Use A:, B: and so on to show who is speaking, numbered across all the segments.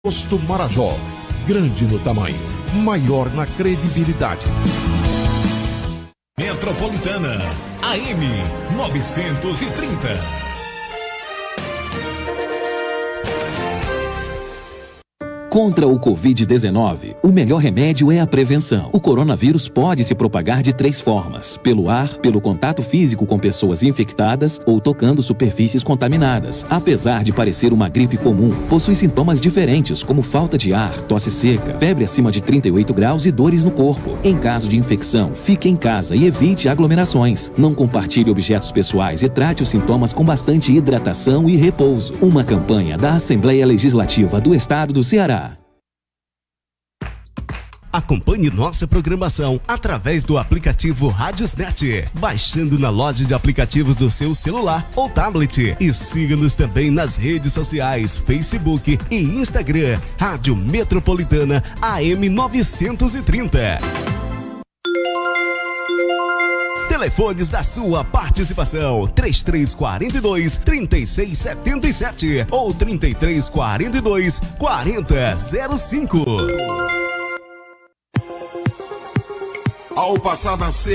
A: Posto Marajó, grande no tamanho, maior na credibilidade.
B: Metropolitana, AM 930.
C: Contra o Covid-19, o melhor remédio é a prevenção. O coronavírus pode se propagar de 3 formas: pelo ar, pelo contato físico com pessoas infectadas ou tocando superfícies contaminadas. Apesar de parecer uma gripe comum, possui sintomas diferentes como falta de ar, tosse seca, febre acima de 38 graus e dores no corpo. Em caso de infecção, fique em casa e evite aglomerações. Não compartilhe objetos pessoais e trate os sintomas com bastante hidratação e repouso. Uma campanha da Assembleia Legislativa do Estado do Ceará.
D: Acompanhe nossa programação através do aplicativo Radiosnet, baixando na loja de aplicativos do seu celular ou tablet. E siga-nos também nas redes sociais, Facebook e Instagram. Rádio Metropolitana AM 930. Telefones da sua participação: 3342-3677 ou 3342-4005.
E: Ao passar na CE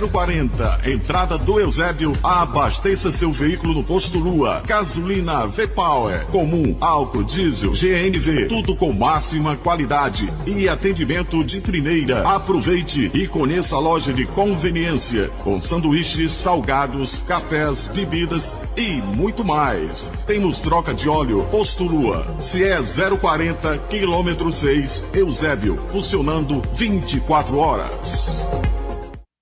E: 040, entrada do Eusébio, abasteça seu veículo no Posto Lua. Gasolina V-Power, comum, álcool, diesel, GNV, tudo com máxima qualidade e atendimento de primeira. Aproveite e conheça a loja de conveniência, com sanduíches, salgados, cafés, bebidas e muito mais. Temos troca de óleo. Posto Lua, CE 040, quilômetro 6, Eusébio, funcionando 24 horas.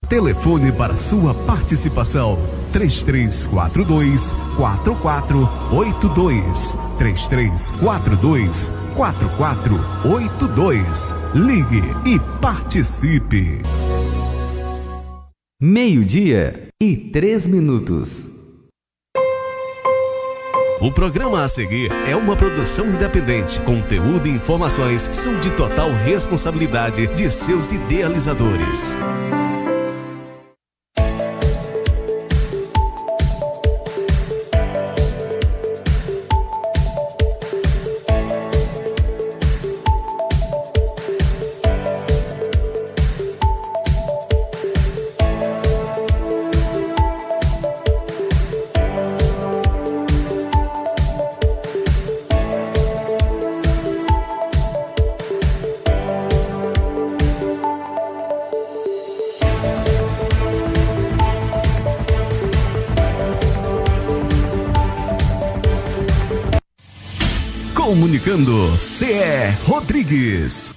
D: Telefone para sua participação: 3342-4482. 3342-4482. Ligue e participe.
F: 12:03.
D: O programa a seguir é uma produção independente. Conteúdo e informações são de total responsabilidade de seus idealizadores. Comunicando, CE Rodrigues.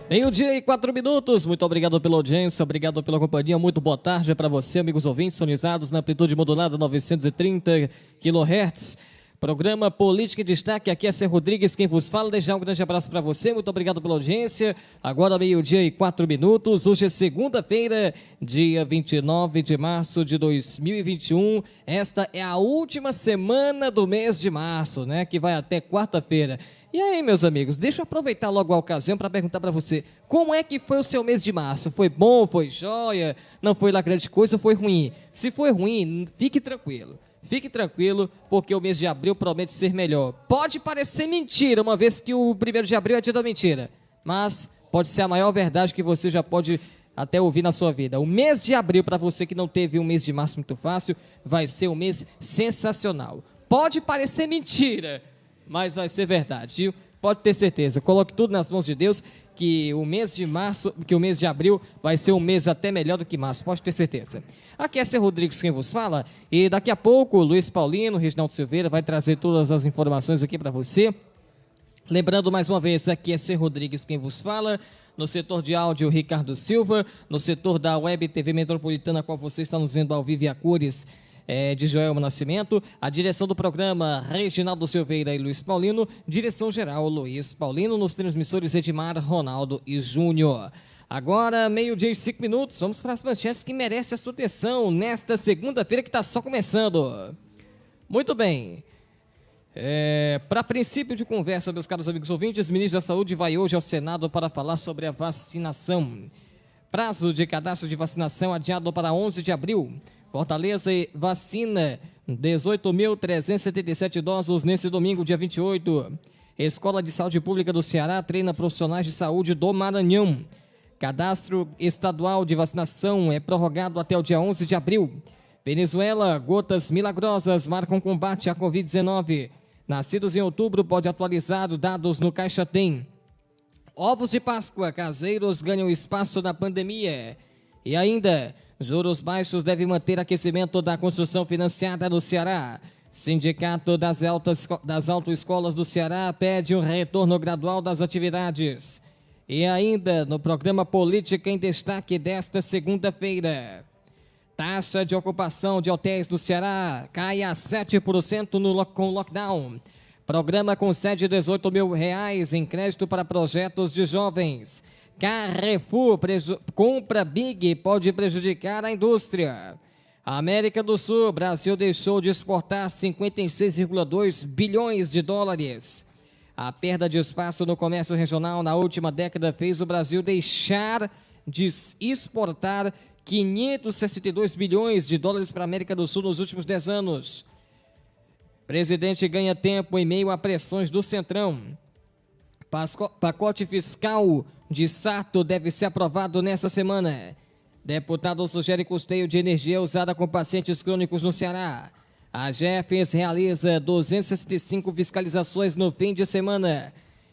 G: 12:04. Muito obrigado pela audiência, obrigado pela companhia. Muito boa tarde para você, amigos ouvintes sintonizados na amplitude modulada 930 kHz. Programa Política em Destaque, aqui é C. Rodrigues quem vos fala. Deixar um grande abraço para você, muito obrigado pela audiência. Agora 12:04. Hoje é segunda-feira, dia 29 de março de 2021. Esta é a última semana do mês de março, né? Que vai até quarta-feira. E aí, meus amigos, deixa eu aproveitar logo a ocasião para perguntar para você: como é que foi o seu mês de março? Foi bom, foi jóia, não foi lá grande coisa, foi ruim? Se foi ruim, fique tranquilo. Fique tranquilo, porque o mês de abril promete ser melhor. Pode parecer mentira, uma vez que o 1º de abril é dia da mentira, mas pode ser a maior verdade que você já pode até ouvir na sua vida. O mês de abril, para você que não teve um mês de março muito fácil, vai ser um mês sensacional. Pode parecer mentira, mas vai ser verdade, viu? Pode ter certeza. Coloque tudo nas mãos de Deus, que o mês de março, que o mês de abril vai ser um mês até melhor do que março, pode ter certeza. Aqui é C. Rodrigues quem vos fala, e daqui a pouco o Luiz Paulino, Reginaldo Silveira vai trazer todas as informações aqui para você. Lembrando mais uma vez, aqui é C. Rodrigues quem vos fala. No setor de áudio, Ricardo Silva. No setor da Web TV Metropolitana, a qual você está nos vendo ao vivo e a cores, de Joelma Nascimento. A direção do programa, Reginaldo Silveira e Luiz Paulino. Direção geral, Luiz Paulino. Nos transmissores, Edmar, Ronaldo e Júnior. Agora, 12:05. Vamos para as manchetes que merecem a sua atenção nesta segunda-feira que está só começando. Muito bem. Para princípio de conversa, meus caros amigos ouvintes, o ministro da Saúde vai hoje ao Senado para falar sobre a vacinação. Prazo de cadastro de vacinação adiado para 11 de abril. Fortaleza vacina 18.377 idosos nesse domingo, dia 28. Escola de Saúde Pública do Ceará treina profissionais de saúde do Maranhão. Cadastro estadual de vacinação é prorrogado até o dia 11 de abril. Venezuela, gotas milagrosas marcam combate à Covid-19. Nascidos em outubro, pode atualizar dados no Caixa Tem. Ovos de Páscoa caseiros ganham espaço na pandemia. E ainda, juros baixos devem manter aquecimento da construção financiada no Ceará. Sindicato das Autoescolas do Ceará pede um retorno gradual das atividades. E ainda, no programa Política em Destaque desta segunda-feira, taxa de ocupação de hotéis do Ceará cai a 7% com lockdown. Programa concede R$18 mil em crédito para projetos de jovens. Carrefour compra Big pode prejudicar a indústria. América do Sul, Brasil deixou de exportar 56,2 bilhões de dólares. A perda de espaço no comércio regional na última década fez o Brasil deixar de exportar 562 bilhões de dólares para a América do Sul nos últimos 10 anos. Presidente ganha tempo em meio a pressões do Centrão. Pacote fiscal de Sarto deve ser aprovado nesta semana. Deputado sugere custeio de energia usada com pacientes crônicos no Ceará. A Jeffers realiza 265 fiscalizações no fim de semana.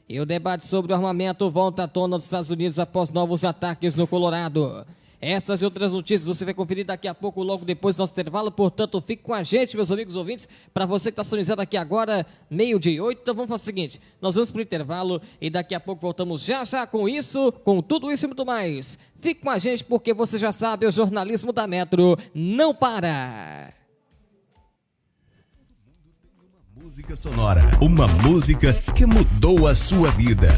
G: E o debate sobre o armamento volta à tona dos Estados Unidos após novos ataques no Colorado. Essas e outras notícias você vai conferir daqui a pouco, logo depois do nosso intervalo. Portanto, fique com a gente, meus amigos ouvintes. Para você que está sintonizado aqui agora, 12:08. Então vamos fazer o seguinte, nós vamos para o intervalo e daqui a pouco voltamos já com isso, com tudo isso e muito mais. Fique com a gente porque você já sabe, o jornalismo da Metro não para.
B: Música sonora, uma música que mudou a sua vida.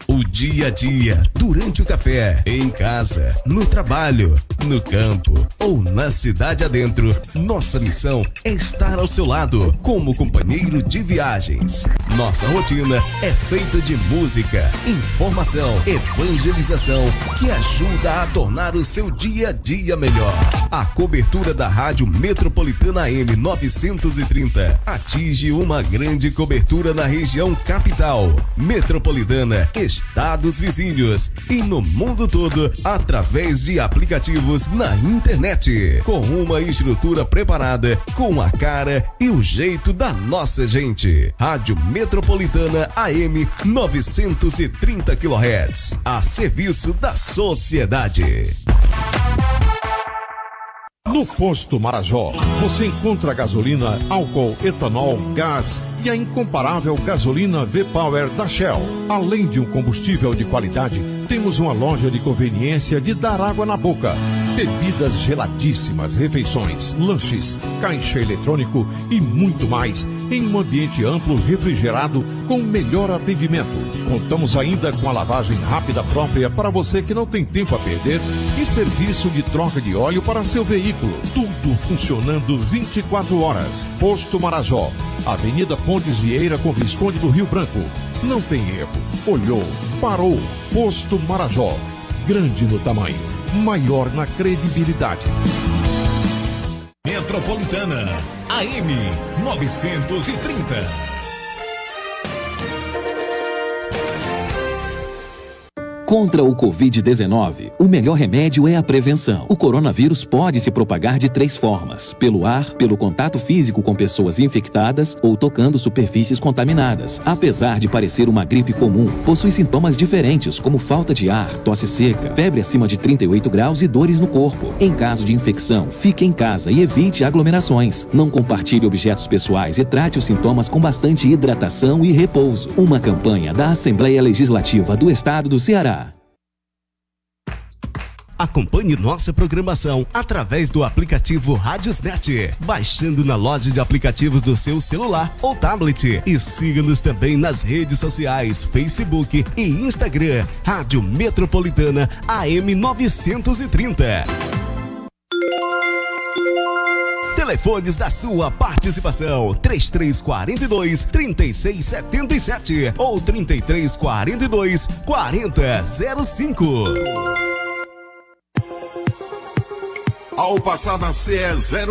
B: O dia a dia, durante o café, em casa, no trabalho, no campo ou na cidade adentro, nossa missão é estar ao seu lado como companheiro de viagens. Nossa rotina é feita de música, informação, evangelização que ajuda a tornar o seu dia a dia melhor. A cobertura da Rádio Metropolitana AM 930 atinge uma grande cobertura na região capital, metropolitana, estados vizinhos e no mundo todo através de aplicativos na internet, com uma estrutura preparada com a cara e o jeito da nossa gente. Rádio Metropolitana AM 930 kHz, a serviço da sociedade.
A: No Posto Marajó, você encontra gasolina, álcool, etanol, gás e a incomparável gasolina V-Power da Shell. Além de um combustível de qualidade, temos uma loja de conveniência de dar água na boca. Bebidas geladíssimas, refeições, lanches, caixa eletrônico e muito mais em um ambiente amplo, refrigerado, com melhor atendimento. Contamos ainda com a lavagem rápida própria para você que não tem tempo a perder e serviço de troca de óleo para seu veículo. Tudo funcionando 24 horas. Posto Marajó, Avenida Pontes Vieira com Visconde do Rio Branco. Não tem erro. Olhou, parou. Posto Marajó. Grande no tamanho, maior na credibilidade.
B: Metropolitana AM 930.
C: Contra o Covid-19, o melhor remédio é a prevenção. O coronavírus pode se propagar de 3 formas: pelo ar, pelo contato físico com pessoas infectadas ou tocando superfícies contaminadas. Apesar de parecer uma gripe comum, possui sintomas diferentes como falta de ar, tosse seca, febre acima de 38 graus e dores no corpo. Em caso de infecção, fique em casa e evite aglomerações. Não compartilhe objetos pessoais e trate os sintomas com bastante hidratação e repouso. Uma campanha da Assembleia Legislativa do Estado do Ceará.
D: Acompanhe nossa programação através do aplicativo Radiosnet, baixando na loja de aplicativos do seu celular ou tablet. E siga-nos também nas redes sociais, Facebook e Instagram. Rádio Metropolitana AM 930. Telefones da sua participação: 3342-3677 ou 3342-4005.
E: Ao passar na CE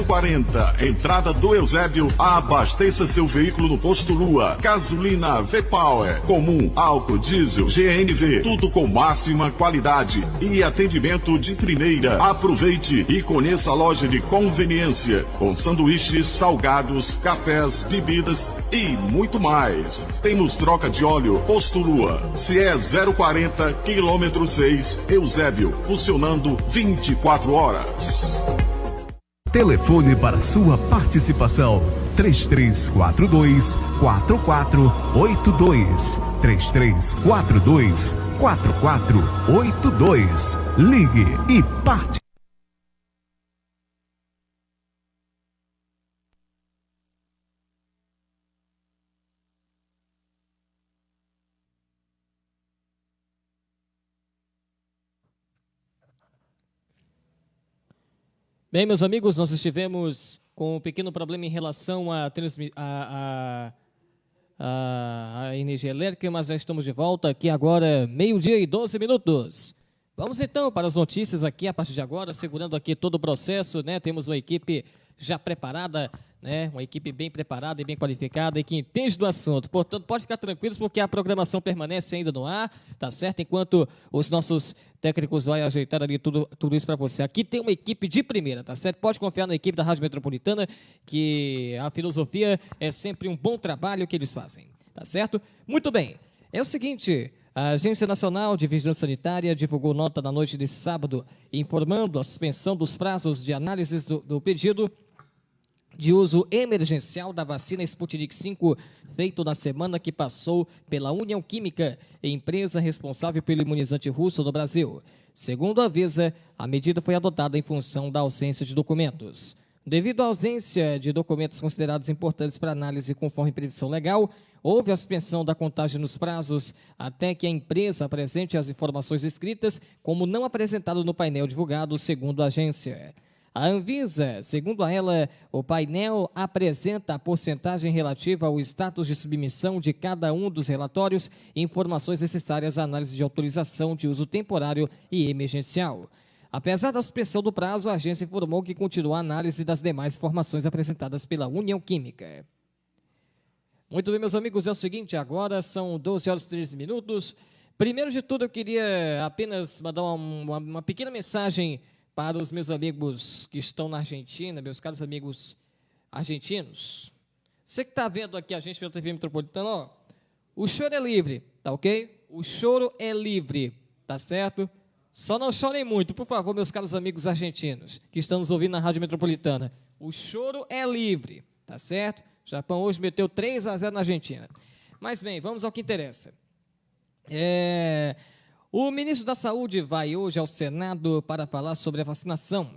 E: 040, entrada do Eusébio, abasteça seu veículo no posto Lua. Gasolina V-Power, comum, álcool, diesel, GNV, tudo com máxima qualidade e atendimento de primeira. Aproveite e conheça a loja de conveniência, com sanduíches, salgados, cafés, bebidas e muito mais. Temos troca de óleo, posto Lua, CE 040, quilômetro 6, Eusébio, funcionando 24 horas.
B: Telefone para sua participação: 3342-4482. 3342-4482. Ligue e participe.
G: Bem, meus amigos, nós estivemos com um pequeno problema em relação à energia elétrica, mas já estamos de volta aqui agora, 12:12. Vamos então para as notícias aqui a partir de agora, segurando aqui todo o processo, né? Temos uma equipe já preparada, né? Uma equipe bem preparada e bem qualificada e que entende do assunto. Portanto, pode ficar tranquilos porque a programação permanece ainda no ar, tá certo? Enquanto os nossos técnicos vão ajeitar ali tudo isso para você. Aqui tem uma equipe de primeira, tá certo? Pode confiar na equipe da Rádio Metropolitana, que a filosofia é sempre um bom trabalho que eles fazem, tá certo? Muito bem. É o seguinte, a Agência Nacional de Vigilância Sanitária divulgou nota na noite de sábado informando a suspensão dos prazos de análises do pedido de uso emergencial da vacina Sputnik V, feito na semana que passou pela União Química, empresa responsável pelo imunizante russo no Brasil. Segundo a Anvisa, a medida foi adotada em função da ausência de documentos. Devido à ausência de documentos considerados importantes para análise conforme previsão legal, houve a suspensão da contagem nos prazos até que a empresa apresente as informações escritas como não apresentado no painel divulgado, segundo a agência. A Anvisa, segundo ela, o painel apresenta a porcentagem relativa ao status de submissão de cada um dos relatórios e informações necessárias à análise de autorização de uso temporário e emergencial. Apesar da suspensão do prazo, a agência informou que continua a análise das demais informações apresentadas pela União Química. Muito bem, meus amigos, é o seguinte, agora são 12h13. Primeiro de tudo, eu queria apenas mandar uma pequena mensagem para os meus amigos que estão na Argentina, meus caros amigos argentinos. Você que está vendo aqui a gente pela TV Metropolitana, ó, o choro é livre, tá ok? O choro é livre, tá certo? Só não chorem muito, por favor, meus caros amigos argentinos, que estão nos ouvindo na Rádio Metropolitana. O choro é livre, tá certo? O Japão hoje meteu 3-0 na Argentina. Mas bem, vamos ao que interessa. O ministro da Saúde vai hoje ao Senado para falar sobre a vacinação.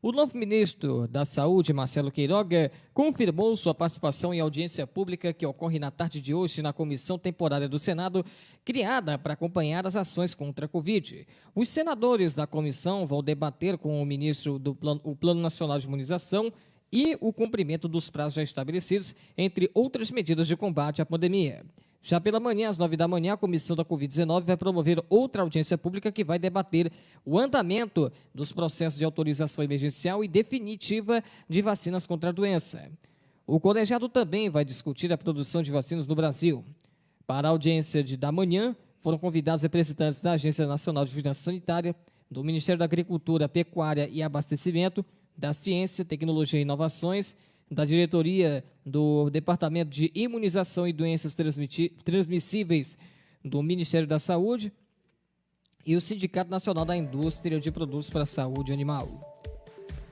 G: O novo ministro da Saúde, Marcelo Queiroga, confirmou sua participação em audiência pública que ocorre na tarde de hoje na Comissão Temporária do Senado, criada para acompanhar as ações contra a Covid. Os senadores da comissão vão debater com o ministro o Plano Nacional de Imunização e o cumprimento dos prazos já estabelecidos, entre outras medidas de combate à pandemia. Já pela manhã, às 9h, a Comissão da Covid-19 vai promover outra audiência pública que vai debater o andamento dos processos de autorização emergencial e definitiva de vacinas contra a doença. O colegiado também vai discutir a produção de vacinas no Brasil. Para a audiência da manhã, foram convidados representantes da Agência Nacional de Vigilância Sanitária, do Ministério da Agricultura, Pecuária e Abastecimento, da Ciência, Tecnologia e Inovações, da diretoria do Departamento de Imunização e Doenças Transmissíveis do Ministério da Saúde e o Sindicato Nacional da Indústria de Produtos para a Saúde Animal.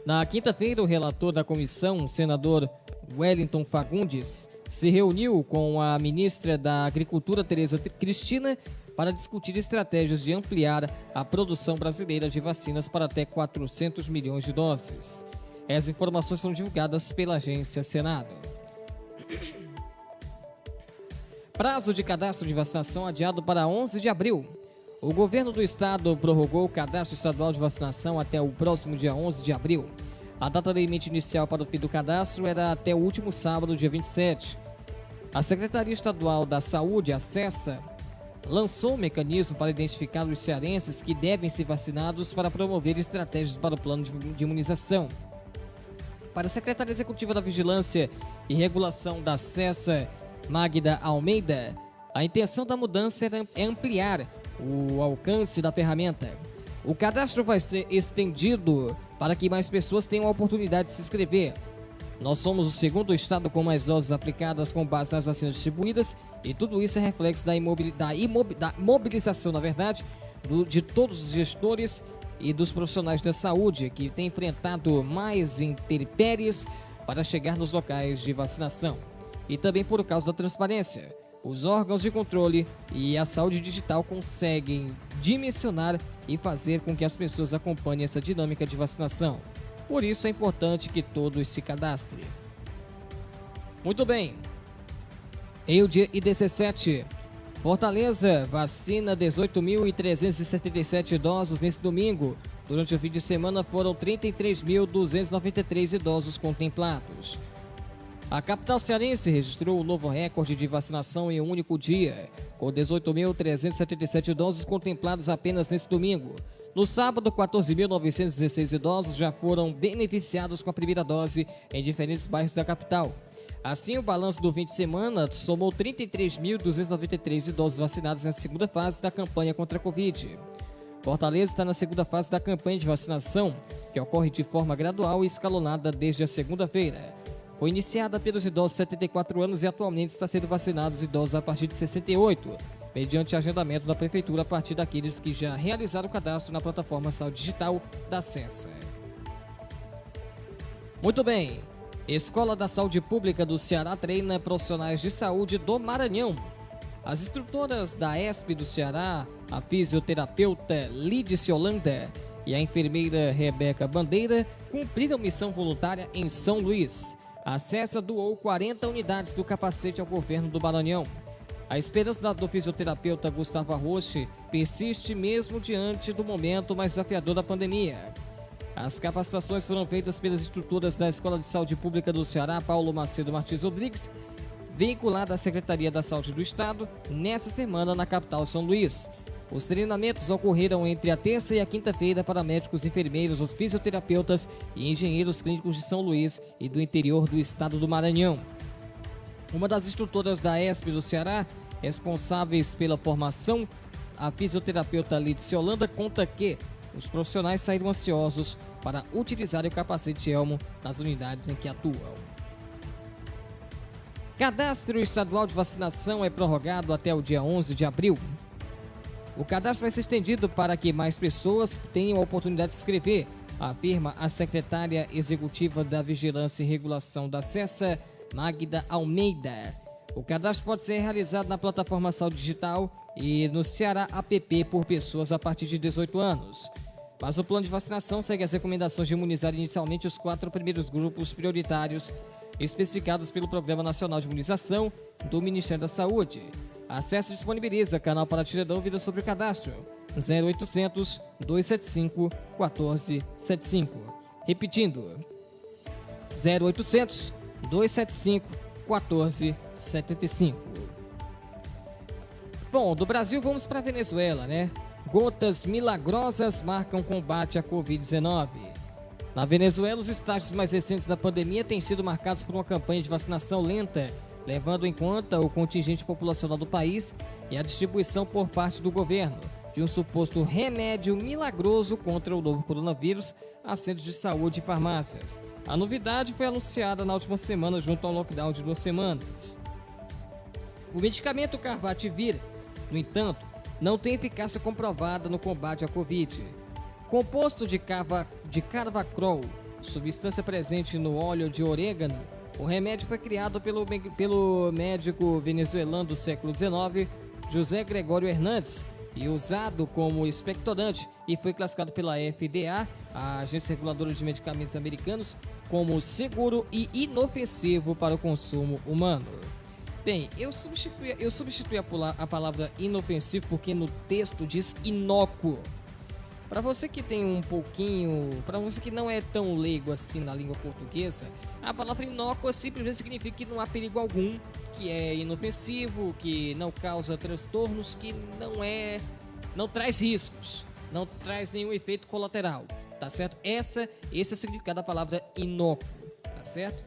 G: Na quinta-feira, o relator da comissão, o senador Wellington Fagundes, se reuniu com a ministra da Agricultura, Tereza Cristina, para discutir estratégias de ampliar a produção brasileira de vacinas para até 400 milhões de doses. As informações foram divulgadas pela agência Senado. Prazo de cadastro de vacinação adiado para 11 de abril. O governo do estado prorrogou o cadastro estadual de vacinação até o próximo dia 11 de abril. A data limite inicial para o fim do cadastro era até o último sábado, dia 27. A Secretaria Estadual da Saúde, a SESA, lançou um mecanismo para identificar os cearenses que devem ser vacinados para promover estratégias para o plano de imunização. Para a secretária executiva da Vigilância e Regulação da SESA, Magda Almeida, a intenção da mudança é ampliar o alcance da ferramenta. O cadastro vai ser estendido para que mais pessoas tenham a oportunidade de se inscrever. Nós somos o segundo estado com mais doses aplicadas com base nas vacinas distribuídas e tudo isso é reflexo da mobilização, de todos os gestores e dos profissionais da saúde que têm enfrentado mais intempéries para chegar nos locais de vacinação. E também por causa da transparência. Os órgãos de controle e a saúde digital conseguem dimensionar e fazer com que as pessoas acompanhem essa dinâmica de vacinação. Por isso é importante que todos se cadastrem. Muito bem. Em o dia 17, Fortaleza vacina 18.377 idosos nesse domingo. Durante o fim de semana foram 33.293 idosos contemplados. A capital cearense registrou um novo recorde de vacinação em um único dia, com 18.377 idosos contemplados apenas nesse domingo. No sábado, 14.916 idosos já foram beneficiados com a primeira dose em diferentes bairros da capital. Assim, o balanço do fim de semana somou 33.293 idosos vacinados na segunda fase da campanha contra a Covid. Fortaleza está na segunda fase da campanha de vacinação, que ocorre de forma gradual e escalonada desde a segunda-feira. Foi iniciada pelos idosos de 74 anos e atualmente está sendo vacinados idosos a partir de 68, mediante agendamento da Prefeitura a partir daqueles que já realizaram o cadastro na plataforma Saúde Digital da SESA. Muito bem. Escola da Saúde Pública do Ceará treina profissionais de saúde do Maranhão. As instrutoras da ESP do Ceará, a fisioterapeuta Lídice Holanda e a enfermeira Rebeca Bandeira, cumpriram missão voluntária em São Luís. A SESA doou 40 unidades do capacete ao governo do Maranhão. A esperança do fisioterapeuta Gustavo Arroche persiste mesmo diante do momento mais desafiador da pandemia. As capacitações foram feitas pelas instrutoras da Escola de Saúde Pública do Ceará, Paulo Macedo Martins Rodrigues, vinculada à Secretaria da Saúde do Estado, nesta semana na capital São Luís. Os treinamentos ocorreram entre a terça e a quinta-feira para médicos, enfermeiros, os fisioterapeutas e engenheiros clínicos de São Luís e do interior do estado do Maranhão. Uma das instrutoras da ESP do Ceará, responsáveis pela formação, a fisioterapeuta Lídice Holanda, conta que os profissionais saíram ansiosos para utilizarem o capacete elmo nas unidades em que atuam. Cadastro estadual de vacinação é prorrogado até o dia 11 de abril. O cadastro vai ser estendido para que mais pessoas tenham a oportunidade de se inscrever, afirma a secretária executiva da Vigilância e Regulação da SESA, Magda Almeida. O cadastro pode ser realizado na plataforma Saúde Digital e no Ceará App por pessoas a partir de 18 anos. Mas o plano de vacinação segue as recomendações de imunizar inicialmente os 4 primeiros grupos prioritários especificados pelo Programa Nacional de Imunização do Ministério da Saúde. A SESA disponibiliza canal para tirar dúvidas sobre o cadastro 0800 275 1475. Repetindo, 0800 275 1475. Bom, do Brasil vamos para a Venezuela, né? Gotas milagrosas marcam combate à Covid-19. Na Venezuela, os estágios mais recentes da pandemia têm sido marcados por uma campanha de vacinação lenta, levando em conta o contingente populacional do país e a distribuição por parte do governo de um suposto remédio milagroso contra o novo coronavírus a centros de saúde e farmácias. A novidade foi anunciada na última semana junto ao lockdown de 2 semanas. O medicamento Carbativir, no entanto, não tem eficácia comprovada no combate à Covid. Composto de Carvacrol, substância presente no óleo de orégano, o remédio foi criado pelo médico venezuelano do século XIX, José Gregório Hernandes, e usado como expectorante e foi classificado pela FDA, a Agência Reguladora de Medicamentos Americanos, como seguro e inofensivo para o consumo humano. Bem, eu substituí a palavra inofensivo porque no texto diz inócuo. Para você que tem para você que não é tão leigo assim na língua portuguesa, A palavra inócua simplesmente significa que não há perigo algum, que é inofensivo, que não causa transtornos, que não traz riscos, não traz nenhum efeito colateral, tá certo? Esse é o significado da palavra inócuo, tá certo?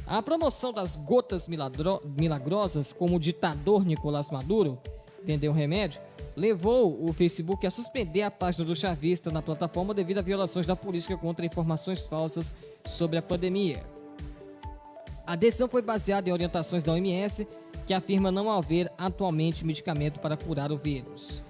G: A promoção das gotas milagrosas, como o ditador Nicolás Maduro vendeu um remédio, levou o Facebook a suspender a página do chavista na plataforma devido a violações da política contra informações falsas sobre a pandemia. A decisão foi baseada em orientações da OMS, que afirma não haver atualmente medicamento para curar o vírus.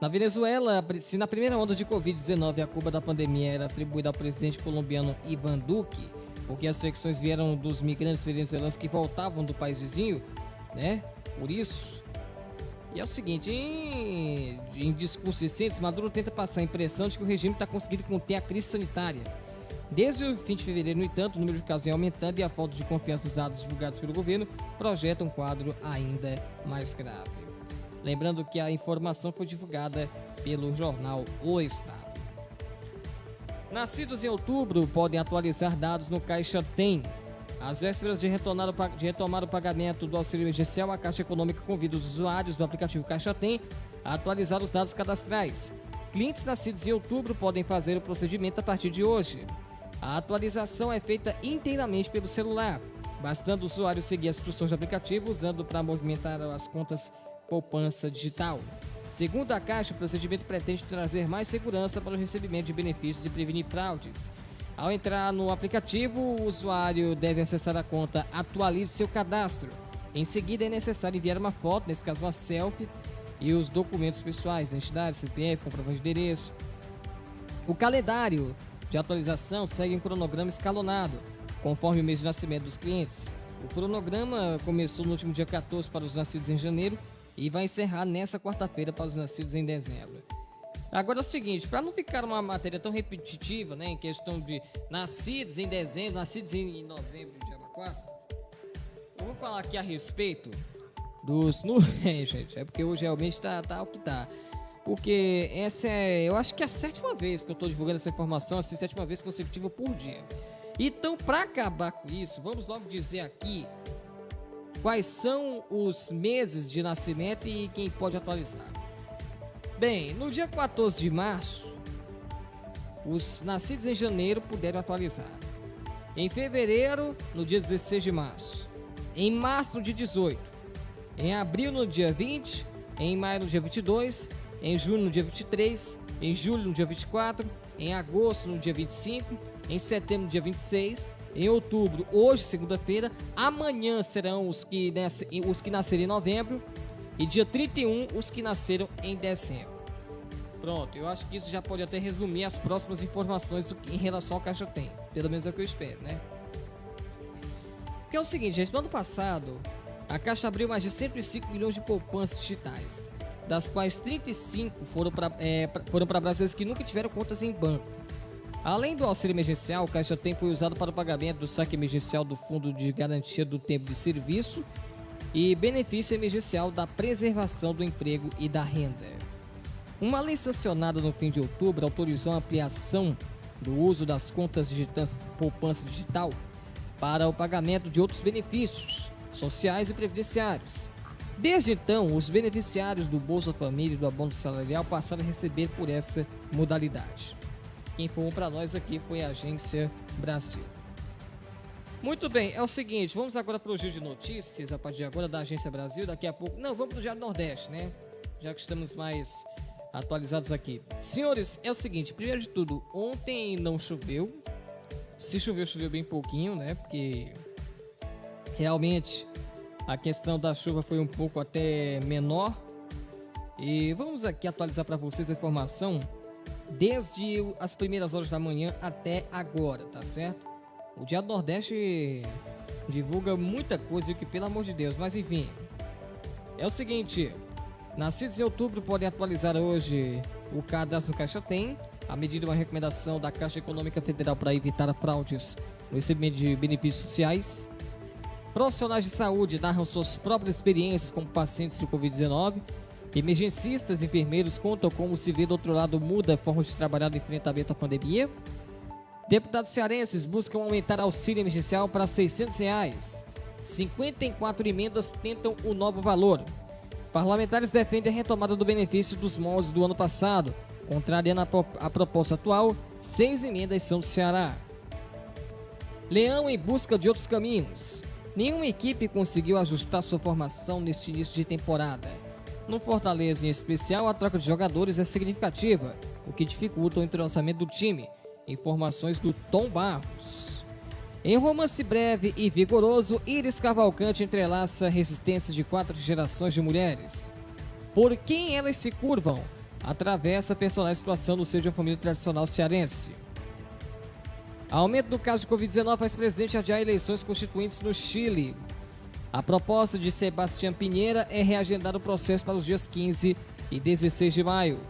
G: Na Venezuela, se na primeira onda de Covid-19 a culpa da pandemia era atribuída ao presidente colombiano Iván Duque, porque as infecções vieram dos migrantes venezuelanos que voltavam do país vizinho, né? Por isso. E é o seguinte, em discursos recentes, Maduro tenta passar a impressão de que o regime está conseguindo conter a crise sanitária. Desde o fim de fevereiro, no entanto, o número de casos vem aumentando e a falta de confiança nos dados divulgados pelo governo projeta um quadro ainda mais grave. Lembrando que a informação foi divulgada pelo jornal O Estado. Nascidos em outubro podem atualizar dados no Caixa Tem. Às vésperas de retomar o pagamento do auxílio emergencial, a Caixa Econômica convida os usuários do aplicativo Caixa Tem a atualizar os dados cadastrais. Clientes nascidos em outubro podem fazer o procedimento a partir de hoje. A atualização é feita inteiramente pelo celular, bastando o usuário seguir as instruções do aplicativo usando para movimentar as contas poupança digital. Segundo a Caixa, o procedimento pretende trazer mais segurança para o recebimento de benefícios e prevenir fraudes. Ao entrar no aplicativo, o usuário deve acessar a conta Atualize seu cadastro. Em seguida, é necessário enviar uma foto, nesse caso uma selfie, e os documentos pessoais, identidade, CPF, comprovante de endereço. O calendário de atualização segue um cronograma escalonado, conforme o mês de nascimento dos clientes. O cronograma começou no último dia 14 para os nascidos em janeiro e vai encerrar nessa quarta-feira para os nascidos em dezembro. Agora é o seguinte, para não ficar uma matéria tão repetitiva, né, em questão de nascidos em dezembro, nascidos em novembro, dia 4, eu vou falar aqui a respeito dos... gente, é porque hoje realmente tá o que tá. Porque essa é, eu acho que é a 7ª vez que eu estou divulgando essa informação, assim, 7ª vez consecutiva por dia. Então, para acabar com isso, vamos logo dizer aqui quais são os meses de nascimento e quem pode atualizar. Bem, no dia 14 de março, os nascidos em janeiro puderam atualizar. Em fevereiro, no dia 16 de março. Em março, no dia 18. Em abril, no dia 20. Em maio, no dia 22. Em junho, no dia 23. Em julho, no dia 24. Em agosto, no dia 25. Em setembro, no dia 26. Em outubro, hoje, segunda-feira. Amanhã serão os que nasceram em novembro. E dia 31, os que nasceram em dezembro. Pronto, eu acho que isso já pode até resumir as próximas informações em relação ao Caixa Tem. Pelo menos é o que eu espero, né? Porque é o seguinte, gente, no ano passado, a Caixa abriu mais de 105 milhões de poupanças digitais, das quais 35 foram para brasileiros que nunca tiveram contas em banco. Além do auxílio emergencial, o Caixa Tem foi usado para o pagamento do saque emergencial do Fundo de Garantia do Tempo de Serviço e benefício emergencial da preservação do emprego e da renda. Uma lei sancionada no fim de outubro autorizou a ampliação do uso das contas digitais poupança digital para o pagamento de outros benefícios sociais e previdenciários. Desde então, os beneficiários do Bolsa Família e do abono salarial passaram a receber por essa modalidade. Quem informou para nós aqui foi a Agência Brasil. Muito bem, é o seguinte, vamos agora para o giro de notícias, a partir de agora da Agência Brasil, daqui a pouco... Não, vamos para o Diário Nordeste, né? Já que estamos mais atualizados aqui. Senhores, é o seguinte, primeiro de tudo, ontem não choveu. Se choveu, choveu bem pouquinho, né? Porque realmente a questão da chuva foi um pouco até menor. E vamos aqui atualizar para vocês a informação desde as primeiras horas da manhã até agora, tá certo? O Diário Nordeste divulga muita coisa, que pelo amor de Deus, mas enfim. É o seguinte, nascidos em outubro podem atualizar hoje o cadastro no Caixa Tem. A medida é uma recomendação da Caixa Econômica Federal para evitar fraudes no recebimento de benefícios sociais. Profissionais de saúde narram suas próprias experiências como pacientes de Covid-19. Emergencistas e enfermeiros contam como se vê do outro lado muda a forma de trabalhar no enfrentamento à pandemia. Deputados cearenses buscam aumentar auxílio emergencial para R$ 600. 54 emendas tentam o novo valor. Parlamentares defendem a retomada do benefício dos moldes do ano passado. Contrariando a proposta atual, 6 emendas são do Ceará. Leão em busca de outros caminhos. Nenhuma equipe conseguiu ajustar sua formação neste início de temporada. No Fortaleza, em especial, a troca de jogadores é significativa, o que dificulta o entrelaçamento do time. Informações do Tom Barros. Em romance breve e vigoroso, Iris Cavalcante entrelaça resistência de 4 gerações de mulheres. Por quem elas se curvam? Atravessa a personal situação no seio de uma família tradicional cearense. Aumento do caso de Covid-19 faz presidente adiar eleições constituintes no Chile. A proposta de Sebastião Pinheira é reagendar o processo para os dias 15 e 16 de maio.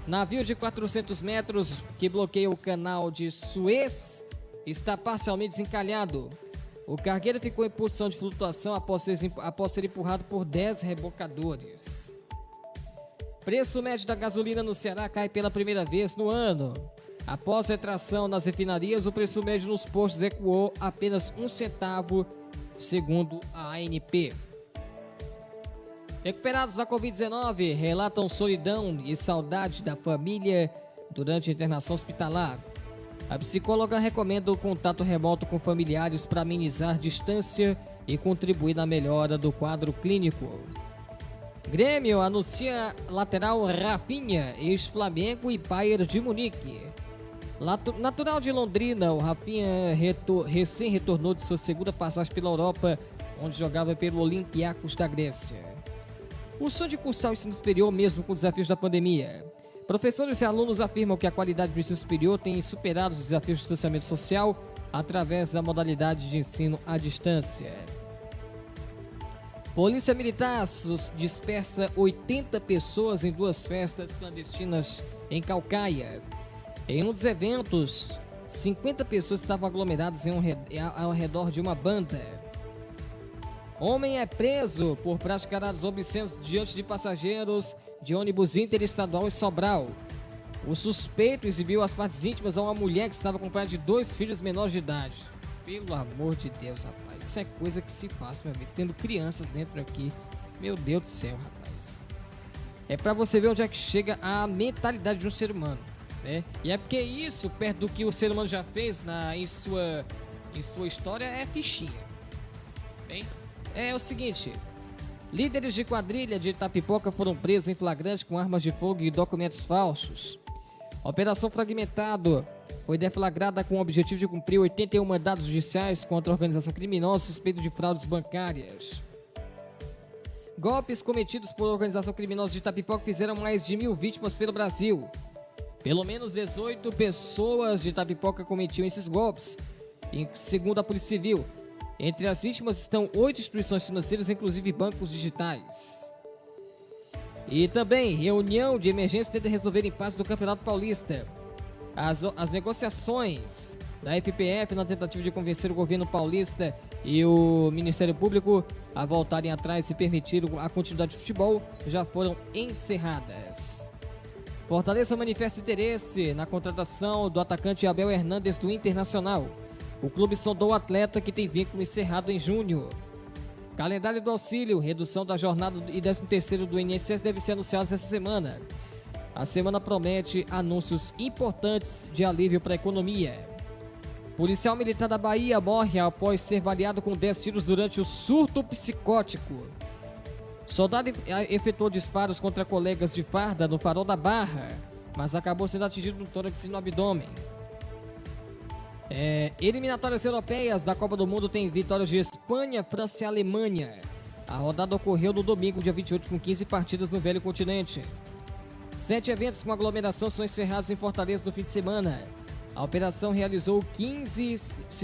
G: Navio de 400 metros que bloqueia o canal de Suez está parcialmente desencalhado. O cargueiro ficou em posição de flutuação após ser empurrado por 10 rebocadores. Preço médio da gasolina no Ceará cai pela primeira vez no ano. Após retração nas refinarias, o preço médio nos postos recuou apenas 1 centavo, segundo a ANP. Recuperados da Covid-19 relatam solidão e saudade da família durante a internação hospitalar. A psicóloga recomenda o contato remoto com familiares para amenizar distância e contribuir na melhora do quadro clínico. Grêmio anuncia lateral Rafinha, ex-Flamengo e Bayern de Munique. Natural de Londrina, o Rafinha recém retornou de sua segunda passagem pela Europa, onde jogava pelo Olympiacos da Grécia. O sonho de cursar o ensino superior mesmo com desafios da pandemia. Professores e alunos afirmam que a qualidade do ensino superior tem superado os desafios de distanciamento social através da modalidade de ensino à distância. Polícia Militar dispersa 80 pessoas em 2 festas clandestinas em Caucaia. Em um dos eventos, 50 pessoas estavam aglomeradas ao redor de uma banda. Homem é preso por praticar atos obscenos diante de passageiros de ônibus interestadual em Sobral. O suspeito exibiu as partes íntimas a uma mulher que estava acompanhada de 2 filhos menores de idade. Pelo amor de Deus, rapaz, isso é coisa que se faz, meu amigo, tendo crianças dentro aqui. Meu Deus do céu, rapaz. É pra você ver onde é que chega a mentalidade de um ser humano. E é porque isso, perto do que o ser humano já fez em sua história, é fichinha. Bem, é o seguinte: líderes de quadrilha de Itapipoca foram presos em flagrante com armas de fogo e documentos falsos. A Operação Fragmentado foi deflagrada com o objetivo de cumprir 81 mandados judiciais contra a organização criminosa suspeita de fraudes bancárias. Golpes cometidos por organização criminosa de Itapipoca fizeram mais de 1.000 vítimas pelo Brasil. Pelo menos 18 pessoas de Itapipoca cometiam esses golpes, segundo a Polícia Civil. Entre as vítimas estão 8 instituições financeiras, inclusive bancos digitais. E também, reunião de emergência tenta resolver impasse do Campeonato Paulista. As negociações da FPF na tentativa de convencer o governo paulista e o Ministério Público a voltarem atrás e permitir a continuidade do futebol já foram encerradas. Fortaleza manifesta interesse na contratação do atacante Abel Hernandes do Internacional. O clube sondou o atleta que tem vínculo encerrado em junho. Calendário do auxílio, redução da jornada e 13º do INSS deve ser anunciados essa semana. A semana promete anúncios importantes de alívio para a economia. Policial militar da Bahia morre após ser baleado com 10 tiros durante o surto psicótico. Soldado efetuou disparos contra colegas de farda no Farol da Barra, mas acabou sendo atingido no tórax e no abdômen. Eliminatórias europeias da Copa do Mundo tem vitórias de Espanha, França e Alemanha. A rodada ocorreu no domingo, dia 28, com 15 partidas no velho continente. 7 eventos com aglomeração são encerrados em Fortaleza no fim de semana. A operação realizou 15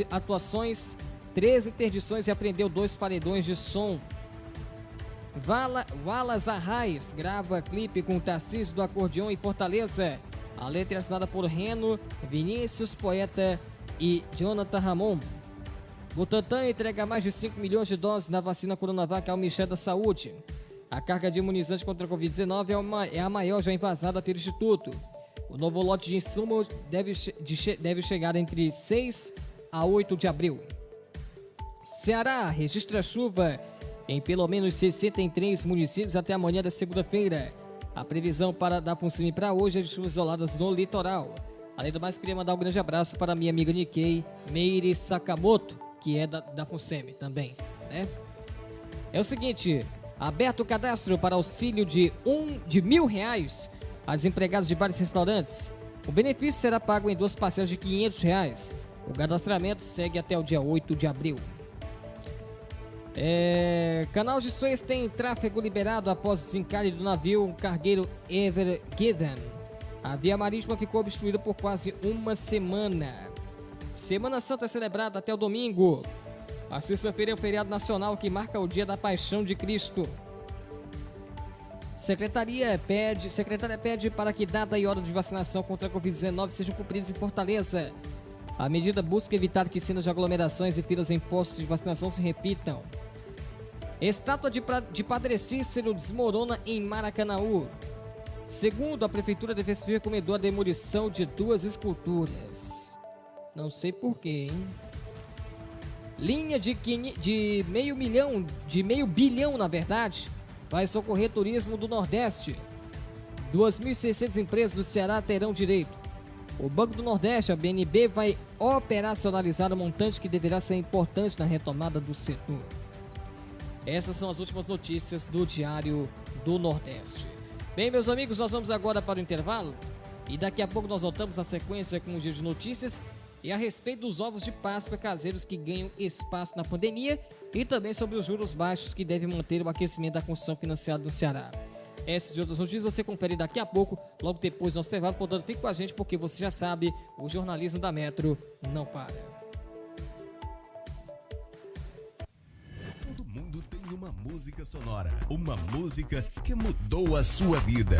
G: atuações, 13 interdições e apreendeu 2 paredões de som. Wallace Arraes grava clipe com Tarcísio do Acordeão em Fortaleza. A letra é assinada por Reno, Vinícius Poeta e Jonathan Ramon. Butantan entrega mais de 5 milhões de doses na vacina Coronavac ao Ministério da Saúde. A carga de imunizante contra a Covid-19 é a maior já envasada pelo Instituto. O novo lote de insumos deve chegar entre 6 a 8 de abril. Ceará registra chuva em pelo menos 63 municípios até amanhã da segunda-feira. A previsão da FUNSEMI para hoje é de chuvas isoladas no litoral. Além do mais, queria mandar um grande abraço para minha amiga Nikkei Meire Sakamoto, que é da FUNSEMI também, né? É o seguinte, aberto o cadastro para auxílio de R$1.000 a desempregados de bares e restaurantes. O benefício será pago em 2 parcelas de R$500. O cadastramento segue até o dia 8 de abril. Canal de Suez tem tráfego liberado após desencalhe do navio cargueiro Ever Given. A via marítima ficou obstruída por quase uma semana. Semana Santa é celebrada até o domingo. A sexta-feira é o feriado nacional que marca o dia da Paixão de Cristo. Secretária pede para que data e hora de vacinação contra a Covid-19 sejam cumpridas em Fortaleza. A medida busca evitar que cenas de aglomerações e filas em postos de vacinação se repitam. Estátua de Padre Cícero desmorona em Maracanaú. Segundo, a Prefeitura de Defesa Civil recomendou a demolição de 2 esculturas. Não sei porquê, hein? Linha de meio bilhão, na verdade, vai socorrer turismo do Nordeste. 2.600 empresas do Ceará terão direito. O Banco do Nordeste, a BNB, vai operacionalizar o montante que deverá ser importante na retomada do setor. Essas são as últimas notícias do Diário do Nordeste. Bem, meus amigos, nós vamos agora para o intervalo e daqui a pouco nós voltamos na sequência com o Giro de Notícias e a respeito dos ovos de Páscoa caseiros que ganham espaço na pandemia e também sobre os juros baixos que devem manter o aquecimento da construção financiada no Ceará. Essas e outras notícias você confere daqui a pouco, logo depois do nosso intervalo. Portanto, fique com a gente porque você já sabe, o jornalismo da Metro não para.
B: Todo mundo tem uma música sonora, uma música que mudou a sua vida.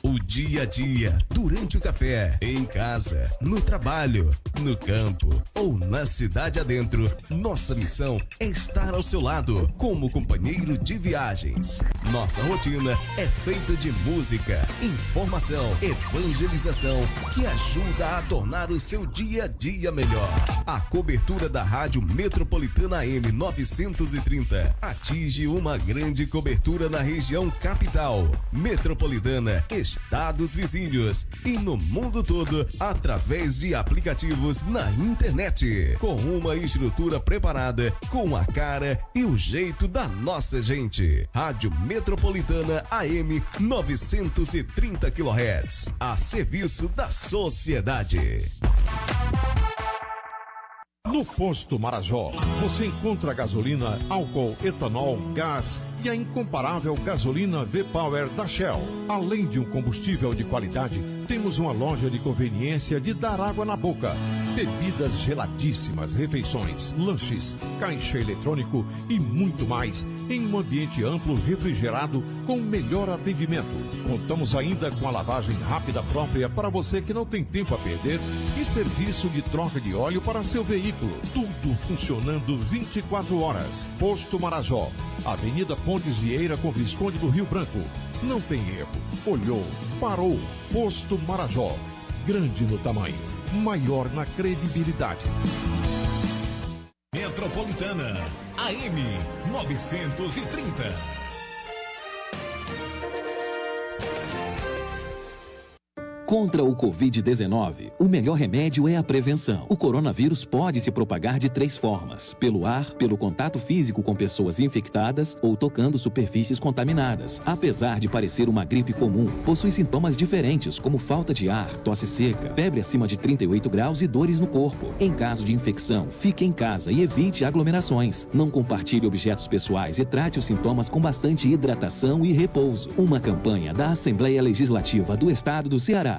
B: O dia a dia, durante o café, em casa, no trabalho, no campo ou na cidade adentro, nossa missão é estar ao seu lado como companheiro de viagens. Nossa rotina é feita de música, informação, evangelização que ajuda a tornar o seu dia a dia melhor. A cobertura da Rádio Metropolitana AM 930 atinge uma grande cobertura na região capital, metropolitana, estados vizinhos e no mundo todo através de aplicativos na internet, com uma estrutura preparada com a cara e o jeito da nossa gente. Rádio Metropolitana AM 930 kHz, a serviço da sociedade.
A: No Posto Marajó, você encontra gasolina, álcool, etanol, gás e a incomparável gasolina V-Power da Shell. Além de um combustível de qualidade, temos uma loja de conveniência de dar água na boca. Bebidas geladíssimas, refeições, lanches, caixa eletrônico e muito mais em um ambiente amplo, refrigerado, com melhor atendimento. Contamos ainda com a lavagem rápida própria para você que não tem tempo a perder e serviço de troca de óleo para seu veículo. Tudo funcionando 24 horas. Posto Marajó, Avenida Pontes Vieira com Visconde do Rio Branco. Não tem erro. Olhou, parou. Posto Marajó. Grande no tamanho, maior na credibilidade.
B: Metropolitana AM 930.
C: Contra o Covid-19, o melhor remédio é a prevenção. O coronavírus pode se propagar de 3 formas: pelo ar, pelo contato físico com pessoas infectadas ou tocando superfícies contaminadas. Apesar de parecer uma gripe comum, possui sintomas diferentes como falta de ar, tosse seca, febre acima de 38 graus e dores no corpo. Em caso de infecção, fique em casa e evite aglomerações. Não compartilhe objetos pessoais e trate os sintomas com bastante hidratação e repouso. Uma campanha da Assembleia Legislativa do Estado do Ceará.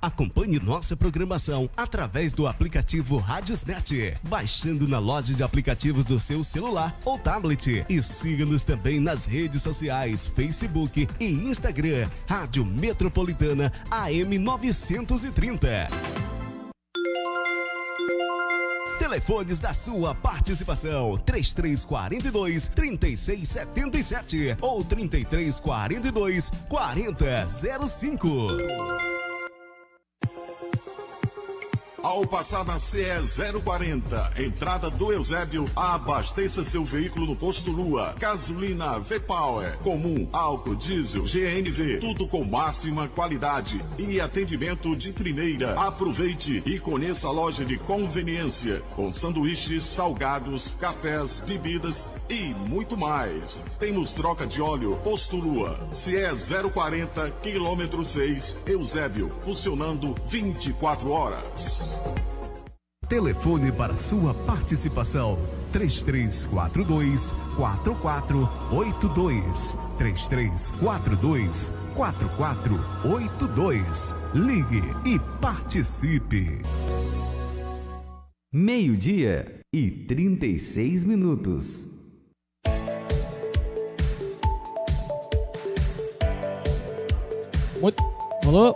D: Acompanhe nossa programação através do aplicativo Radiosnet, baixando na loja de aplicativos do seu celular ou tablet. E siga-nos também nas redes sociais, Facebook e Instagram, Rádio Metropolitana AM 930. telefones da sua participação: 3342-3677 ou 3342-4005.
E: Ao passar na CE 040, entrada do Eusébio, abasteça seu veículo no posto Lua. Gasolina V-Power, comum, álcool, diesel, GNV, tudo com máxima qualidade e atendimento de primeira. Aproveite e conheça a loja de conveniência, com sanduíches, salgados, cafés, bebidas e muito mais. Temos troca de óleo, posto Lua, CE 040, quilômetro 6, Eusébio, funcionando 24 horas.
B: Telefone para sua participação: 3342-4482. 3342-4482. Ligue e participe.
F: 12:36.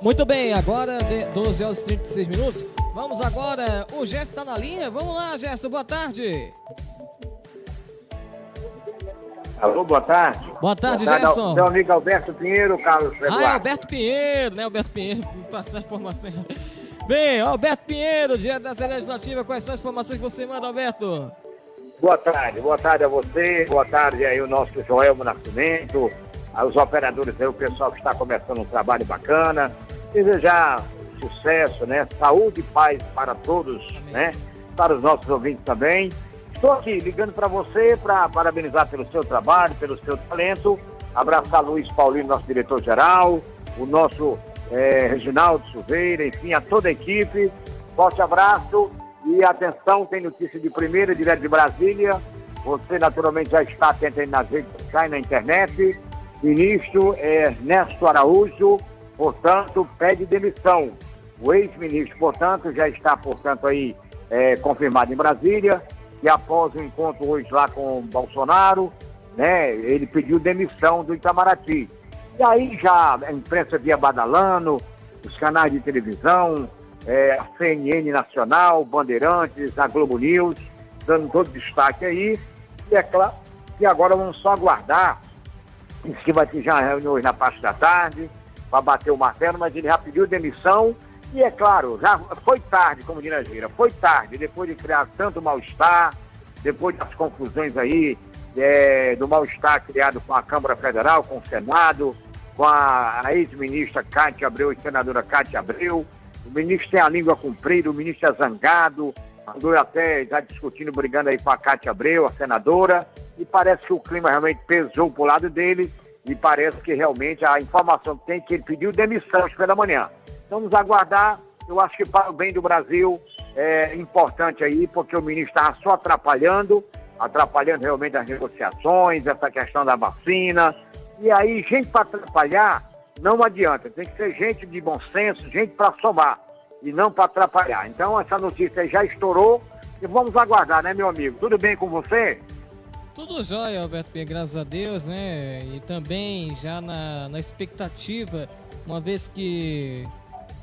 G: Muito bem, agora 12h36. Vamos agora, o Gerson está na linha. Vamos lá, Gerson, boa tarde.
H: Alô, boa tarde.
G: Boa tarde, Gerson.
H: Meu amigo Alberto Pinheiro, Carlos Eduardo.
G: Alberto Pinheiro, né? Alberto Pinheiro, passar a informação. Bem, Alberto Pinheiro, dia da Assembleia Legislativa, quais são as informações que você manda, Alberto?
H: Boa tarde a você, boa tarde aí o nosso Joelmo Nascimento, os operadores aí, o pessoal que está começando um trabalho bacana. Desejar sucesso, né? Saúde e paz para todos, amém, né? Para os nossos ouvintes também. Estou aqui ligando para você para parabenizar pelo seu trabalho, pelo seu talento. Abraçar Luiz Paulino, nosso diretor-geral, o nosso Reginaldo Silveira, enfim, a toda a equipe. Forte abraço e atenção, tem notícia de primeira, direto de Brasília. Você naturalmente já está atento aí nas redes sociais, na internet. Ministro Ernesto Araújo, portanto, pede demissão. O ex-ministro, portanto, já está, portanto, aí confirmado em Brasília, e após o encontro hoje lá com o Bolsonaro, né, ele pediu demissão do Itamaraty. E aí já a imprensa via badalando, os canais de televisão, a CNN Nacional, Bandeirantes, a Globo News, dando todo destaque aí. E é claro que agora vamos só aguardar. Diz que vai ter já reuniões na parte da tarde para bater o martelo, mas ele já pediu demissão. E é claro, já foi tarde, como diz a Gira, foi tarde, depois de criar tanto mal-estar, depois das confusões aí, do mal-estar criado com a Câmara Federal, com o Senado, com a ex-ministra Cátia Abreu e senadora Cátia Abreu. O ministro tem a língua comprida, o ministro é zangado, andou até já discutindo, brigando aí com a Cátia Abreu, a senadora, e parece que o clima realmente pesou pro lado dele, e parece que realmente a informação que tem é que ele pediu demissão hoje pela manhã. Vamos aguardar, eu acho que para o bem do Brasil é importante aí, porque o ministro está só atrapalhando realmente as negociações, essa questão da vacina. E aí, gente para atrapalhar, não adianta. Tem que ser gente de bom senso, gente para somar e não para atrapalhar. Então, essa notícia já estourou e vamos aguardar, né, meu amigo? Tudo bem com você?
G: Tudo jóia, Alberto Pinheiro, graças a Deus, né? E também já na expectativa, uma vez que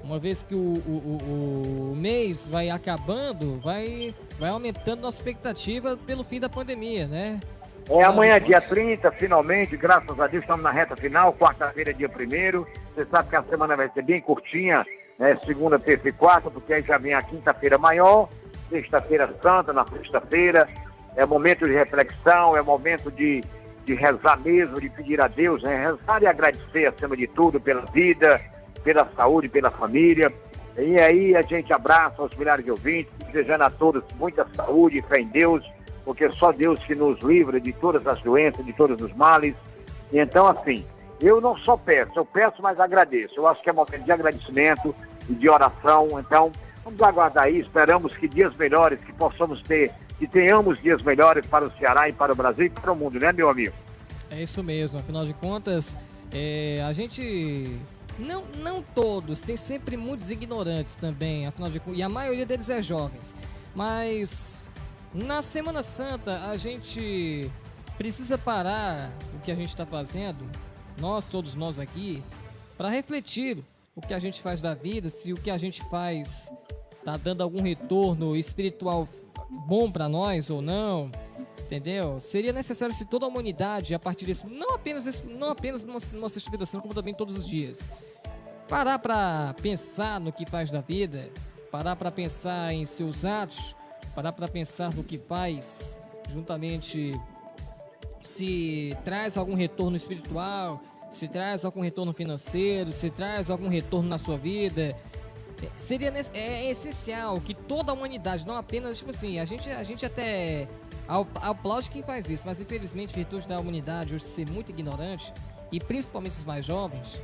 G: o mês vai acabando, vai aumentando nossa expectativa pelo fim da pandemia, né?
H: Amanhã, dia 30, finalmente, graças a Deus, estamos na reta final, quarta-feira, dia 1º. Você sabe que a semana vai ser bem curtinha, né? Segunda, terça e quarta, porque aí já vem a quinta-feira maior, sexta-feira santa, na sexta-feira. É momento de reflexão, é momento de rezar mesmo, de pedir a Deus, né? Rezar e agradecer, acima de tudo, pela vida, pela saúde, pela família. E aí a gente abraça aos milhares de ouvintes, desejando a todos muita saúde e fé em Deus, porque só Deus que nos livra de todas as doenças, de todos os males. E então, assim, eu não só peço, eu peço, mas agradeço. Eu acho que é momento de agradecimento e de oração. Então, vamos aguardar aí, esperamos que dias melhores, que possamos ter, que tenhamos dias melhores para o Ceará e para o Brasil e para o mundo, né, meu amigo?
G: É isso mesmo, afinal de contas, a gente... Não todos, tem sempre muitos ignorantes também, afinal de contas, e a maioria deles é jovens. Mas na Semana Santa a gente precisa parar o que a gente está fazendo, todos nós aqui, para refletir o que a gente faz da vida, se o que a gente faz está dando algum retorno espiritual bom para nós ou não, entendeu? Seria necessário se toda a humanidade, a partir desse, não apenas numa sexta-feira, como também todos os dias, parar para pensar no que faz da vida, parar para pensar em seus atos, parar para pensar no que faz, juntamente se traz algum retorno espiritual, se traz algum retorno financeiro, se traz algum retorno na sua vida. É essencial que toda a humanidade, não apenas, tipo assim, a gente até aplaude quem faz isso, mas infelizmente, virtude da humanidade hoje ser muito ignorante, e principalmente os mais jovens,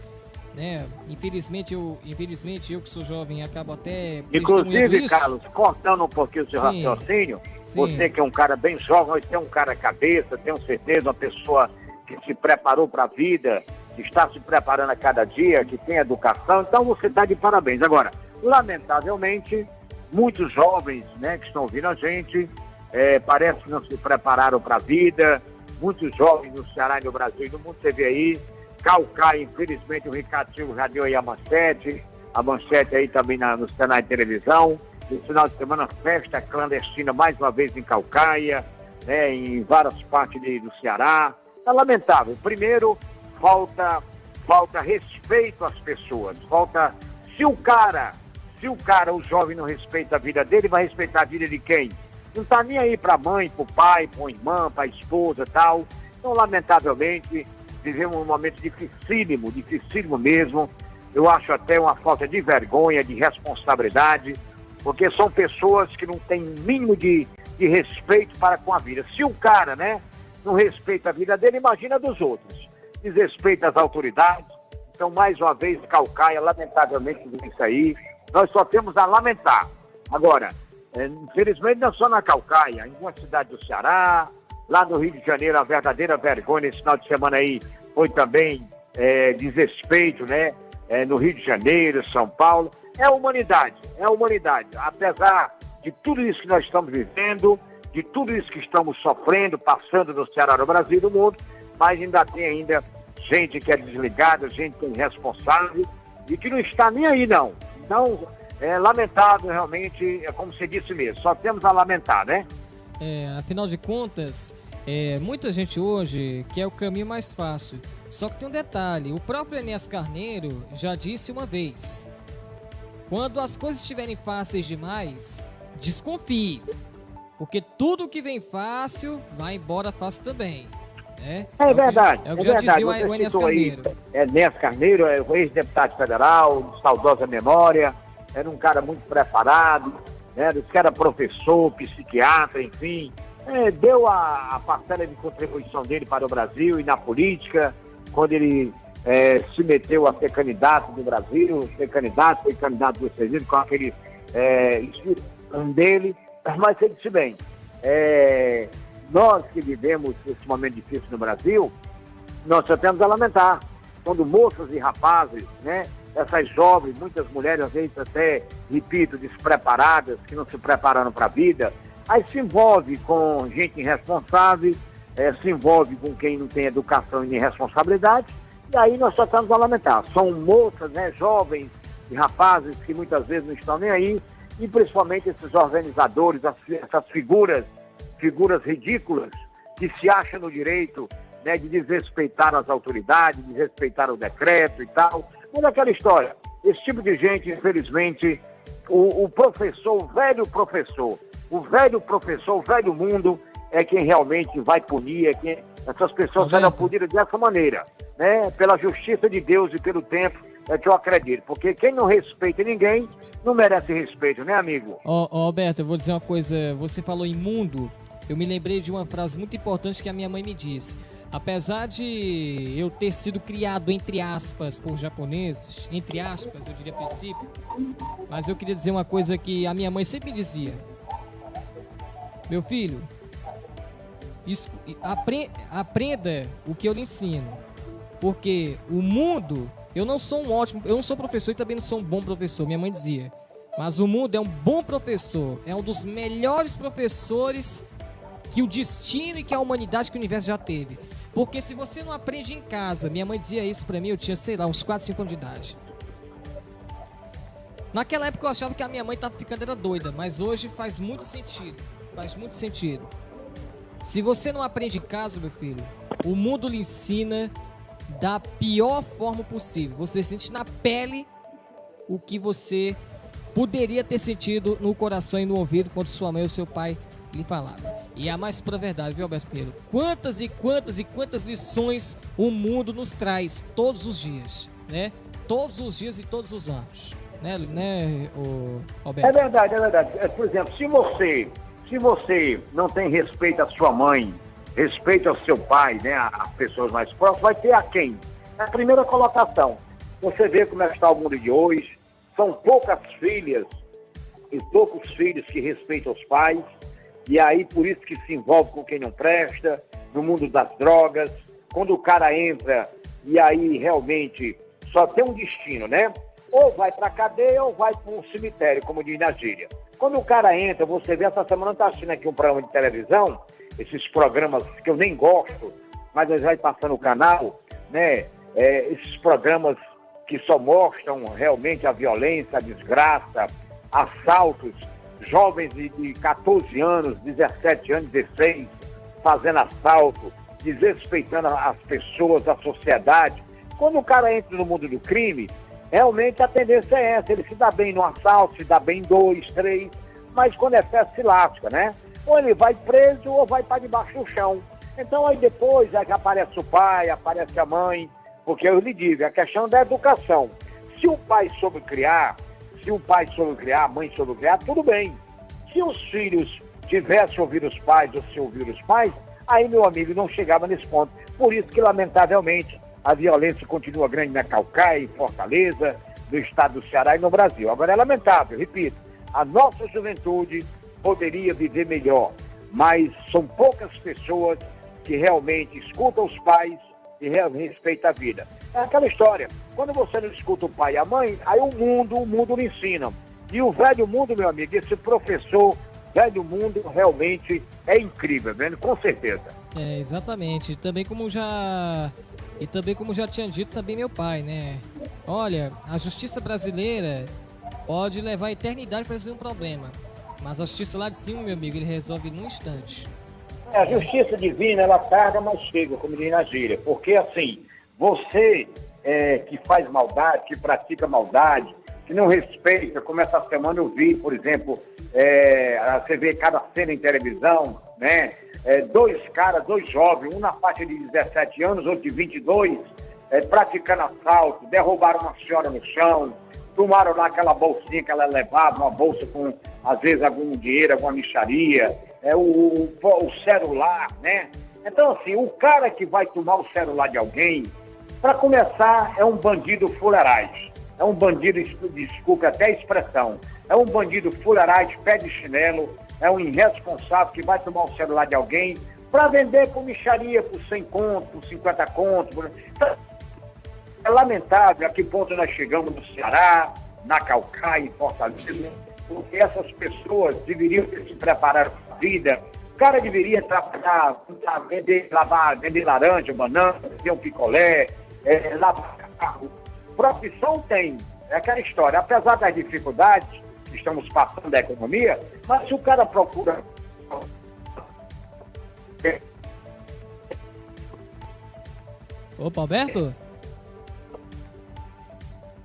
G: né? Infelizmente eu que sou jovem acabo até...
H: Inclusive, Carlos, cortando um pouquinho o seu
G: Sim.
H: raciocínio,
G: Sim.
H: você que é um cara bem jovem, você é um cara cabeça, tenho certeza, uma pessoa que se preparou para a vida, que está se preparando a cada dia, que tem educação, então você está de parabéns. Agora, lamentavelmente, muitos jovens, né, que estão ouvindo a gente, parece que não se prepararam para a vida, muitos jovens no Ceará e no Brasil e no mundo, você vê aí, Caucaia, infelizmente o Ricardo Silva já deu aí a manchete aí também no canal de televisão. No final de semana, festa clandestina mais uma vez em Caucaia, né, em várias partes do Ceará. É lamentável. Primeiro, falta respeito às pessoas. Se o jovem não respeita a vida dele, vai respeitar a vida de quem? Não está nem aí para a mãe, para o pai, para a irmã, para a esposa e tal. Então, lamentavelmente, vivemos um momento dificílimo mesmo. Eu acho até uma falta de vergonha, de responsabilidade, porque são pessoas que não têm o mínimo de respeito para com a vida. Se o cara, né, não respeita a vida dele, imagina dos outros. Desrespeita as autoridades. Então, mais uma vez, Caucaia, lamentavelmente, tudo isso aí, nós só temos a lamentar. Agora, infelizmente, não só na Caucaia, em uma cidade do Ceará, lá no Rio de Janeiro, a verdadeira vergonha esse final de semana aí foi também desrespeito, né? No Rio de Janeiro, São Paulo. É a humanidade. Apesar de tudo isso que nós estamos vivendo, de tudo isso que estamos sofrendo, passando no Ceará, no Brasil e no mundo, mas ainda tem gente que é desligada, gente que é irresponsável e que não está nem aí, não. Então, é lamentável realmente, é como você disse mesmo, só temos a lamentar, né?
G: Afinal de contas, muita gente hoje quer o caminho mais fácil. Só que tem um detalhe, o próprio Enéas Carneiro já disse uma vez: quando as coisas estiverem fáceis demais, desconfie, porque tudo que vem fácil, vai embora fácil também. Né?
H: É verdade.
G: É o que já dizia o Enéas Carneiro.
H: Enéas Carneiro é o ex-deputado federal, de saudosa memória, era um cara muito preparado, né? Disse que era professor, psiquiatra, enfim. Deu a parcela de contribuição dele para o Brasil e na política, quando ele se meteu a ser candidato do Brasil, foi candidato do Brasil, com aquele espírito dele, mas ele disse bem, nós que vivemos esse momento difícil no Brasil, nós só temos a lamentar, quando moças e rapazes, né, essas jovens, muitas mulheres, às vezes até, repito, despreparadas, que não se prepararam para a vida, aí se envolve com gente irresponsável, se envolve com quem não tem educação e nem responsabilidade, e aí nós só estamos a lamentar. São moças, né, jovens e rapazes que muitas vezes não estão nem aí, e principalmente esses organizadores, essas figuras ridículas, que se acham no direito, né, de desrespeitar as autoridades, desrespeitar o decreto e tal. Mas aquela história, esse tipo de gente, infelizmente, o professor, o velho mundo é quem realmente vai punir, essas pessoas serão punidas dessa maneira, né? Pela justiça de Deus e pelo tempo, é que eu acredito. Porque quem não respeita ninguém, não merece respeito, né, amigo?
G: Alberto, eu vou dizer uma coisa, você falou em mundo, eu me lembrei de uma frase muito importante que a minha mãe me disse. Apesar de eu ter sido criado, entre aspas, por japoneses, entre aspas, eu diria a princípio, mas eu queria dizer uma coisa que a minha mãe sempre dizia: meu filho, aprenda o que eu lhe ensino, porque o mundo, eu não sou professor e também não sou um bom professor, minha mãe dizia, mas o mundo é um bom professor, é um dos melhores professores que o destino e que a humanidade, que o universo já teve. Porque se você não aprende em casa, minha mãe dizia isso pra mim, eu tinha, sei lá, uns 4, 5 anos de idade. Naquela época eu achava que a minha mãe tava ficando era doida, mas hoje faz muito sentido. faz muito sentido. Se você não aprende em casa, meu filho, o mundo lhe ensina da pior forma possível. Você sente na pele o que você poderia ter sentido no coração e no ouvido quando sua mãe ou seu pai lhe falavam. E a mais pura verdade, viu, Alberto Pinheiro? Quantas e quantas lições o mundo nos traz todos os dias, né? Todos os dias e todos os anos, né, o Alberto?
H: É verdade, é verdade. Por exemplo, se você não tem respeito à sua mãe, respeito ao seu pai, né, às pessoas mais próximas, vai ter a quem? Na primeira colocação. Você vê como é que está o mundo de hoje, são poucas filhas e poucos filhos que respeitam os pais, e aí por isso que se envolve com quem não presta, no mundo das drogas, quando o cara entra e aí realmente só tem um destino, né? Ou vai pra cadeia ou vai para um cemitério, como diz na gíria. Quando o cara entra, você vê, essa semana tá assistindo aqui um programa de televisão, esses programas que eu nem gosto, mas eles vai passando o canal, né? Esses programas que só mostram realmente a violência, a desgraça, assaltos, jovens de 14 anos, 17 anos, 16, fazendo assalto, desrespeitando as pessoas, a sociedade. Quando o cara entra no mundo do crime, realmente a tendência é essa, ele se dá bem no assalto, se dá bem em 2, 3, mas quando é festa se lasca, né? Ou ele vai preso ou vai para debaixo do chão. Então aí depois é que aparece o pai, aparece a mãe, porque eu lhe digo, é a questão da educação. Se o pai soube criar, a mãe soube criar, tudo bem. Se os filhos tivessem ouvido os pais ou se ouviram os pais, aí, meu amigo, não chegava nesse ponto. Por isso que, lamentavelmente, a violência continua grande na Caucaia, em Fortaleza, no estado do Ceará e no Brasil. Agora é lamentável, repito, a nossa juventude poderia viver melhor, mas são poucas pessoas que realmente escutam os pais e respeitam a vida. É aquela história, quando você não escuta o pai e a mãe, aí o mundo lhe ensina. E o velho mundo, meu amigo, esse professor velho mundo realmente é incrível, né? Com certeza.
G: Exatamente. Também como já tinha dito também meu pai, né? Olha, a justiça brasileira pode levar a eternidade para resolver um problema, mas a justiça lá de cima, meu amigo, ele resolve num instante.
H: A justiça divina, ela tarda, mas chega, como diz na gíria. Porque, assim, você que faz maldade, que pratica maldade, que não respeita, como essa semana eu vi, por exemplo, você vê cada cena em televisão, né? Dois jovens, um na faixa de 17 anos, outro de 22, praticando assalto, derrubaram uma senhora no chão, tomaram lá aquela bolsinha que ela levava, uma bolsa com, às vezes, algum dinheiro, alguma mixaria, o celular, né? Então, assim, o cara que vai tomar o celular de alguém, para começar, é um bandido fuleiragem. É um bandido, desculpe até a expressão, é um bandido fuleiragem, pé de chinelo, é um irresponsável que vai tomar o celular de alguém para vender por mixaria, por 100 conto, por 50 conto. Então, é lamentável a que ponto nós chegamos no Ceará, na Caucaia, em Fortaleza, porque essas pessoas deveriam ter se preparado para a vida. O cara deveria trabalhar, vender laranja, banana, vender um picolé, lavar carro. Profissão tem, é aquela história, apesar das dificuldades que estamos passando da economia, mas se o cara procura...
G: Opa, Alberto?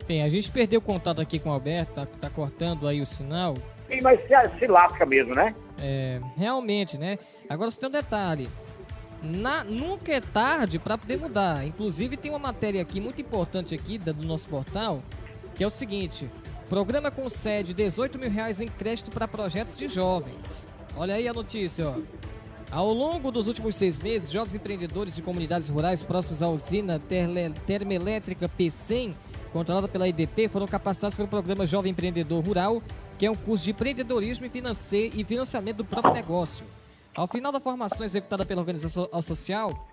G: Bem, a gente perdeu o contato aqui com o Alberto, tá cortando aí o sinal.
H: Sim, mas se lasca mesmo, né?
G: Realmente, né? Agora você tem um detalhe. Nunca é tarde para poder mudar. Inclusive tem uma matéria aqui muito importante aqui do nosso portal, que é o seguinte: programa concede R$18 mil em crédito para projetos de jovens. Olha aí a notícia, ó. Ao longo dos últimos 6 meses, jovens empreendedores de comunidades rurais próximos à usina termoelétrica P100, controlada pela EDP, foram capacitados pelo programa Jovem Empreendedor Rural, que é um curso de empreendedorismo e financiamento do próprio negócio. Ao final da formação executada pela organização social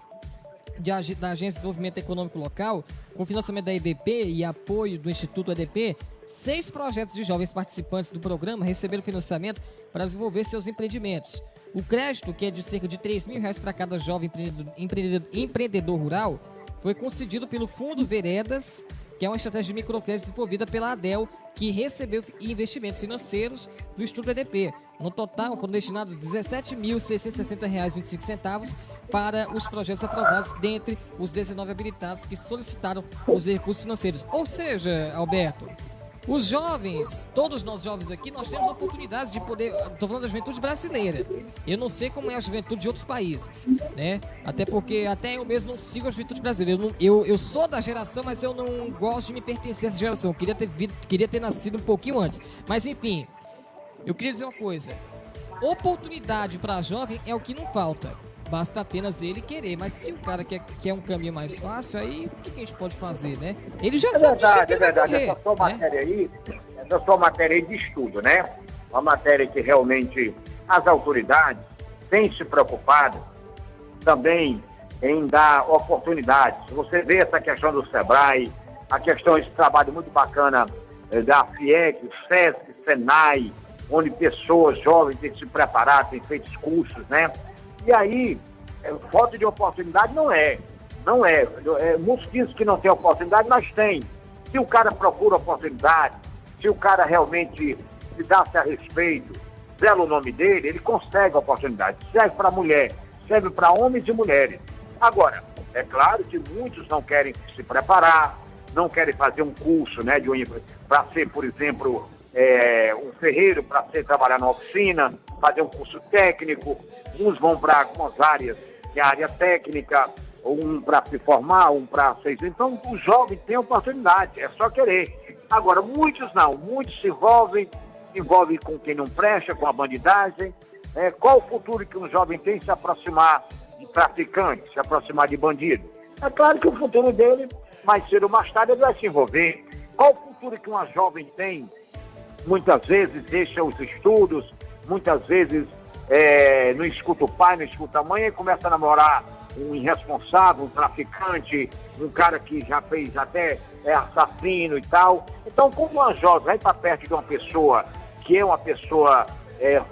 G: da Agência de Desenvolvimento Econômico Local, com financiamento da EDP e apoio do Instituto EDP, 6 projetos de jovens participantes do programa receberam financiamento para desenvolver seus empreendimentos. O crédito, que é de cerca de R$3 mil para cada jovem empreendedor rural, foi concedido pelo Fundo Veredas, que é uma estratégia de microcrédito desenvolvida pela ADEL, que recebeu investimentos financeiros do Instituto EDP. No total, foram destinados R$ 17.660,25 para os projetos aprovados, dentre os 19 habilitados que solicitaram os recursos financeiros. Ou seja, Alberto, os jovens, todos nós jovens aqui, nós temos oportunidades de poder... Estou falando da juventude brasileira. Eu não sei como é a juventude de outros países, né? Até porque até eu mesmo não sigo a juventude brasileira. Eu sou da geração, mas eu não gosto de me pertencer a essa geração. Queria ter nascido um pouquinho antes. Mas enfim, eu queria dizer uma coisa. Oportunidade para jovem é o que não falta. Basta apenas ele querer. Mas se o cara quer um caminho mais fácil, aí o que a gente pode fazer, né? Ele já sabe disso que ele vai correr,
H: essa sua matéria aí, essa sua matéria aí de estudo, né? Uma matéria que realmente as autoridades têm se preocupado também em dar oportunidades. Você vê essa questão do SEBRAE, a questão desse trabalho muito bacana da FIEC, SESC, SENAI, onde pessoas jovens têm que se preparar, têm feito cursos, né? E aí, falta de oportunidade não é. Muitos dizem que não tem oportunidade, mas tem. Se o cara procura oportunidade, se o cara realmente se dá-se a respeito, zela o nome dele, ele consegue oportunidade. Serve para mulher, serve para homens e mulheres. Agora, é claro que muitos não querem se preparar, não querem fazer um curso, né, para ser, por exemplo, um ferreiro, para trabalhar na oficina, fazer um curso técnico. Uns vão para algumas áreas, que é a área técnica, um para se formar, um para ser... Então, o jovem tem oportunidade, é só querer. Agora, muitos não, muitos se envolvem com quem não presta, com a bandidagem. Qual o futuro que um jovem tem se aproximar de traficante, se aproximar de bandido? É claro que o futuro dele, mais cedo ou mais tarde, ele vai se envolver. Qual o futuro que uma jovem tem? Muitas vezes deixa os estudos, muitas vezes não escuta o pai, não escuta a mãe, e começa a namorar um irresponsável, um traficante, um cara que já fez até assassino e tal. Então, como uma jovem vai para perto de uma pessoa que é uma pessoa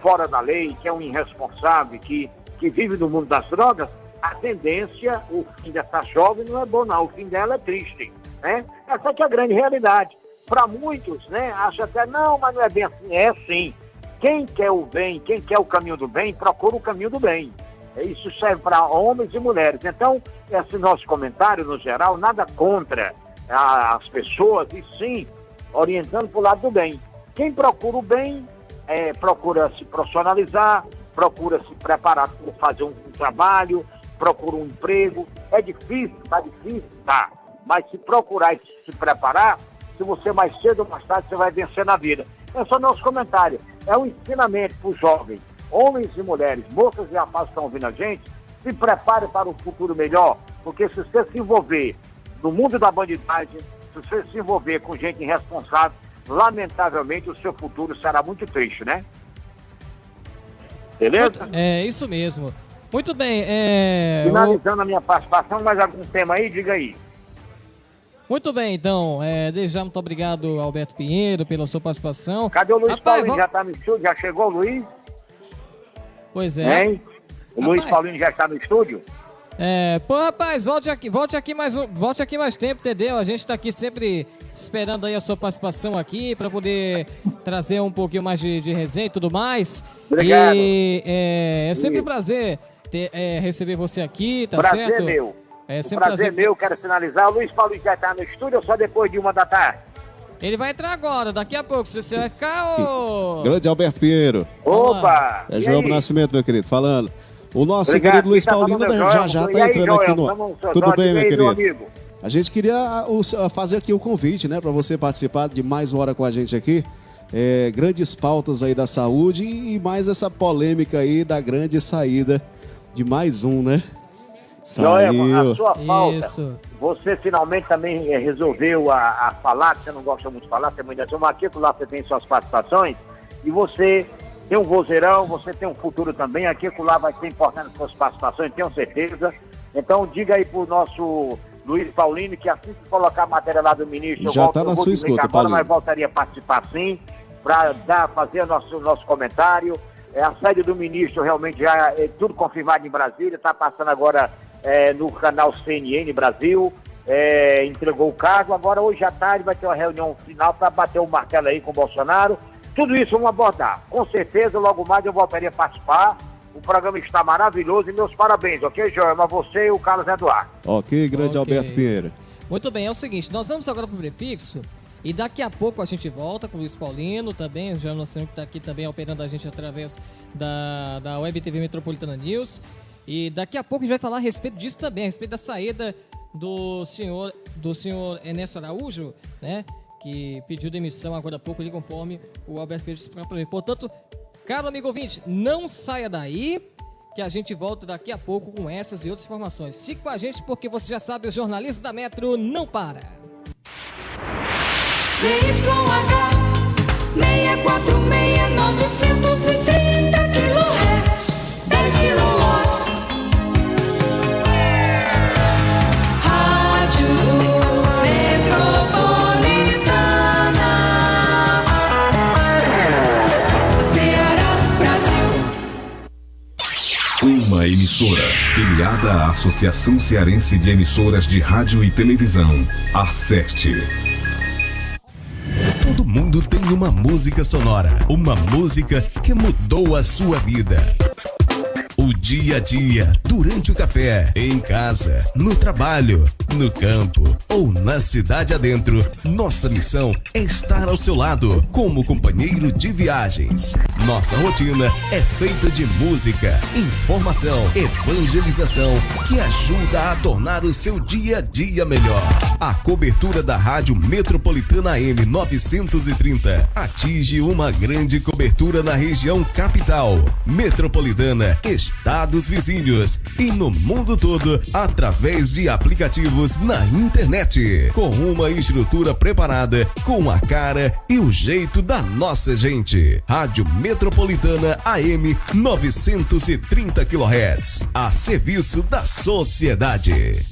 H: fora da lei, que é um irresponsável, que vive no mundo das drogas, a tendência, o fim dessa jovem não é bom não, o fim dela é triste, né? Essa que é a grande realidade. Para muitos, né, acha até, não, mas não é bem assim, é sim. Quem quer o bem, quem quer o caminho do bem, procura o caminho do bem. Isso serve para homens e mulheres. Então, esse nosso comentário, no geral, nada contra as pessoas, e sim orientando para o lado do bem. Quem procura o bem, procura se profissionalizar, procura se preparar para fazer um trabalho, procura um emprego. É difícil, tá. Mas se procurar e se preparar, se você mais cedo ou mais tarde, você vai vencer na vida. É só nosso comentário. É um ensinamento para os jovens, homens e mulheres, moças e rapazes que estão ouvindo a gente, se prepare para um futuro melhor, porque se você se envolver no mundo da bandidagem, se você se envolver com gente irresponsável, lamentavelmente o seu futuro será muito triste, né? Beleza?
G: É isso mesmo. Muito bem.
H: Finalizando a minha participação, mais algum tema aí? Diga aí.
G: Muito bem, então, desde já muito obrigado, Alberto Pinheiro, pela sua participação.
H: Cadê o Luiz Paulinho? Já está no estúdio? Já chegou o Luiz?
G: Pois é.
H: Hein? O Luiz Paulinho já está no estúdio?
G: Rapaz, volte aqui mais tempo, entendeu? A gente está aqui sempre esperando aí a sua participação aqui para poder trazer um pouquinho mais de resenha e tudo mais.
H: Obrigado.
G: E é sempre um prazer receber você aqui, tá
H: prazer
G: certo?
H: Prazer meu.
G: Prazer
H: meu, quero finalizar. O Luiz Paulinho já está no estúdio ou só depois de 1 da tarde?
G: Ele vai entrar agora, daqui a pouco. Se você vai ficar,
F: Grande Alberto Pinheiro.
H: Opa!
F: É João Nascimento, meu querido, falando. O nosso querido Luiz Paulino já está entrando aqui no... Tudo bem, meu querido?
H: Amigo?
F: A gente queria fazer aqui o convite, né, para você participar de mais uma hora com a gente aqui. Grandes pautas aí da saúde e mais essa polêmica aí da grande saída de mais um, né?
H: Joelma, a sua falta,
G: isso.
H: Você finalmente também resolveu a falar, que você não gosta muito de falar, você é muito assim, aqui lá você tem suas participações, e você tem um vozeirão, você tem um futuro também, aqui lá vai ser importante suas participações, tenho certeza. Então diga aí pro nosso Luiz Paulino que assim que colocar a matéria lá do ministro,
F: já está na sua escuta,
H: agora, mas voltaria a participar sim, para fazer nosso comentário. A sede do ministro realmente já é tudo confirmado em Brasília, está passando agora no canal CNN Brasil, entregou o cargo. Agora hoje à tarde vai ter uma reunião final para bater o martelo aí com o Bolsonaro. Tudo isso vamos abordar. Com certeza, logo mais eu voltaria a participar. O programa está maravilhoso e meus parabéns, ok, Joelma? Você e o Carlos Eduardo.
F: Ok, grande Alberto Pinheiro.
G: Muito bem, é o seguinte, nós vamos agora para o prefixo e daqui a pouco a gente volta com o Luiz Paulino também, o Jornal Nacional que está aqui também operando a gente através da Web TV Metropolitana News. E daqui a pouco a gente vai falar a respeito disso também, a respeito da saída do senhor Ernesto Araújo, né? Que pediu demissão agora há pouco, ali conforme o Alberto Pinheiro disse para mim. Portanto, caro amigo ouvinte, não saia daí, que a gente volta daqui a pouco com essas e outras informações. Fique com a gente porque você já sabe, o jornalismo da Metro não para.
I: ZYH 646 930 kHz 10 kW Rádio Metropolitana Ceará, Brasil.
B: Uma emissora filiada à Associação Cearense de Emissoras de Rádio e Televisão, ACERT. Todo mundo tem uma música sonora, uma música que mudou a sua vida. O dia a dia, durante o café, em casa, no trabalho, no campo ou na cidade adentro, nossa missão é estar ao seu lado como companheiro de viagens. Nossa rotina é feita de música, informação, evangelização que ajuda a tornar o seu dia a dia melhor. A cobertura da Rádio Metropolitana AM 930 atinge uma grande cobertura na região capital, metropolitana, estados vizinhos e no mundo todo através de aplicativos na internet, com uma estrutura preparada com a cara e o jeito da nossa gente. Rádio Metropolitana AM 930 kHz, a serviço da sociedade.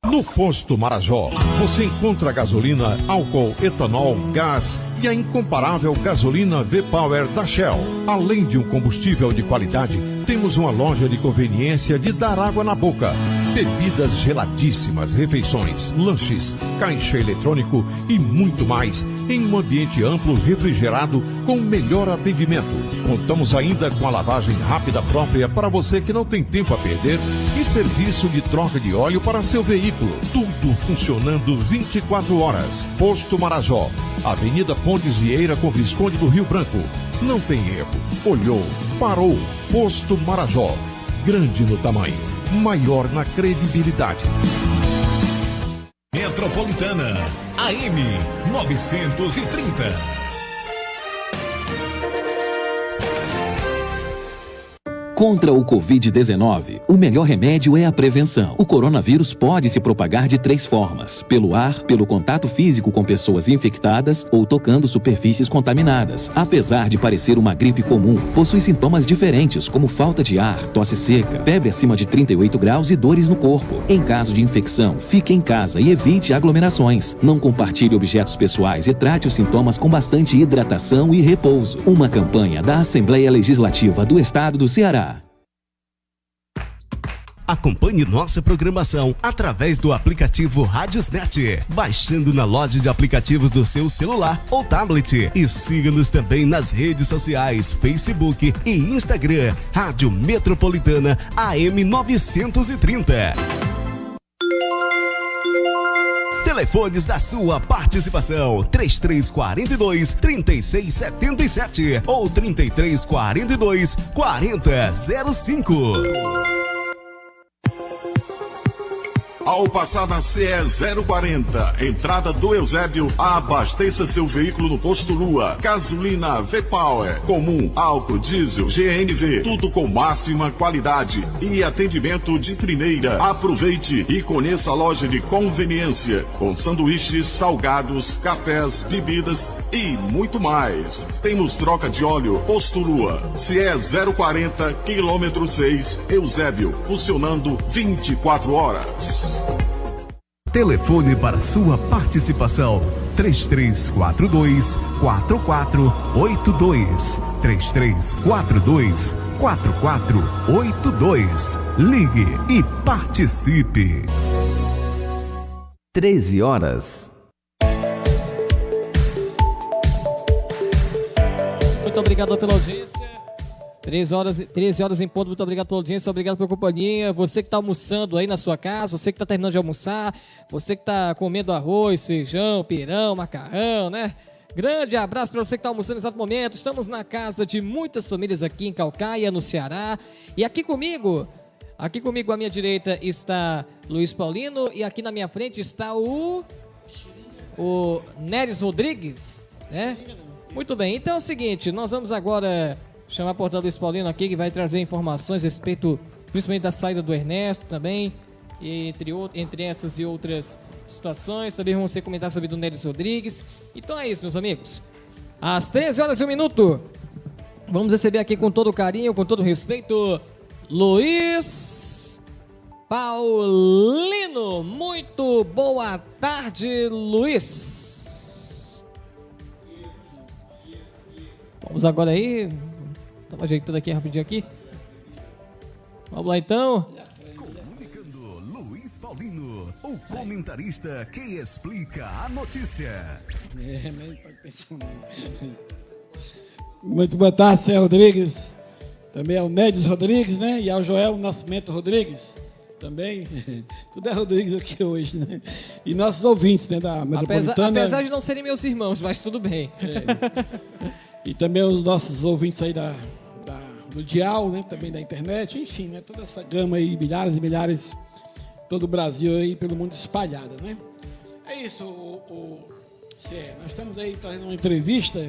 A: No Posto Marajó, você encontra gasolina, álcool, etanol, gás e a incomparável gasolina V-Power da Shell. Além de um combustível de qualidade, temos uma loja de conveniência de dar água na boca. Bebidas geladíssimas, refeições, lanches, caixa eletrônico e muito mais em um ambiente amplo, refrigerado, com melhor atendimento. Contamos ainda com a lavagem rápida própria para você que não tem tempo a perder e serviço de troca de óleo para seu veículo. Tudo funcionando 24 horas. Posto Marajó, Avenida Pontes Vieira com Visconde do Rio Branco. Não tem erro. Olhou, parou. Posto Marajó. Grande no tamanho, maior na credibilidade.
B: Metropolitana AM 930.
C: Contra o Covid-19, o melhor remédio é a prevenção. O coronavírus pode se propagar de 3 formas: pelo ar, pelo contato físico com pessoas infectadas ou tocando superfícies contaminadas. Apesar de parecer uma gripe comum, possui sintomas diferentes como falta de ar, tosse seca, febre acima de 38 graus e dores no corpo. Em caso de infecção, fique em casa e evite aglomerações. Não compartilhe objetos pessoais e trate os sintomas com bastante hidratação e repouso. Uma campanha da Assembleia Legislativa do Estado do Ceará.
D: Acompanhe nossa programação através do aplicativo Radiosnet, baixando na loja de aplicativos do seu celular ou tablet. E siga-nos também nas redes sociais, Facebook e Instagram, Rádio Metropolitana AM 930. Telefones da sua participação: 3342-3677 ou 3342-4005.
E: Ao passar na CE 040, entrada do Eusébio, abasteça seu veículo no Posto Lua. Gasolina V-Power, comum, álcool, diesel, GNV, tudo com máxima qualidade e atendimento de primeira. Aproveite e conheça a loja de conveniência, com sanduíches, salgados, cafés, bebidas e muito mais. Temos troca de óleo. Posto Lua, CE 040, quilômetro 6, Eusébio, funcionando 24 horas.
B: Telefone para sua participação: 3342-4482. 3342-4482. Ligue e participe.
J: 13 horas.
G: muito obrigado pela audiência. 13 horas em ponto, muito obrigado pela audiência, obrigado pela companhia. Você que está almoçando aí na sua casa, você que está terminando de almoçar, você que está comendo arroz, feijão, pirão, macarrão, né? Grande abraço para você que está almoçando nesse exato momento. Estamos na casa de muitas famílias aqui em Caucaia, no Ceará. E aqui comigo à minha direita está Luiz Paulino e aqui na minha frente está o Neres Rodrigues, né? Muito bem, então é o seguinte, nós vamos agora chamar o portal Luiz Paulino aqui, que vai trazer informações a respeito, principalmente da saída do Ernesto também, e entre essas e outras situações. Também vamos comentar sobre o Neres Rodrigues. Então é isso, meus amigos. Às 13 horas e 1 minuto, vamos receber aqui com todo carinho, com todo respeito, Luiz Paulino. Muito boa tarde, Luiz. Vamos agora aí. Estamos ajeitando aqui rapidinho aqui. Vamos lá então.
B: Comunicando Luiz Paulino, o comentarista que explica a notícia.
J: Muito boa tarde, Sérgio Rodrigues. Também ao Nedes Rodrigues, né? E ao Joel Nascimento Rodrigues. Também. Tudo é Rodrigues aqui hoje, né? E nossos ouvintes, né? Da Metropolitana.
G: Apesar de não serem meus irmãos, mas tudo bem.
J: E também os nossos ouvintes aí do Dial, né? Também da internet, enfim, né? Toda essa gama aí, milhares e milhares, todo o Brasil aí, pelo mundo espalhada, né? É isso, nós estamos aí trazendo uma entrevista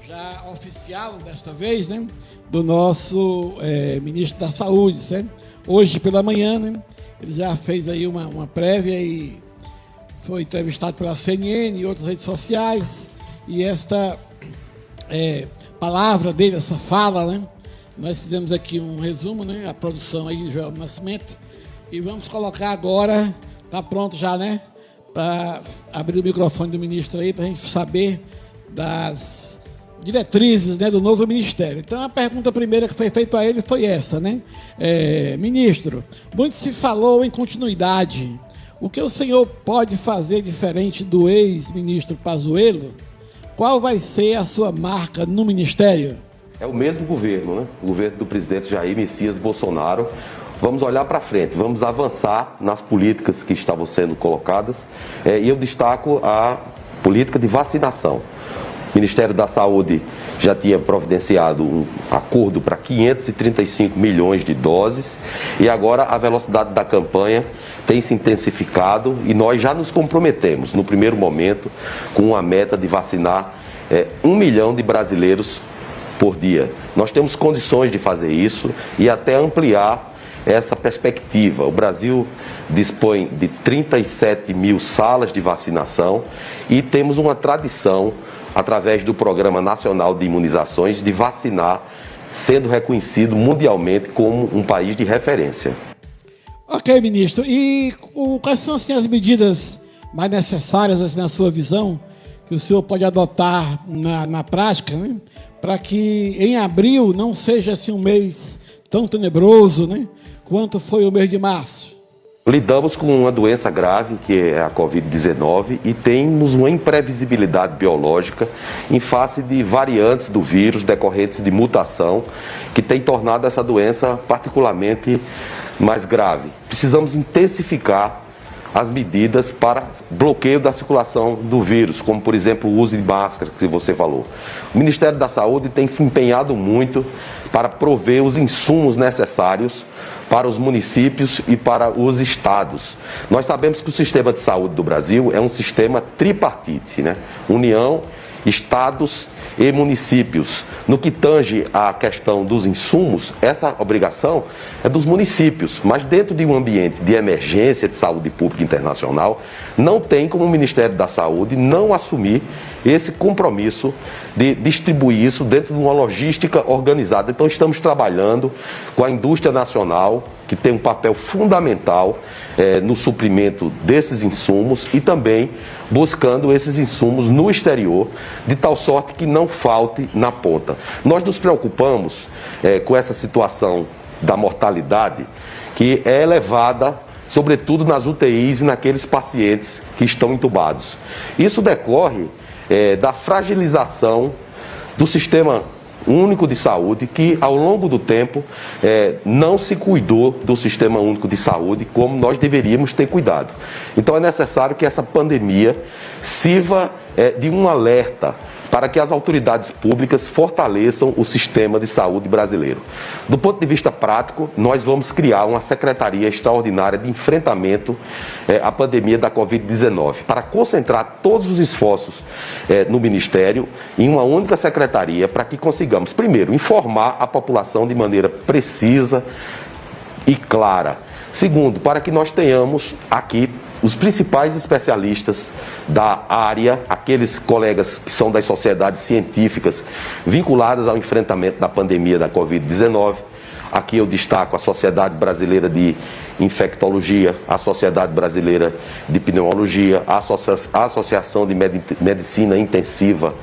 J: já oficial desta vez, né? Do nosso ministro da Saúde, certo? Hoje pela manhã, né? Ele já fez aí uma prévia e foi entrevistado pela CNN e outras redes sociais, e esta palavra dele, essa fala, né? Nós fizemos aqui um resumo, né? A produção aí, Joel Nascimento, e vamos colocar agora, tá pronto já, né? Para abrir o microfone do ministro aí, para a gente saber das diretrizes, né, do novo ministério. Então, a pergunta primeira que foi feita a ele foi essa, né? Ministro, muito se falou em continuidade. O que o senhor pode fazer diferente do ex-ministro Pazuello? Qual vai ser a sua marca no ministério?
K: É o mesmo governo, né? O governo do presidente Jair Messias Bolsonaro. Vamos olhar para frente, vamos avançar nas políticas que estavam sendo colocadas. E eu destaco a política de vacinação. O Ministério da Saúde já tinha providenciado um acordo para 535 milhões de doses e agora a velocidade da campanha tem se intensificado e nós já nos comprometemos, no primeiro momento, com uma meta de vacinar 1 milhão de brasileiros por dia. Nós temos condições de fazer isso e até ampliar essa perspectiva. O Brasil dispõe de 37 mil salas de vacinação e temos uma tradição, através do Programa Nacional de Imunizações, de vacinar, sendo reconhecido mundialmente como um país de referência.
J: Ok, ministro. E quais são assim, as medidas mais necessárias, assim, na sua visão, que o senhor pode adotar na prática, né, para que em abril não seja assim, um mês tão tenebroso, né, quanto foi o mês de março?
K: Lidamos com uma doença grave, que é a Covid-19, e temos uma imprevisibilidade biológica em face de variantes do vírus decorrentes de mutação, que tem tornado essa doença particularmente mais grave. Precisamos intensificar as medidas para bloqueio da circulação do vírus, como, por exemplo, o uso de máscara, que você falou. O Ministério da Saúde tem se empenhado muito para prover os insumos necessários para os municípios e para os estados. Nós sabemos que o sistema de saúde do Brasil é um sistema tripartite, né? União, estados e municípios. No que tange à questão dos insumos, essa obrigação é dos municípios, mas dentro de um ambiente de emergência de saúde pública internacional, não tem como o Ministério da Saúde não assumir esse compromisso de distribuir isso dentro de uma logística organizada. Então estamos trabalhando com a indústria nacional, que tem um papel fundamental no suprimento desses insumos e também buscando esses insumos no exterior, de tal sorte que não falte na ponta. Nós nos preocupamos com essa situação da mortalidade, que é elevada, sobretudo nas UTIs e naqueles pacientes que estão entubados. Isso decorre da fragilização do sistema único de saúde que, ao longo do tempo, não se cuidou do sistema único de saúde como nós deveríamos ter cuidado. Então é necessário que essa pandemia sirva de um alerta para que as autoridades públicas fortaleçam o sistema de saúde brasileiro. Do ponto de vista prático, nós vamos criar uma secretaria extraordinária de enfrentamento à pandemia da Covid-19, para concentrar todos os esforços no Ministério em uma única secretaria, para que consigamos, primeiro, informar a população de maneira precisa e clara. Segundo, para que nós tenhamos aqui os principais especialistas da área, aqueles colegas que são das sociedades científicas vinculadas ao enfrentamento da pandemia da Covid-19. Aqui eu destaco a Sociedade Brasileira de Infectologia, a Sociedade Brasileira de Pneumologia, a Associação de Medicina Intensiva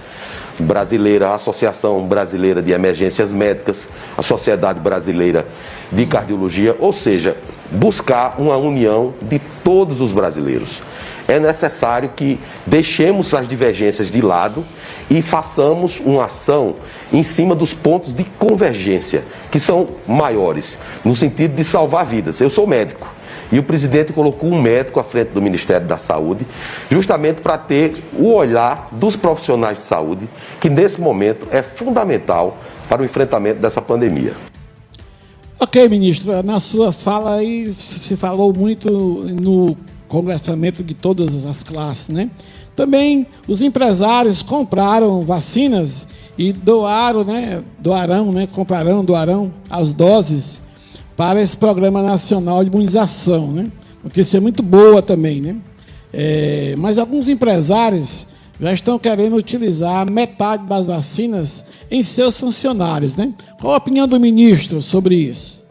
K: Brasileira, a Associação Brasileira de Emergências Médicas, a Sociedade Brasileira de Cardiologia, ou seja, buscar uma união de todos os brasileiros. É necessário que deixemos as divergências de lado e façamos uma ação em cima dos pontos de convergência, que são maiores, no sentido de salvar vidas. Eu sou médico e o presidente colocou um médico à frente do Ministério da Saúde, justamente para ter o olhar dos profissionais de saúde, que nesse momento é fundamental para o enfrentamento dessa pandemia.
J: Ok, ministro, na sua fala aí se falou muito no congressamento de todas as classes, né? Também os empresários compraram vacinas e doarão as doses para esse Programa Nacional de Imunização, né? Notícia muito boa também, né? Mas alguns empresários já estão querendo utilizar metade das vacinas em seus funcionários, né? Qual a opinião do ministro sobre isso?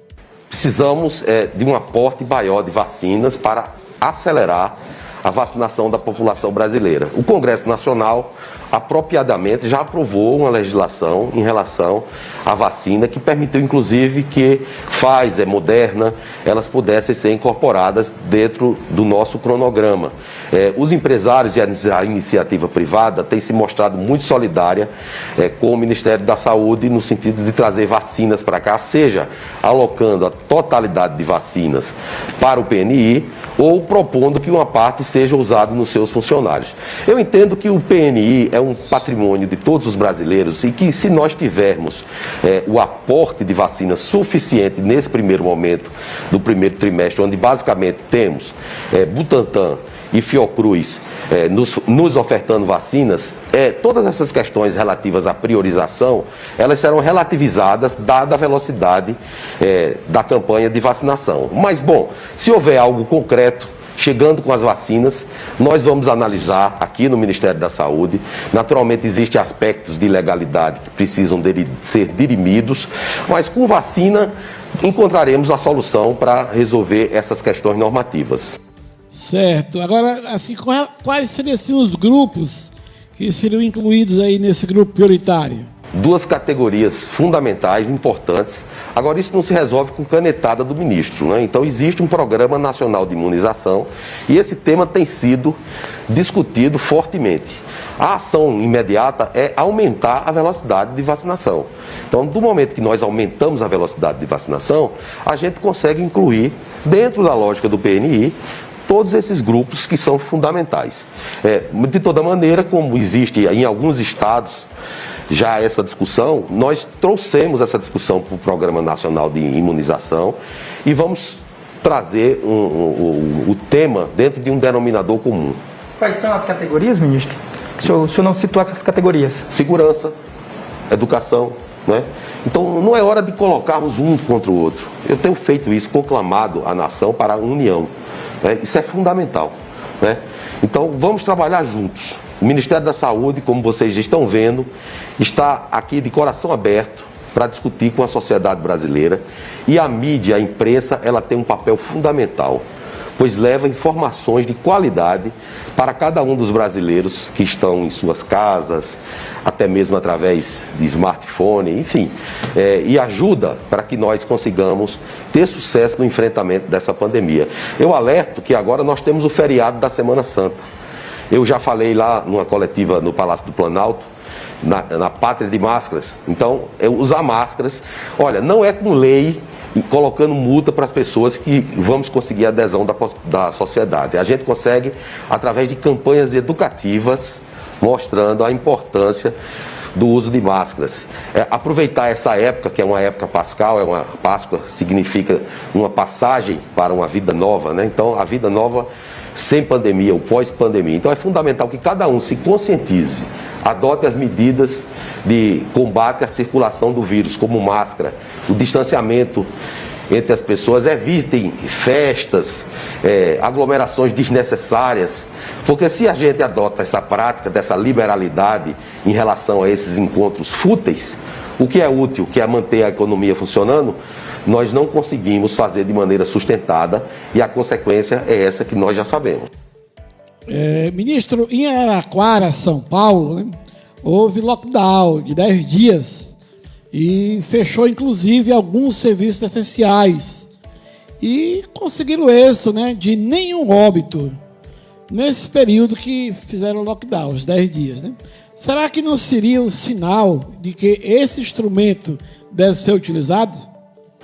K: Precisamos de um aporte maior de vacinas para acelerar a vacinação da população brasileira. O Congresso Nacional, apropriadamente, já aprovou uma legislação em relação à vacina que permitiu, inclusive, que Pfizer, Moderna, elas pudessem ser incorporadas dentro do nosso cronograma. Os empresários e a iniciativa privada têm se mostrado muito solidária com o Ministério da Saúde no sentido de trazer vacinas para cá, seja alocando a totalidade de vacinas para o PNI ou propondo que uma parte seja usada nos seus funcionários. Eu entendo que o PNI é um patrimônio de todos os brasileiros e que, se nós tivermos o aporte de vacinas suficiente nesse primeiro momento do primeiro trimestre, onde basicamente temos Butantan e Fiocruz nos ofertando vacinas, todas essas questões relativas à priorização, elas serão relativizadas dada a velocidade da campanha de vacinação. Mas, bom, se houver algo concreto, chegando com as vacinas, nós vamos analisar aqui no Ministério da Saúde. Naturalmente, existem aspectos de legalidade que precisam ser dirimidos, mas com vacina encontraremos a solução para resolver essas questões normativas.
J: Certo. Agora, assim, quais seriam assim, os grupos que seriam incluídos aí nesse grupo prioritário?
K: Duas categorias fundamentais, importantes. Agora, isso não se resolve com canetada do ministro, né? Então, existe um Programa Nacional de Imunização e esse tema tem sido discutido fortemente. A ação imediata é aumentar a velocidade de vacinação. Então, do momento que nós aumentamos a velocidade de vacinação, a gente consegue incluir, dentro da lógica do PNI, todos esses grupos que são fundamentais. De toda maneira, como existe em alguns estados já essa discussão, nós trouxemos essa discussão para o Programa Nacional de Imunização e vamos trazer o tema dentro de um denominador comum.
L: Quais são as categorias, ministro? O senhor não citou as categorias.
K: Segurança, educação, né? Então, não é hora de colocarmos um contra o outro. Eu tenho feito isso, conclamado a nação para a união. Isso é fundamental, né? Então, vamos trabalhar juntos. O Ministério da Saúde, como vocês estão vendo, está aqui de coração aberto para discutir com a sociedade brasileira. E a mídia, a imprensa, ela tem um papel fundamental, pois leva informações de qualidade para cada um dos brasileiros que estão em suas casas, até mesmo através de smartphone, enfim, e ajuda para que nós consigamos ter sucesso no enfrentamento dessa pandemia. Eu alerto que agora nós temos o feriado da Semana Santa. Eu já falei lá numa coletiva no Palácio do Planalto na pátria de máscaras. Então, usar máscaras, olha, não é com lei e colocando multa para as pessoas que vamos conseguir a adesão da sociedade. A gente consegue através de campanhas educativas, mostrando a importância do uso de máscaras. Aproveitar essa época, que é uma época pascal, Páscoa significa uma passagem para uma vida nova, né? Então, a vida nova sem pandemia, ou pós-pandemia. Então, é fundamental que cada um se conscientize, adote as medidas de combate à circulação do vírus, como máscara, o distanciamento entre as pessoas, evitem festas, aglomerações desnecessárias, porque se a gente adota essa prática dessa liberalidade em relação a esses encontros fúteis, o que é útil, que é manter a economia funcionando, nós não conseguimos fazer de maneira sustentada e a consequência é essa que nós já sabemos.
J: Ministro, em Araraquara, São Paulo, né, houve lockdown de 10 dias e fechou inclusive alguns serviços essenciais e conseguiram êxito, né, de nenhum óbito nesse período que fizeram lockdown, os 10 dias. Né? Será que não seria um sinal de que esse instrumento deve ser utilizado?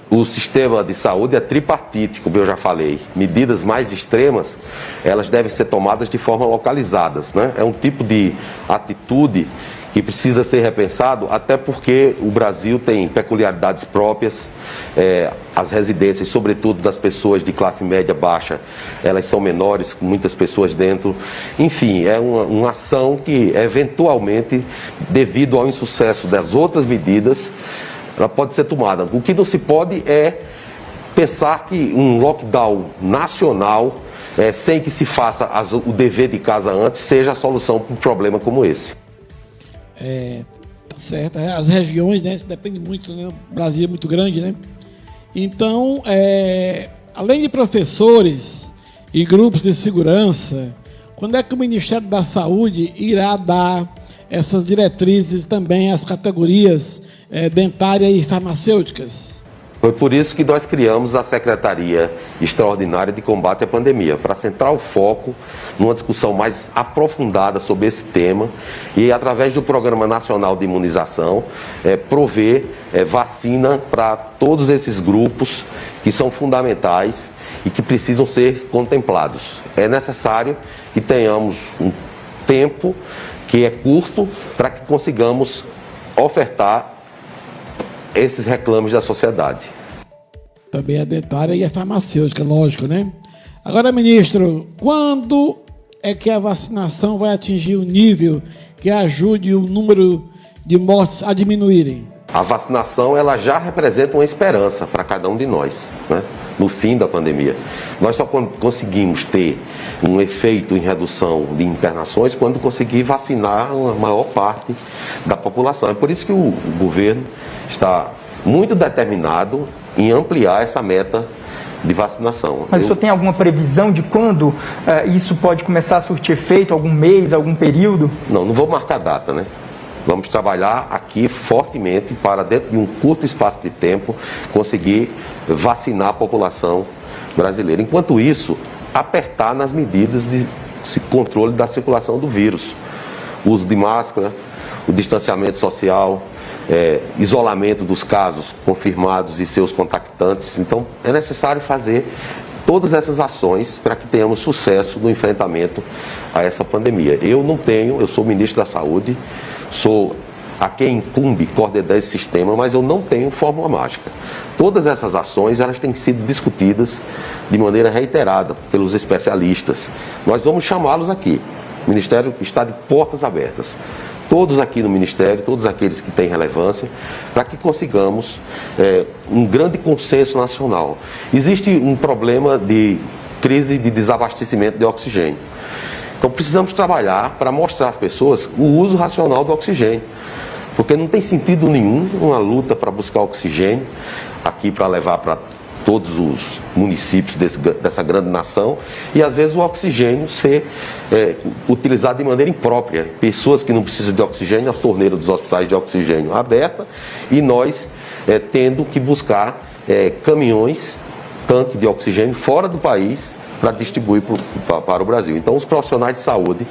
K: O sistema de saúde é tripartite, como eu já falei. Medidas mais extremas, elas devem ser tomadas de forma localizadas, né? É um tipo de atitude que precisa ser repensado, até porque o Brasil tem peculiaridades próprias. As residências, sobretudo das pessoas de classe média baixa, elas são menores, com muitas pessoas dentro. Enfim, é uma ação que, eventualmente, devido ao insucesso das outras medidas, ela pode ser tomada. O que não se pode é pensar que um lockdown nacional, sem que se faça o dever de casa antes, seja a solução para um problema como esse.
J: Tá certo. As regiões, né, depende muito, né? O Brasil é muito grande, né? Então, além de professores e grupos de segurança, quando é que o Ministério da Saúde irá dar essas diretrizes também às categorias dentária e farmacêuticas?
K: Foi por isso que nós criamos a Secretaria Extraordinária de Combate à Pandemia, para centrar o foco numa discussão mais aprofundada sobre esse tema e, através do Programa Nacional de Imunização, prover vacina para todos esses grupos que são fundamentais e que precisam ser contemplados. É necessário que tenhamos um tempo que é curto para que consigamos ofertar esses reclames da sociedade.
J: Também a dentária e a farmacêutica, lógico, né? Agora, ministro, quando é que a vacinação vai atingir um nível que ajude o número de mortes a diminuírem?
K: A vacinação, ela já representa uma esperança para cada um de nós, né? No fim da pandemia. Nós só conseguimos ter um efeito em redução de internações quando conseguir vacinar a maior parte da população. É por isso que o governo está muito determinado em ampliar essa meta de vacinação.
L: Mas o senhor tem alguma previsão de quando isso pode começar a surtir efeito? Algum mês, algum período?
K: Não vou marcar data, né? Vamos trabalhar aqui fortemente para, dentro de um curto espaço de tempo, conseguir vacinar a população brasileira. Enquanto isso, apertar nas medidas de controle da circulação do vírus. O uso de máscara, o distanciamento social, isolamento dos casos confirmados e seus contactantes. Então, é necessário fazer todas essas ações para que tenhamos sucesso no enfrentamento a essa pandemia. Eu sou ministro da Saúde, sou a quem incumbe coordenar esse sistema, mas eu não tenho fórmula mágica. Todas essas ações, elas têm sido discutidas de maneira reiterada pelos especialistas. Nós vamos chamá-los aqui. O Ministério está de portas abertas. Todos aqui no Ministério, todos aqueles que têm relevância, para que consigamos um grande consenso nacional. Existe um problema de crise de desabastecimento de oxigênio. Então precisamos trabalhar para mostrar às pessoas o uso racional do oxigênio. Porque não tem sentido nenhum uma luta para buscar oxigênio aqui para levar para todos os municípios dessa grande nação e às vezes o oxigênio ser utilizado de maneira imprópria. Pessoas que não precisam de oxigênio, a torneira dos hospitais de oxigênio aberta e nós tendo que buscar caminhões, tanque de oxigênio fora do país para distribuir para o Brasil. Então, os profissionais de saúde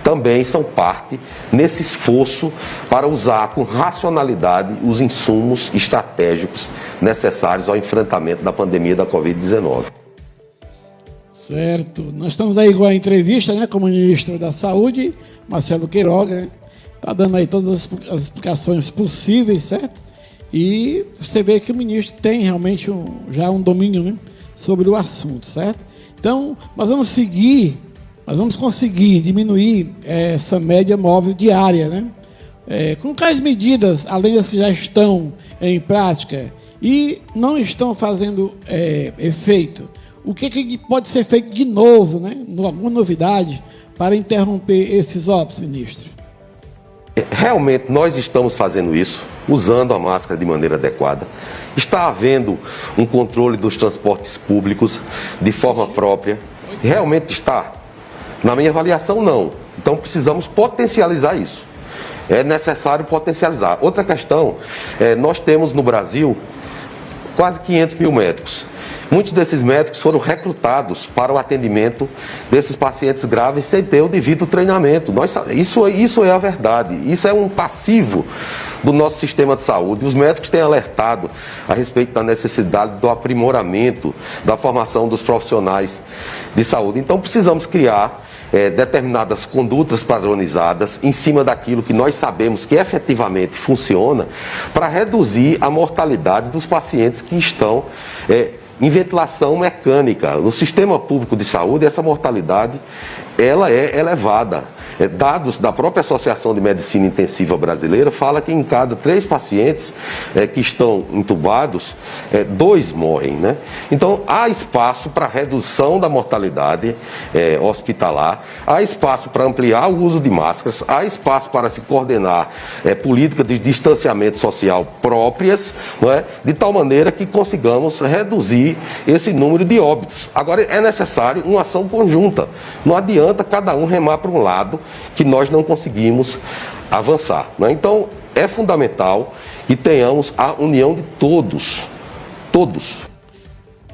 K: também são parte nesse esforço para usar com racionalidade os insumos estratégicos necessários ao enfrentamento da pandemia da Covid-19.
J: Certo. Nós estamos aí com a entrevista, né, com o ministro da Saúde, Marcelo Queiroga, está dando aí todas as explicações possíveis, certo? E você vê que o ministro tem realmente já um domínio, né, sobre o assunto, certo? Então, nós vamos conseguir diminuir essa média móvel diária, né? Com quais medidas, além das que já estão em prática e não estão fazendo efeito, o que pode ser feito de novo, né? Alguma novidade para interromper esses óbitos, ministro?
K: Realmente nós estamos fazendo isso, usando a máscara de maneira adequada. Está havendo um controle dos transportes públicos de forma própria. Realmente está. Na minha avaliação, não. Então precisamos potencializar isso. É necessário potencializar. Outra questão, nós temos no Brasil quase 500 mil médicos. Muitos desses médicos foram recrutados para o atendimento desses pacientes graves sem ter o devido treinamento. Isso é a verdade. Isso é um passivo do nosso sistema de saúde. Os médicos têm alertado a respeito da necessidade do aprimoramento da formação dos profissionais de saúde. Então precisamos criar determinadas condutas padronizadas em cima daquilo que nós sabemos que efetivamente funciona para reduzir a mortalidade dos pacientes que estão em ventilação mecânica. No sistema público de saúde, essa mortalidade ela é elevada. Dados da própria Associação de Medicina Intensiva Brasileira fala que em cada 3 pacientes que estão entubados, 2 morrem, né? Então, há espaço para redução da mortalidade hospitalar, há espaço para ampliar o uso de máscaras, há espaço para se coordenar políticas de distanciamento social próprias, não é? De tal maneira que consigamos reduzir esse número de óbitos. Agora, é necessário uma ação conjunta. Não adianta cada um remar para um lado que nós não conseguimos avançar, né? Então, é fundamental que tenhamos a união de todos.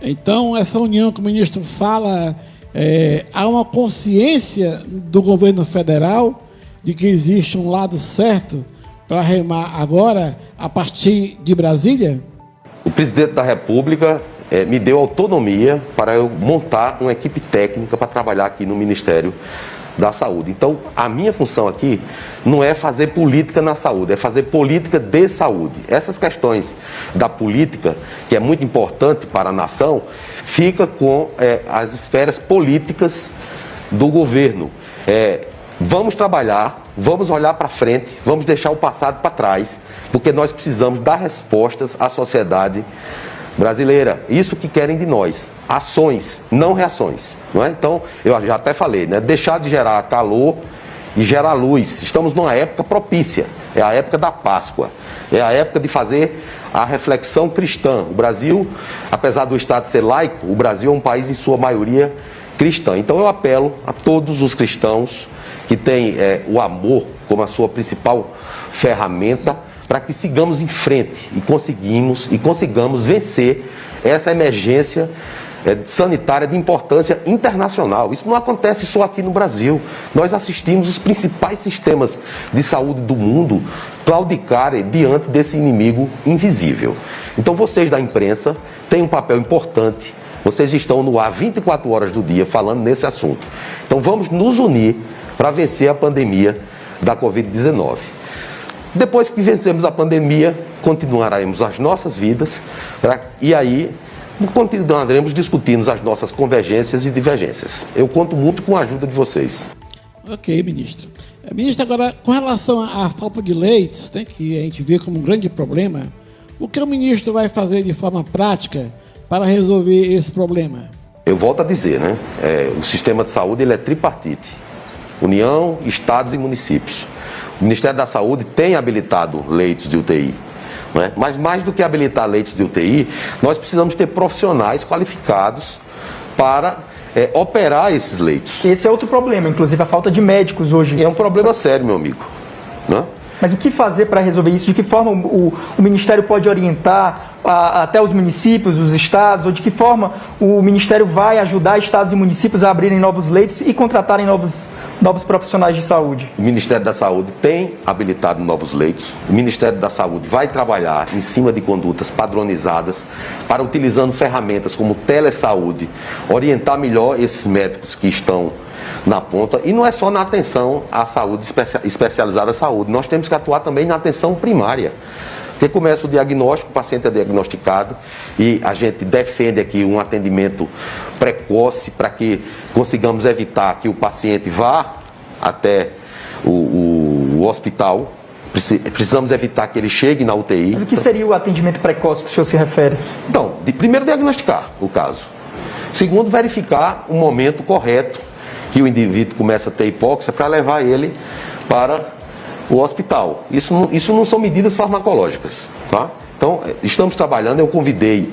J: Então, essa união que o ministro fala, há uma consciência do governo federal de que existe um lado certo para remar agora a partir de Brasília?
K: O presidente da República me deu autonomia para eu montar uma equipe técnica para trabalhar aqui no Ministério da Saúde. Então, a minha função aqui não é fazer política na saúde, é fazer política de saúde. Essas questões da política, que é muito importante para a nação, fica com as esferas políticas do governo. Vamos trabalhar, vamos olhar para frente, vamos deixar o passado para trás, porque nós precisamos dar respostas à sociedade brasileira. Isso que querem de nós. Ações, não reações. Não é? Então, eu já até falei, né? Deixar de gerar calor e gerar luz. Estamos numa época propícia. É a época da Páscoa. É a época de fazer a reflexão cristã. O Brasil, apesar do Estado ser laico, o Brasil é um país em sua maioria cristã. Então eu apelo a todos os cristãos que têm o amor como a sua principal ferramenta, para que sigamos em frente e consigamos vencer essa emergência sanitária de importância internacional. Isso não acontece só aqui no Brasil. Nós assistimos os principais sistemas de saúde do mundo claudicarem diante desse inimigo invisível. Então vocês da imprensa têm um papel importante. Vocês estão no ar 24 horas do dia falando nesse assunto. Então vamos nos unir para vencer a pandemia da Covid-19. Depois que vencermos a pandemia, continuaremos as nossas vidas e aí continuaremos discutindo as nossas convergências e divergências. Eu conto muito com a ajuda de vocês.
J: Ok, ministro. Ministro, agora, com relação à falta de leitos, né, que a gente vê como um grande problema, o que o ministro vai fazer de forma prática para resolver esse problema?
K: Eu volto a dizer, né? O sistema de saúde ele é tripartite. União, estados e municípios. O Ministério da Saúde tem habilitado leitos de UTI, não é? Mas mais do que habilitar leitos de UTI, nós precisamos ter profissionais qualificados para operar esses leitos.
L: Esse é outro problema, inclusive a falta de médicos hoje.
K: É um problema sério, meu amigo, não é?
L: Mas o que fazer para resolver isso? De que forma o Ministério pode orientar até os municípios, os estados, ou de que forma o Ministério vai ajudar estados e municípios a abrirem novos leitos e contratarem novos profissionais de saúde?
K: O Ministério da Saúde tem habilitado novos leitos. O Ministério da Saúde vai trabalhar em cima de condutas padronizadas para, utilizando ferramentas como telesaúde, orientar melhor esses médicos que estão na ponta. E não é só na atenção à saúde especializada à saúde. Nós temos que atuar também na atenção primária. Porque começa o diagnóstico, o paciente é diagnosticado e a gente defende aqui um atendimento precoce para que consigamos evitar que o paciente vá até o hospital. Precisamos evitar que ele chegue na UTI.
L: Mas o que seria o atendimento precoce que o senhor se refere?
K: Então, primeiro diagnosticar o caso. Segundo, verificar o momento correto que o indivíduo começa a ter hipóxia para levar ele para o hospital. Isso não são medidas farmacológicas, tá? Então, estamos trabalhando. Eu convidei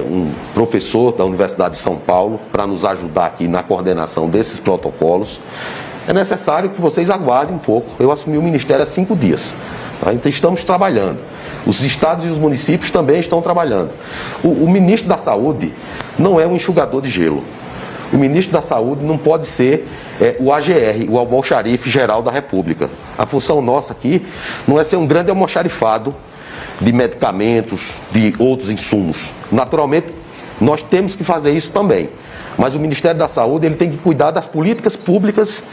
K: um professor da Universidade de São Paulo para nos ajudar aqui na coordenação desses protocolos. É necessário que vocês aguardem um pouco. Eu assumi o Ministério há 5 dias. Tá? Então, estamos trabalhando. Os estados e os municípios também estão trabalhando. O ministro da Saúde não é um enxugador de gelo. O ministro da Saúde não pode ser o AGR, o almoxarife geral da República. A função nossa aqui não é ser um grande almoxarifado de medicamentos, de outros insumos. Naturalmente, nós temos que fazer isso também. Mas o Ministério da Saúde ele tem que cuidar das políticas públicas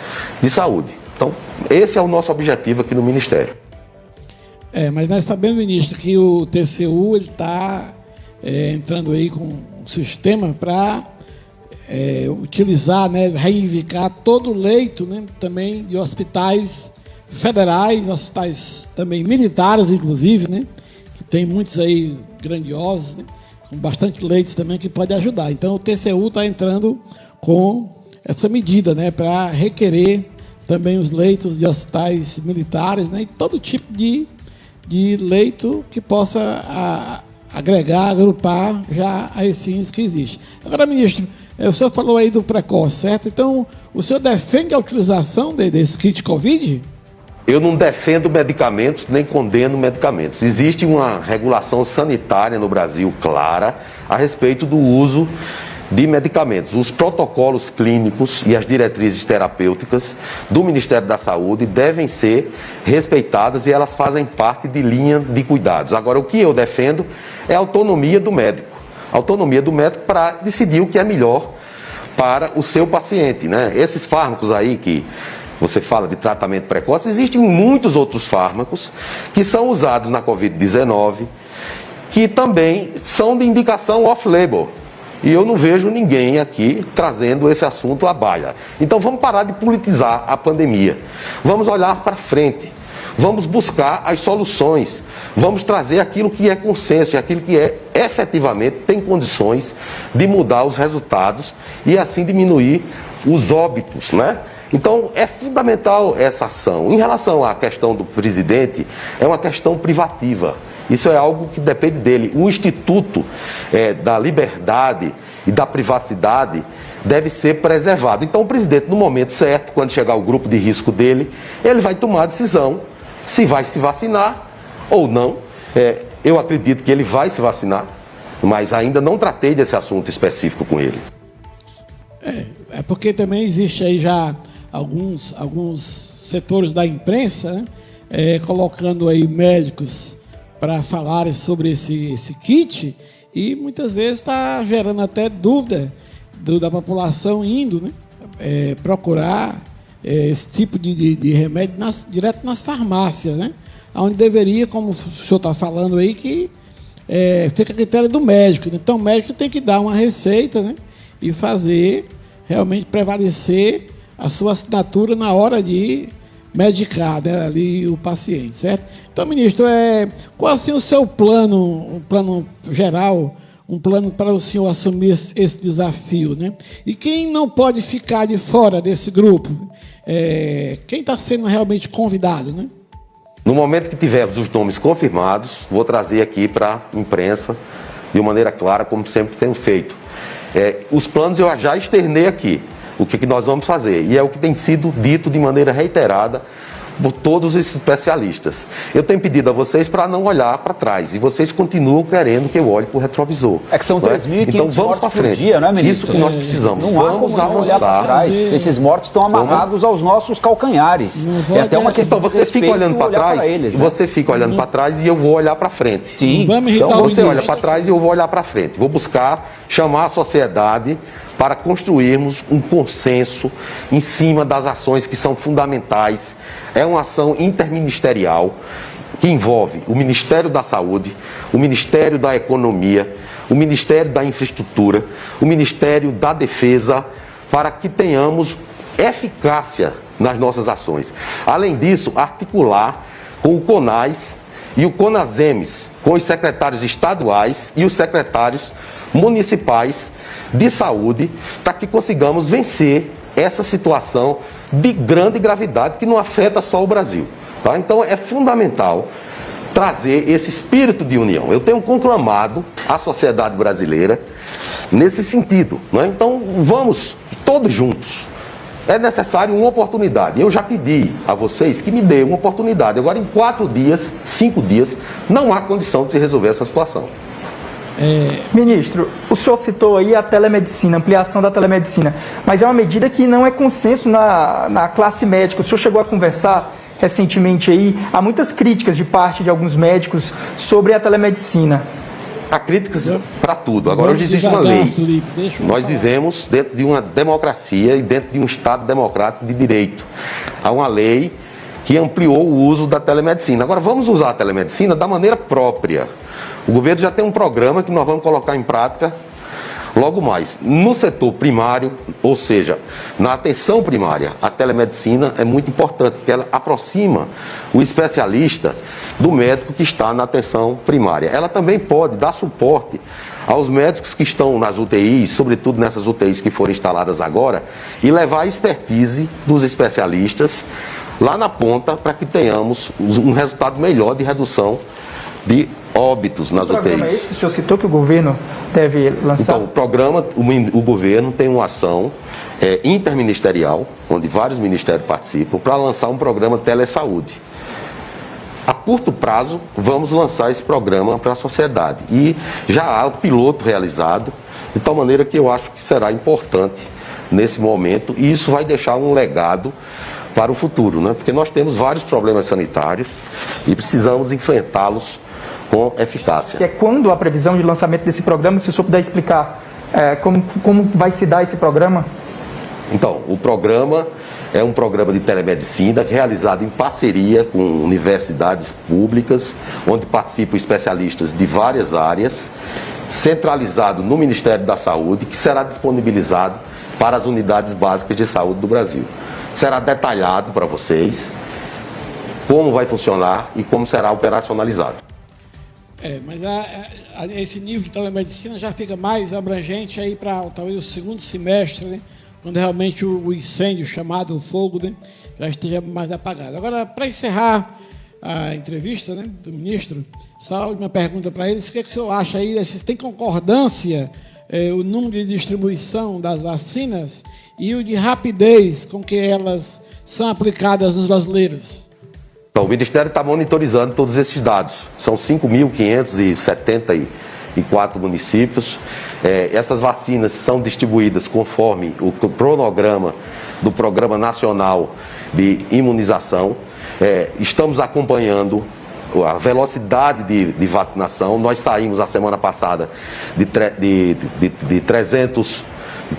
K: de saúde. Então, esse é o nosso objetivo aqui no Ministério.
J: Mas nós sabemos, ministro, que o TCU está entrando aí com um sistema para utilizar, né, reivindicar todo o leito, né, também de hospitais federais, hospitais também militares, inclusive, né, que tem muitos aí grandiosos, né, com bastante leitos também que pode ajudar. Então, o TCU está entrando com essa medida, né, para requerer também os leitos de hospitais militares, né, e todo tipo de leito que possa agregar, agrupar já a esses índices que existem. Agora, ministro, o senhor falou aí do precoce, certo? Então, o senhor defende a utilização desse kit Covid?
K: Eu não defendo medicamentos, nem condeno medicamentos. Existe uma regulação sanitária no Brasil clara a respeito do uso de medicamentos. Os protocolos clínicos e as diretrizes terapêuticas do Ministério da Saúde devem ser respeitadas e elas fazem parte de linha de cuidados. Agora, o que eu defendo é a autonomia do médico. A autonomia do médico para decidir o que é melhor para o seu paciente, né? Esses fármacos aí que você fala de tratamento precoce, existem muitos outros fármacos que são usados na Covid-19, que também são de indicação off-label. E eu não vejo ninguém aqui trazendo esse assunto à baila. Então vamos parar de politizar a pandemia. Vamos olhar para frente. Vamos buscar as soluções. Vamos trazer aquilo que é consenso, aquilo que efetivamente tem condições de mudar os resultados e assim diminuir os óbitos, né? Então é fundamental essa ação. Em relação à questão do presidente, é uma questão privativa. Isso é algo que depende dele. O Instituto da Liberdade e da Privacidade deve ser preservado. Então o presidente, no momento certo, quando chegar o grupo de risco dele, ele vai tomar a decisão se vai se vacinar ou não. Eu acredito que ele vai se vacinar, mas ainda não tratei desse assunto específico com ele.
J: É porque também existe aí já alguns setores da imprensa, né, colocando aí médicos para falarem sobre esse kit, e muitas vezes está gerando até dúvida da população indo, né, procurar esse tipo de remédio direto nas farmácias, né, onde deveria, como o senhor está falando aí, que fica a critério do médico. Então o médico tem que dar uma receita, né, e fazer realmente prevalecer a sua assinatura na hora de medicar, né, ali o paciente, certo? Então, ministro, qual assim o seu plano, um plano geral, um plano para o senhor assumir esse desafio, né? E quem não pode ficar de fora desse grupo? Quem está sendo realmente convidado, né?
K: No momento que tivermos os nomes confirmados, vou trazer aqui para a imprensa de uma maneira clara, como sempre tenho feito. Os planos eu já externei aqui, o que nós vamos fazer. E é o que tem sido dito de maneira reiterada por todos esses especialistas. Eu tenho pedido a vocês para não olhar para trás, e vocês continuam querendo que eu olhe para o retrovisor.
M: É que são 3.500
K: então, vamos para frente.
M: Por dia, né, ministro?
K: Isso que nós precisamos.
M: Não há
K: vamos
M: como não olhar para trás. Esses mortos estão amarrados aos nossos calcanhares. É até uma questão
K: então, você fica olhando para trás,
M: eles, né?
K: Você fica olhando para trás e eu vou olhar para frente.
M: Sim.
K: Então, você olha para trás e eu vou olhar para frente. Vou buscar chamar a sociedade para construirmos um consenso em cima das ações que são fundamentais. É uma ação interministerial que envolve o Ministério da Saúde, o Ministério da Economia, o Ministério da Infraestrutura, o Ministério da Defesa, para que tenhamos eficácia nas nossas ações. Além disso, articular com o CONAS e o CONASEMES, com os secretários estaduais e os secretários municipais de saúde, para que consigamos vencer essa situação de grande gravidade que não afeta só o Brasil. Tá? Então é fundamental trazer esse espírito de união. Eu tenho conclamado a sociedade brasileira nesse sentido. Né? Então vamos todos juntos. É necessário uma oportunidade. Eu já pedi a vocês que me dêem uma oportunidade. Agora, em 4 dias, 5 dias, não há condição de se resolver essa situação.
L: Ministro, o senhor citou aí a telemedicina, ampliação da telemedicina, mas é uma medida que não é consenso na classe médica. O senhor chegou a conversar recentemente aí, há muitas críticas de parte de alguns médicos sobre a telemedicina.
K: Há críticas para tudo. Agora, hoje existe uma lei. Nós vivemos dentro de uma democracia e dentro de um Estado democrático de direito. Há uma lei que ampliou o uso da telemedicina. Agora, vamos usar a telemedicina da maneira própria. O governo já tem um programa que nós vamos colocar em prática logo mais. No setor primário, ou seja, na atenção primária, a telemedicina é muito importante, porque ela aproxima o especialista do médico que está na atenção primária. Ela também pode dar suporte aos médicos que estão nas UTIs, sobretudo nessas UTIs que foram instaladas agora, e levar a expertise dos especialistas lá na ponta para que tenhamos um resultado melhor de redução de óbitos nas UTIs. O programa é esse
L: que o senhor citou que o governo deve lançar?
K: Então, o programa, o governo tem uma ação interministerial, onde vários ministérios participam, para lançar um programa telesaúde. A curto prazo, vamos lançar esse programa para a sociedade. E já há o piloto realizado, de tal maneira que eu acho que será importante nesse momento, e isso vai deixar um legado para o futuro, né? Porque nós temos vários problemas sanitários e precisamos enfrentá-los com eficácia.
L: E é quando a previsão de lançamento desse programa, se o senhor puder explicar como vai se dar esse programa?
K: Então, o programa é um programa de telemedicina realizado em parceria com universidades públicas, onde participam especialistas de várias áreas, centralizado no Ministério da Saúde, que será disponibilizado para as unidades básicas de saúde do Brasil. Será detalhado para vocês como vai funcionar e como será operacionalizado.
J: Mas esse nível de telemedicina já fica mais abrangente aí para talvez o segundo semestre, né? Quando realmente o incêndio, chamado o fogo, né, já esteja mais apagado. Agora, para encerrar a entrevista, né, do ministro, só a última pergunta para eles: o que o senhor acha aí? Se tem concordância o número de distribuição das vacinas e o de rapidez com que elas são aplicadas nos brasileiros?
K: Então, o Ministério está monitorizando todos esses dados. São 5.574 municípios. Essas vacinas são distribuídas conforme o cronograma do Programa Nacional de Imunização. Estamos acompanhando a velocidade de vacinação. Nós saímos a semana passada de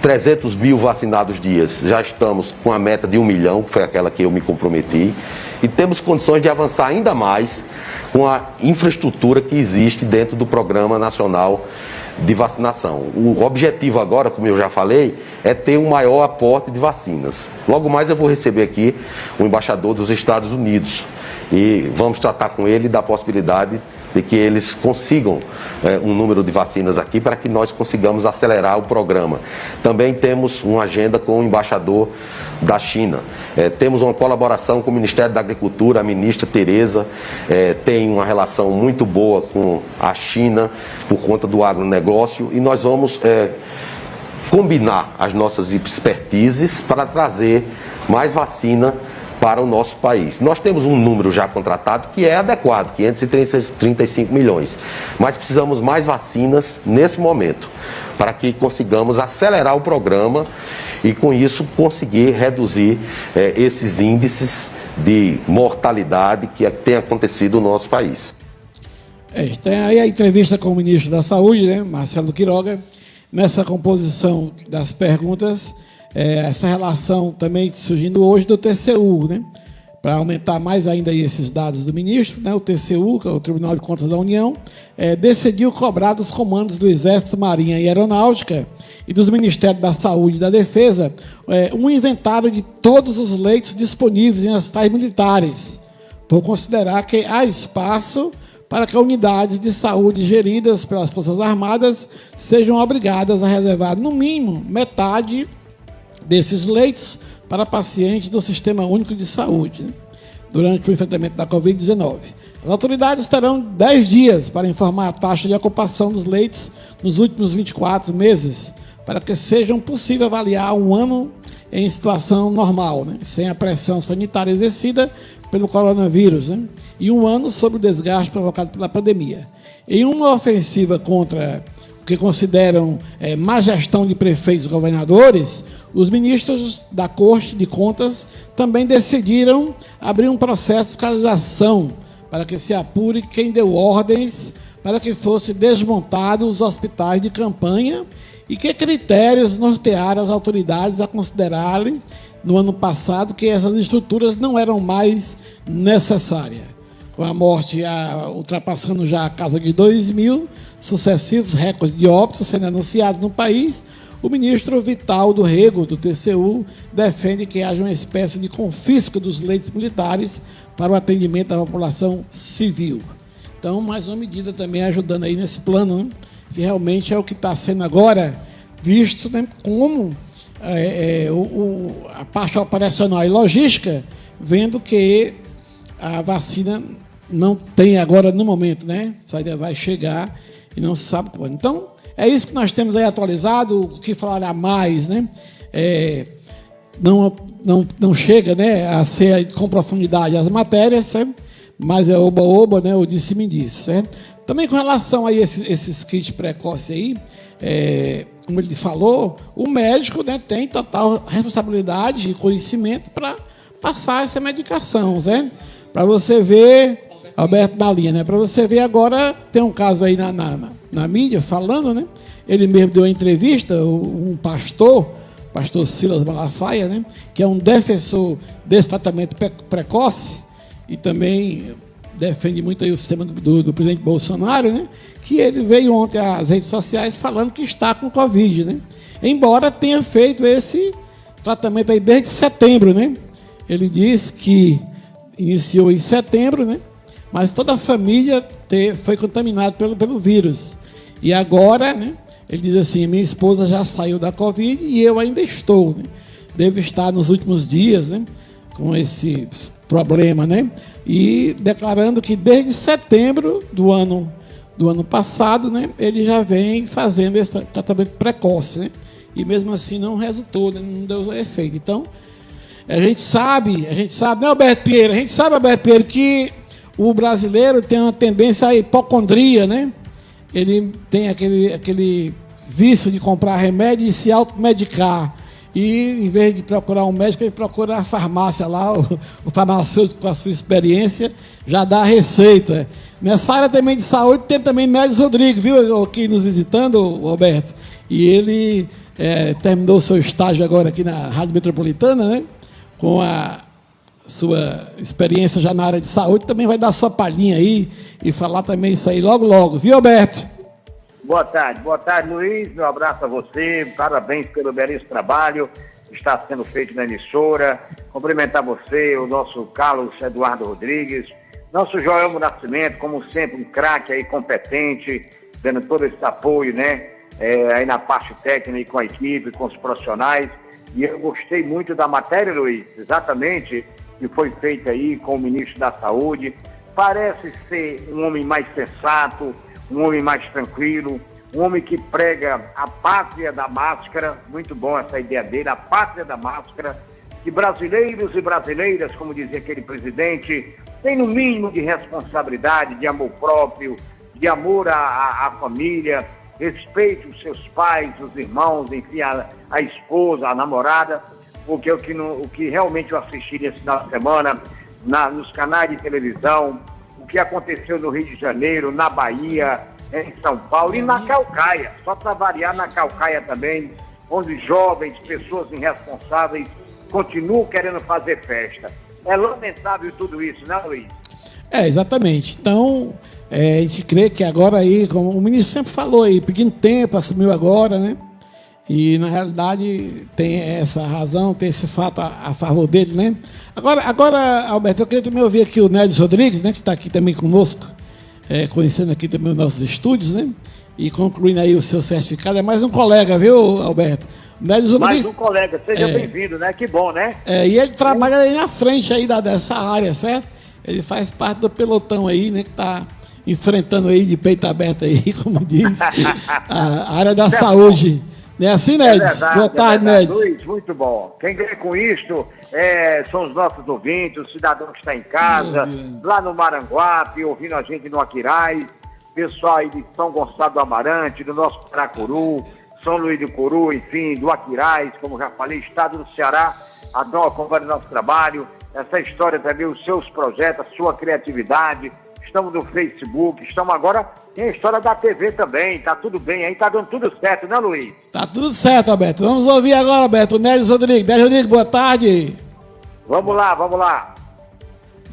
K: 300 mil vacinados dias. Já estamos com a meta de 1 milhão, que foi aquela que eu me comprometi. E temos condições de avançar ainda mais com a infraestrutura que existe dentro do Programa Nacional de Vacinação. O objetivo agora, como eu já falei, é ter um maior aporte de vacinas. Logo mais eu vou receber aqui o embaixador dos Estados Unidos e vamos tratar com ele da possibilidade de que eles consigam um número de vacinas aqui para que nós consigamos acelerar o programa. Também temos uma agenda com o embaixador da China. Temos uma colaboração com o Ministério da Agricultura, a ministra Tereza tem uma relação muito boa com a China por conta do agronegócio e nós vamos combinar as nossas expertises para trazer mais vacina para o nosso país. Nós temos um número já contratado que é adequado, 535 milhões, mas precisamos mais vacinas nesse momento, para que consigamos acelerar o programa e, com isso, conseguir reduzir esses índices de mortalidade que tem acontecido no nosso país.
J: Tem aí a entrevista com o ministro da Saúde, né, Marcelo Queiroga. Nessa composição das perguntas, essa relação também surgindo hoje do TCU, né, para aumentar mais ainda aí esses dados do ministro, né, o TCU, que é o Tribunal de Contas da União, decidiu cobrar dos comandos do Exército, Marinha e Aeronáutica e dos Ministérios da Saúde e da Defesa um inventário de todos os leitos disponíveis em hospitais militares, por considerar que há espaço para que unidades de saúde geridas pelas Forças Armadas sejam obrigadas a reservar, no mínimo, metade desses leitos para pacientes do Sistema Único de Saúde, né, durante o enfrentamento da Covid-19. As autoridades terão 10 dias para informar a taxa de ocupação dos leitos nos últimos 24 meses, para que seja possível avaliar um ano em situação normal, né, sem a pressão sanitária exercida pelo coronavírus, né, e um ano sobre o desgaste provocado pela pandemia. Em uma ofensiva contra o que consideram má gestão de prefeitos e governadores, os ministros da Corte de Contas também decidiram abrir um processo de fiscalização para que se apure quem deu ordens para que fossem desmontados os hospitais de campanha e que critérios nortearam as autoridades a considerarem, no ano passado, que essas estruturas não eram mais necessárias. Com a morte ultrapassando já a casa de 2.000, sucessivos recordes de óbitos sendo anunciados no país, o ministro Vital do Rego, do TCU, defende que haja uma espécie de confisco dos leitos militares para o atendimento da população civil. Então, mais uma medida também ajudando aí nesse plano, né, que realmente é o que está sendo agora visto, né, como a parte operacional e logística, vendo que a vacina não tem agora no momento, né? Só ainda vai chegar e não se sabe quando. Então, é isso que nós temos aí atualizado. O que falará mais, né? Não chega, né, a ser com profundidade as matérias, certo? Mas é oba-oba, né? O disse-me-disse, certo? Também com relação a esses kits precoces aí, como ele falou, o médico, né, tem total responsabilidade e conhecimento para passar essa medicação, certo? Para você ver, Alberto na linha, né? Para você ver agora, tem um caso aí na mídia falando, né? Ele mesmo deu uma entrevista, um pastor Silas Malafaia, né? Que é um defensor desse tratamento precoce e também defende muito aí o sistema do presidente Bolsonaro, né? Que ele veio ontem às redes sociais falando que está com Covid, né? Embora tenha feito esse tratamento aí desde setembro, né? Ele disse que iniciou em setembro, né? Mas toda a família foi contaminada pelo vírus. E agora, né? Ele diz assim, minha esposa já saiu da Covid e eu ainda estou, né? Devo estar nos últimos dias, né? Com esse problema, né? E declarando que desde setembro do ano passado, né? Ele já vem fazendo esse tratamento precoce, né? E mesmo assim não resultou, né? Não deu efeito. Então, a gente sabe, né, Alberto Pinheiro? A gente sabe, Alberto Pinheiro, que o brasileiro tem uma tendência à hipocondria, né? Ele tem aquele vício de comprar remédio e se automedicar. E, em vez de procurar um médico, ele procura a farmácia lá, o farmacêutico, com a sua experiência, já dá a receita. Nessa área também de saúde, tem também Médios Rodrigues, viu, aqui nos visitando, Alberto? E ele terminou o seu estágio agora aqui na Rádio Metropolitana, né? Com a sua experiência já na área de saúde, também vai dar sua palhinha aí e falar também isso aí logo, viu, Alberto?
H: Boa tarde, Luiz, meu abraço a você, parabéns pelo belíssimo trabalho que está sendo feito na emissora, cumprimentar você, o nosso Carlos Eduardo Rodrigues, nosso Joelmo Nascimento, como sempre, um craque aí, competente, dando todo esse apoio, né, aí na parte técnica, com a equipe, com os profissionais, e eu gostei muito da matéria, Luiz, exatamente, que foi feita aí com o ministro da Saúde, parece ser um homem mais sensato, um homem mais tranquilo, um homem que prega a pátria da máscara, muito bom essa ideia dele, a pátria da máscara, que brasileiros e brasileiras, como dizia aquele presidente, têm no mínimo de responsabilidade, de amor próprio, de amor à família, respeite os seus pais, os irmãos, enfim, a esposa, a namorada, porque o que realmente eu assisti nesse final de semana, nos canais de televisão, o que aconteceu no Rio de Janeiro, na Bahia, em São Paulo e na Caucaia, só para variar na Caucaia também, onde jovens, pessoas irresponsáveis continuam querendo fazer festa. É lamentável tudo isso, né, Luiz?
J: Exatamente. Então, a gente crê que agora aí, como o ministro sempre falou aí, pedindo tempo, assumiu agora, né? E, na realidade, tem essa razão, tem esse fato a favor dele, né? Agora, Alberto, eu queria também ouvir aqui o Nédio Rodrigues, né? Que está aqui também conosco, conhecendo aqui também os nossos estúdios, né? E concluindo aí o seu certificado. É mais um colega, viu, Alberto? Nédio Rodrigues,
H: mais um colega, seja bem-vindo, né? Que bom, né?
J: E ele trabalha aí na frente aí dessa área, certo? Ele faz parte do pelotão aí, né? Que está enfrentando aí de peito aberto aí, como diz, a área da saúde. Não é assim, Nedes? Boa tarde, Nedes.
H: Luiz, muito bom. Quem ganha com isto são os nossos ouvintes, o cidadão que está em casa, lá no Maranguape, ouvindo a gente no Aquiraz, pessoal aí de São Gonçalo do Amarante, do nosso Paracuru, São Luís do Curu, enfim, do Aquiraz, como já falei, estado do Ceará, acompanhando o nosso trabalho, essa história também, os seus projetos, a sua criatividade. Estamos no Facebook, estamos agora, tem a história da TV também, tá tudo bem aí, tá dando tudo certo, né, Luiz?
J: Tá tudo certo, Alberto. Vamos ouvir agora, Alberto, o Nédio Rodrigues. Nédio Rodrigues, boa tarde.
H: Vamos lá.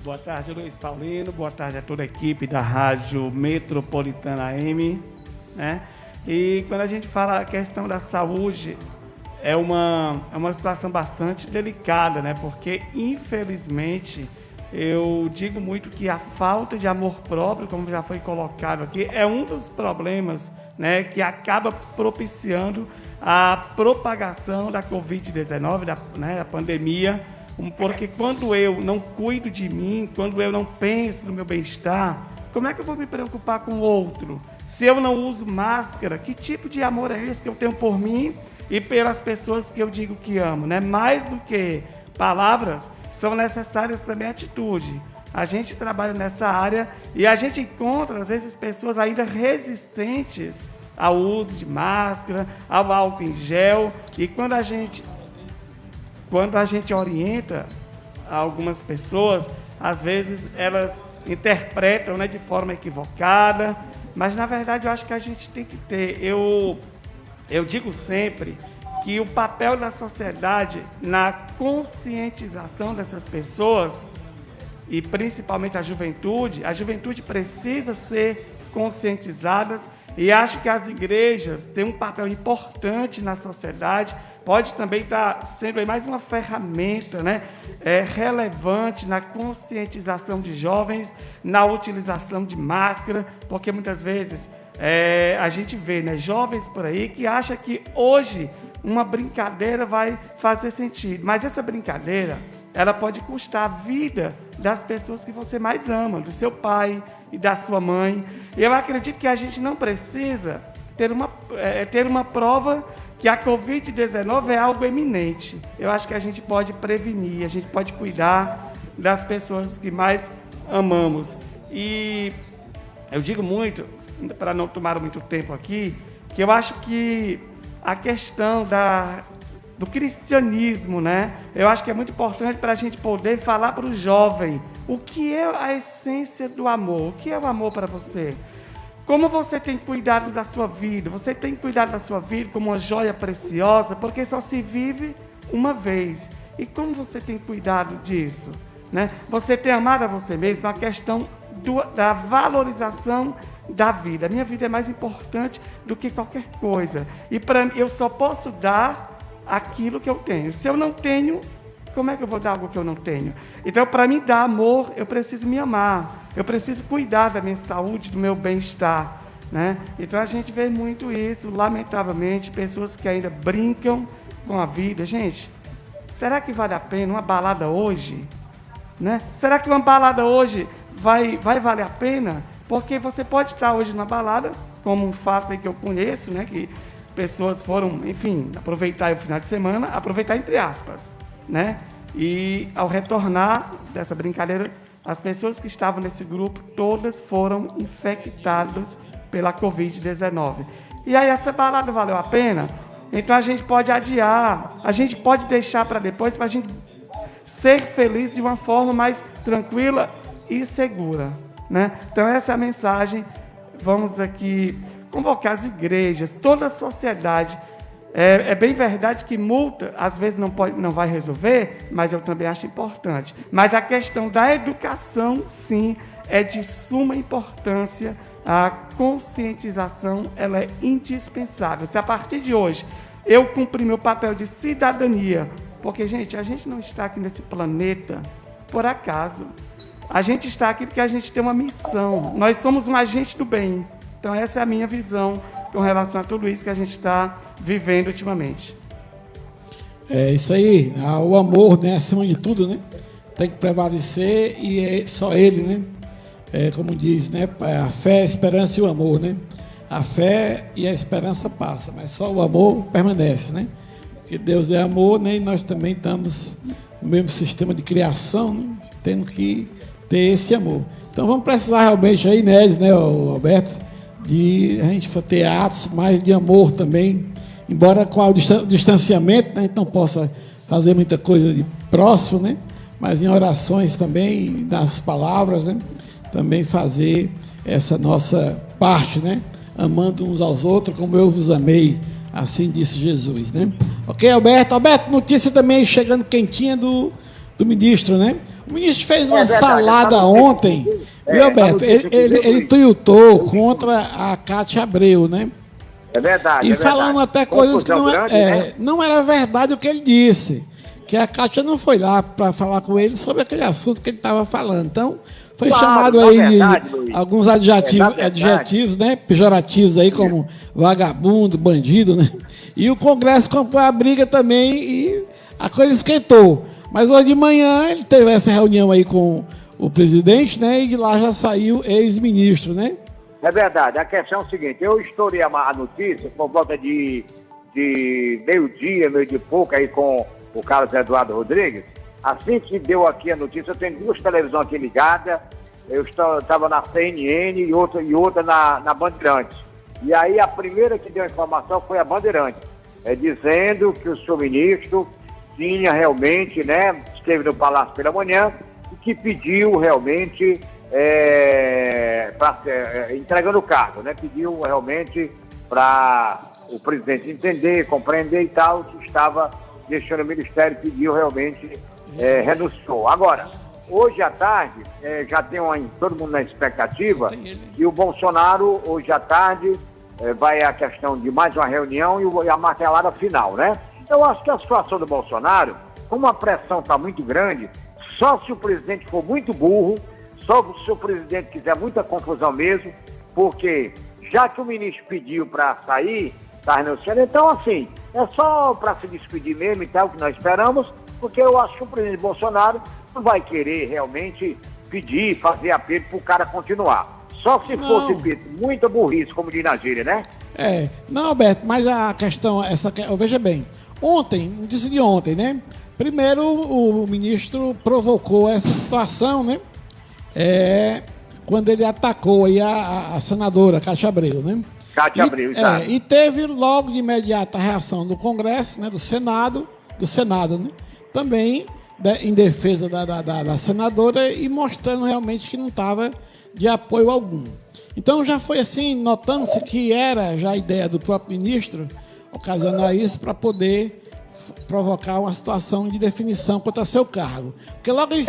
N: Boa tarde, Luiz Paulino, boa tarde a toda a equipe da Rádio Metropolitana AM, né? E quando a gente fala a questão da saúde, é uma situação bastante delicada, né? Porque, infelizmente, eu digo muito que a falta de amor próprio, como já foi colocado aqui, é um dos problemas, né, que acaba propiciando a propagação da Covid-19, da pandemia, porque quando eu não cuido de mim, quando eu não penso no meu bem-estar, como é que eu vou me preocupar com o outro? Se eu não uso máscara, que tipo de amor é esse que eu tenho por mim e pelas pessoas que eu digo que amo, né? Mais do que palavras, são necessárias também atitude. A gente trabalha nessa área e a gente encontra, às vezes, pessoas ainda resistentes ao uso de máscara, ao álcool em gel. E quando a gente orienta algumas pessoas, às vezes elas interpretam, né, de forma equivocada. Mas, na verdade, eu acho que a gente tem que ter... Eu digo sempre que o papel da sociedade na conscientização dessas pessoas, e principalmente a juventude precisa ser conscientizada, e acho que as igrejas têm um papel importante na sociedade, pode também estar sendo aí mais uma ferramenta, né, relevante na conscientização de jovens, na utilização de máscara, porque muitas vezes a gente vê, né, jovens por aí que acham que hoje uma brincadeira vai fazer sentido. Mas essa brincadeira, ela pode custar a vida das pessoas que você mais ama, do seu pai e da sua mãe. E eu acredito que a gente não precisa ter uma prova que a Covid-19 é algo eminente. Eu acho que a gente pode prevenir, a gente pode cuidar das pessoas que mais amamos. E eu digo muito, para não tomar muito tempo aqui, que eu acho que a questão do cristianismo, né? Eu acho que é muito importante para a gente poder falar para o jovem o que é a essência do amor, o que é o amor para você. Como você tem cuidado da sua vida, você tem cuidado da sua vida como uma joia preciosa, porque só se vive uma vez. E como você tem cuidado disso, né? Você tem amado a você mesmo, a questão da valorização da vida. A minha vida é mais importante do que qualquer coisa. E para mim, eu só posso dar aquilo que eu tenho. Se eu não tenho, como é que eu vou dar algo que eu não tenho? Então, para mim dar amor, eu preciso me amar. Eu preciso cuidar da minha saúde, do meu bem-estar, né? Então, a gente vê muito isso, lamentavelmente, pessoas que ainda brincam com a vida. Gente, será que vale a pena uma balada hoje? Né? Será que uma balada hoje vai valer a pena? Porque você pode estar hoje numa balada, como um fato aí que eu conheço, né, que pessoas foram, enfim, aproveitar o final de semana, aproveitar entre aspas, né? E ao retornar dessa brincadeira, as pessoas que estavam nesse grupo, todas foram infectadas pela Covid-19. E aí essa balada valeu a pena? Então a gente pode adiar, a gente pode deixar para depois, para a gente ser feliz de uma forma mais tranquila e segura, né? Então essa é a mensagem. Vamos aqui convocar as igrejas, toda a sociedade. É bem verdade que multa, às vezes, não vai resolver, mas eu também acho importante. Mas a questão da educação, sim, é de suma importância. A conscientização, ela é indispensável. Se a partir de hoje eu cumprir meu papel de cidadania, porque, gente, a gente não está aqui nesse planeta por acaso. A gente está aqui porque a gente tem uma missão. Nós somos um agente do bem. Então, essa é a minha visão com relação a tudo isso que a gente está vivendo ultimamente.
J: É isso aí. O amor, né, acima de tudo, né, tem que prevalecer e é só ele, né? Como diz, né, a fé, a esperança e o amor, né? A fé e a esperança passam, mas só o amor permanece, né? Porque Deus é amor, né? E nós também estamos no mesmo sistema de criação, né? Tendo que ter esse amor. Então vamos precisar realmente aí, né, Alberto, de a gente ter atos mais de amor também, embora com o distanciamento, né, a gente não possa fazer muita coisa de próximo, né? Mas em orações também, nas palavras, né? Também fazer essa nossa parte, né? Amando uns aos outros como eu vos amei, assim disse Jesus, né? Ok, Alberto? Alberto, notícia também chegando quentinha do ministro, né? O ministro fez uma salada ontem, viu, Alberto? Ele tuiutou contra a Cátia Abreu, né?
H: É verdade.
J: E falando até coisas que não era verdade o que ele disse. Que a Cátia não foi lá para falar com ele sobre aquele assunto que ele estava falando. Então, foi chamado aí
H: verdade,
J: alguns adjetivos, né? Pejorativos aí, como vagabundo, bandido, né? E o Congresso comprou a briga também e a coisa esquentou. Mas hoje de manhã ele teve essa reunião aí com o presidente, né? E de lá já saiu ex-ministro, né?
H: É verdade. A questão é o seguinte, eu estourei a notícia por volta de meio-dia, meio de pouco, aí com o Carlos Eduardo Rodrigues. Assim que deu aqui a notícia, eu tenho duas televisões aqui ligadas, eu estava na CNN e outra na Bandeirantes. E aí a primeira que deu a informação foi a Bandeirantes, dizendo que o seu ministro tinha realmente, né, esteve no Palácio pela manhã e que pediu realmente, entregando o cargo, né, pediu realmente para o presidente entender, compreender e tal, que estava deixando o ministério, pediu realmente, renunciou. Agora, hoje à tarde, já tem todo mundo na expectativa, e o Bolsonaro, hoje à tarde, vai a questão de mais uma reunião e a martelada final, né? Eu acho que a situação do Bolsonaro, como a pressão está muito grande, só se o presidente for muito burro, só se o presidente quiser muita confusão mesmo, porque já que o ministro pediu para sair, está renunciando, então assim, é só para se despedir mesmo e tal, que nós esperamos, porque eu acho que o presidente Bolsonaro não vai querer realmente pedir, fazer apelo para o cara continuar. Só se fosse muita burrice, como diz na gíria, né?
J: Não, Alberto, mas a questão, veja bem, ontem, disse de ontem, né? Primeiro, o ministro provocou essa situação, né? Quando ele atacou aí a senadora Cátia Abreu, né?
H: Cátia Abreu, exato.
J: E teve logo de imediato a reação do Congresso, né? Do Senado, né? Também em defesa da senadora e mostrando realmente que não estava de apoio algum. Então já foi assim, notando-se que era já a ideia do próprio ministro ocasionar isso para poder provocar uma situação de definição quanto a seu cargo. Porque logo em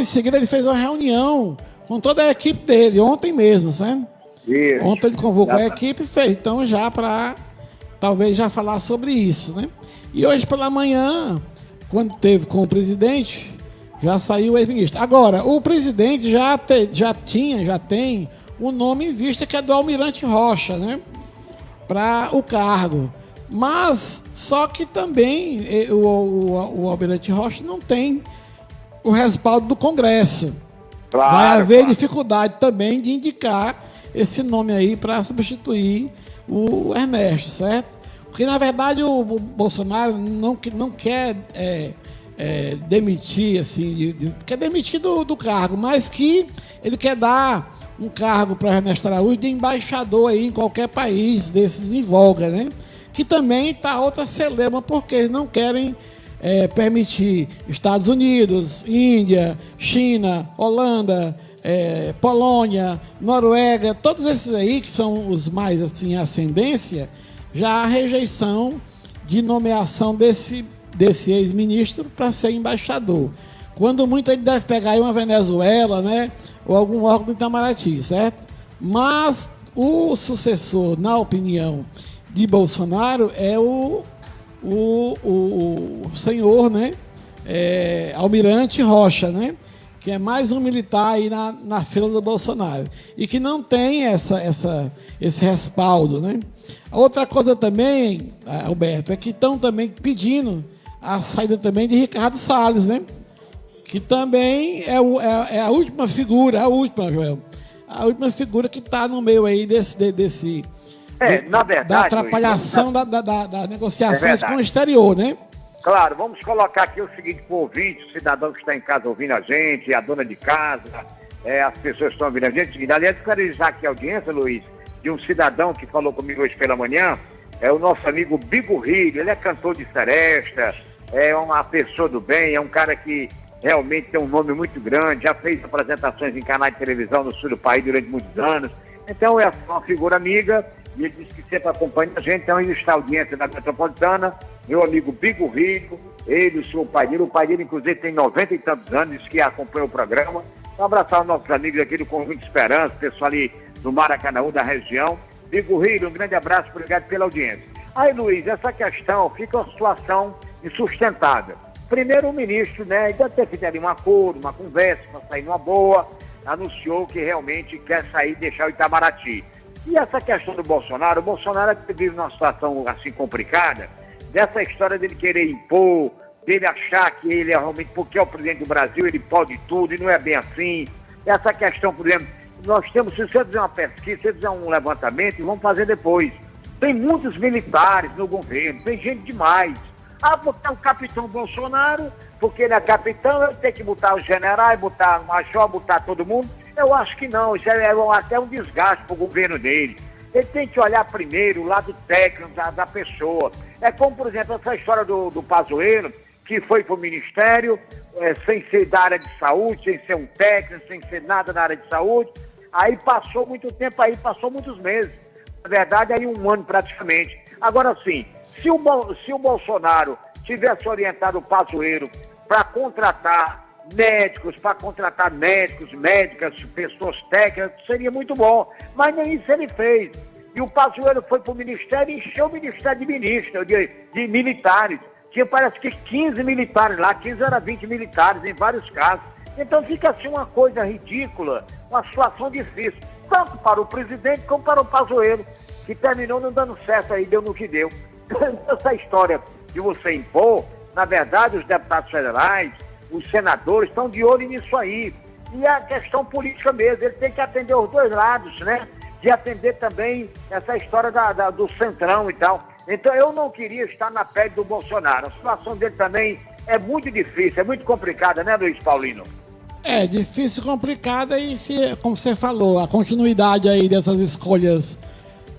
J: seguida ele fez uma reunião com toda a equipe dele, ontem mesmo, sabe? Isso. Ontem ele convocou a equipe e fez, então já para talvez já falar sobre isso, né? E hoje pela manhã, quando teve com o presidente, já saiu o ex-ministro. Agora, o presidente já tem o nome em vista, que é do Almirante Rocha, né? Para o cargo. Mas, só que também o Almirante Rocha não tem o respaldo do Congresso.
H: Claro,
J: vai haver dificuldade também de indicar esse nome aí para substituir o Ernesto, certo? Porque, na verdade, o Bolsonaro não quer demitir, assim, quer demitir do cargo, mas que ele quer dar um cargo para Ernesto Araújo de embaixador aí em qualquer país desses em voga, né? Que também está outra celeuma, porque eles não querem permitir Estados Unidos, Índia, China, Holanda, Polônia, Noruega, todos esses aí que são os mais assim ascendência, já há rejeição de nomeação desse ex-ministro para ser embaixador. Quando muito ele deve pegar aí uma Venezuela, né, ou algum órgão do Itamaraty, certo? Mas o sucessor, na opinião de Bolsonaro, é o senhor, né, Almirante Rocha, né, que é mais um militar aí na fila do Bolsonaro e que não tem esse respaldo, né? Outra coisa também, Alberto, é que estão também pedindo a saída também de Ricardo Salles, né? Que também é a última figura, Joel, a última figura que está no meio aí
H: na verdade,
J: da atrapalhação da negociações com o exterior, né?
H: Claro, vamos colocar aqui o seguinte para o ouvinte, o cidadão que está em casa ouvindo a gente, a dona de casa, as pessoas que estão ouvindo a gente. Aliás, quero registrar aqui a audiência, Luiz, de um cidadão que falou comigo hoje pela manhã, é o nosso amigo Bigorrilho. Ele é cantor de seresta, é uma pessoa do bem, é um cara que realmente tem um nome muito grande, já fez apresentações em canais de televisão no sul do país durante muitos anos. Então é uma figura amiga, e ele disse que sempre acompanha a gente. Então ele está a audiência da Metropolitana, meu amigo Bigorrilho, ele, o seu pai dele inclusive tem 90 e tantos anos, diz que acompanha o programa. Então abraçar os nossos amigos aqui do Conjunto Esperança, pessoal ali do Maracanã, da região. Bigorrilho, um grande abraço, obrigado pela audiência. Aí, Luiz, essa questão fica uma situação insustentável. Primeiro, o ministro, né, deve ter feito ali um acordo, uma conversa para sair numa boa, anunciou que realmente quer sair e deixar o Itamaraty. E essa questão do Bolsonaro, o Bolsonaro vive numa situação assim complicada, dessa história dele querer impor, dele achar que ele é realmente, porque é o presidente do Brasil, ele pode tudo, e não é bem assim. Essa questão, por exemplo, nós temos, se você fizer uma pesquisa, se você fizer um levantamento, e vamos fazer depois. Tem muitos militares no governo, tem gente demais. Botar o capitão Bolsonaro, porque ele é capitão, ele tem que botar os generais, botar o major, botar todo mundo. Eu acho que não, isso é até um desgaste para o governo dele. Ele tem que olhar primeiro o lado técnico da pessoa. É como, por exemplo, essa história do Pazuello, que foi para o Ministério, sem ser da área de saúde, sem ser um técnico, sem ser nada da área de saúde. Aí passou muito tempo, passou muitos meses. Na verdade, aí 1 ano praticamente. Agora sim, se o Bolsonaro tivesse orientado o Pazuello para contratar médicos, médicas, pessoas técnicas, seria muito bom. Mas nem isso ele fez. E o Pazuello foi para o Ministério e encheu o Ministério de ministros, de militares. Tinha parece que 15 militares lá, 15 era 20 militares em vários casos. Então fica assim uma coisa ridícula, uma situação difícil, tanto para o presidente como para o Pazuello, que terminou não dando certo aí, deu no que deu. Essa história de você impor, na verdade, os deputados federais, os senadores estão de olho nisso aí. E a questão política mesmo, ele tem que atender os dois lados, né? De atender também essa história do centrão e tal. Então eu não queria estar na pele do Bolsonaro. A situação dele também é muito difícil, é muito complicada, né, Luiz Paulino?
J: É difícil, complicada e, como você falou, a continuidade aí dessas escolhas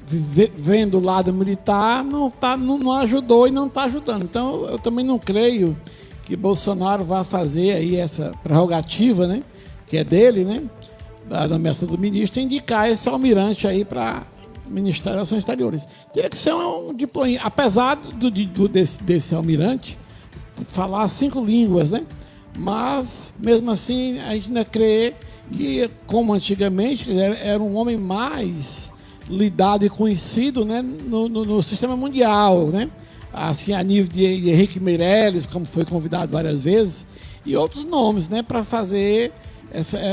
J: vendo o lado militar não ajudou e não está ajudando. Então eu também não creio que Bolsonaro vá fazer aí essa prerrogativa, né, que é dele, né, da nomeação do ministro, indicar esse almirante aí para o Ministério das Relações Exteriores. Teria que ser um diploma, apesar desse almirante falar 5 línguas, né? Mas, mesmo assim, a gente ainda crê que, como antigamente, era um homem mais lidado e conhecido, né, no sistema mundial, né? Assim, a nível de Henrique Meirelles, como foi convidado várias vezes, e outros nomes, né, para fazer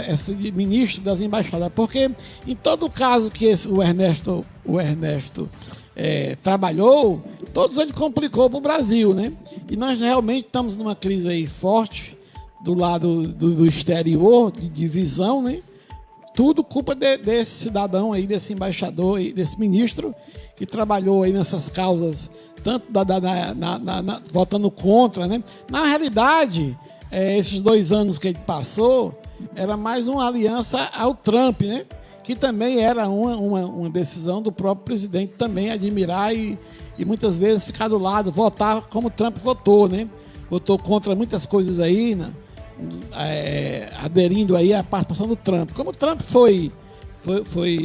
J: esse ministro das embaixadas. Porque, em todo caso que o Ernesto trabalhou, todos ele complicou para o Brasil, né? E nós realmente estamos numa crise aí forte do lado do exterior, de divisão, né? tudo culpa desse cidadão aí, desse embaixador, desse ministro que trabalhou aí nessas causas, tanto votando contra, né? Na realidade, esses 2 anos que ele passou, era mais uma aliança ao Trump, né? Que também era uma decisão do próprio presidente também admirar e muitas vezes ficar do lado, votar como o Trump votou, né? Votou contra muitas coisas aí, né? Aderindo aí à participação do Trump. Como o Trump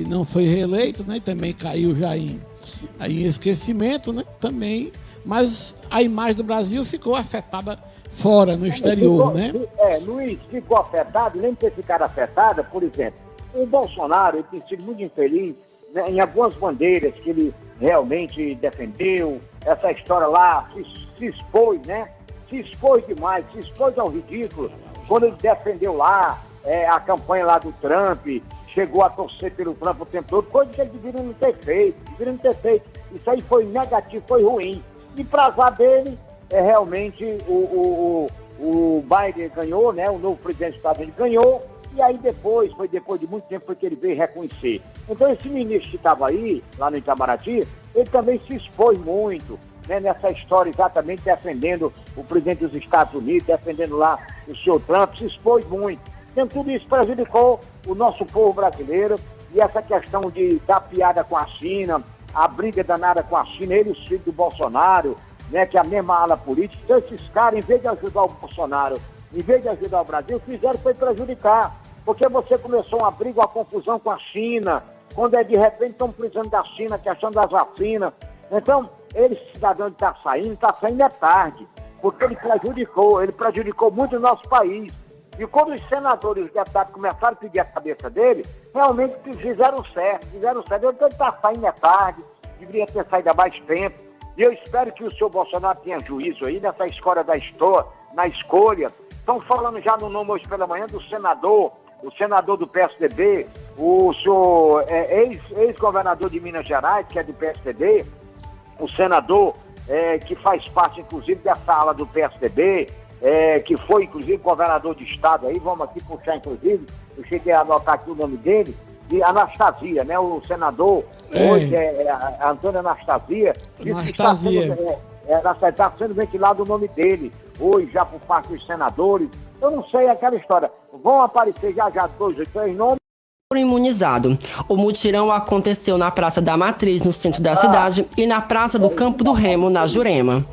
J: não foi reeleito, né? Também caiu já em esquecimento, né? Também, mas a imagem do Brasil ficou afetada fora, no exterior, né?
H: Luiz, ficou afetado, nem ter ficado afetada, por exemplo, o Bolsonaro, ele tem sido muito infeliz, né, em algumas bandeiras que ele realmente defendeu, essa história lá, se expôs, né? Se expôs demais, se expôs ao ridículo, quando ele defendeu lá a campanha lá do Trump, chegou a torcer pelo Trump o tempo todo, coisa que ele deveria não ter feito, Isso aí foi negativo, foi ruim. E para azar dele, realmente o Biden ganhou, né? O novo presidente dos Estados Unidos ganhou, e aí depois de muito tempo, foi que ele veio reconhecer. Então esse ministro que estava aí, lá no Itamaraty, ele também se expôs muito, né, nessa história, exatamente defendendo o presidente dos Estados Unidos, defendendo lá o senhor Trump, se expôs muito. Então tudo isso prejudicou o nosso povo brasileiro, e essa questão de dar piada com a China, a briga danada com a China, ele e os filhos do Bolsonaro, né, que é a mesma ala política. Então esses caras, em vez de ajudar o Bolsonaro, em vez de ajudar o Brasil, fizeram foi prejudicar. Porque você começou uma briga, uma confusão com a China, quando de repente estão precisando da China, questão das vacinas. Então, esse cidadão que está saindo é tarde, porque ele prejudicou muito o nosso país. E quando os senadores e os deputados começaram a pedir a cabeça dele, realmente fizeram certo. Então ele está saindo é tarde, deveria ter saído há mais tempo. E eu espero que o senhor Bolsonaro tenha juízo aí nessa escolha na escolha. Estão falando já no nome hoje pela manhã do senador, o senador do PSDB, o senhor ex-governador de Minas Gerais, que é do PSDB, o senador que faz parte, inclusive, dessa ala do PSDB, que foi, inclusive, governador de estado aí, vamos aqui puxar, inclusive, eu cheguei a anotar aqui o nome dele, de Anastasia, né? O senador, hoje Antônio Anastasia, está sendo ventilado o nome dele, hoje já por parte dos senadores. Eu não sei aquela história. Vão aparecer já 2 ou 3 nomes.
O: Imunizado. O mutirão aconteceu na Praça da Matriz, no centro da cidade, e na Praça do Campo do Remo, na Jurema.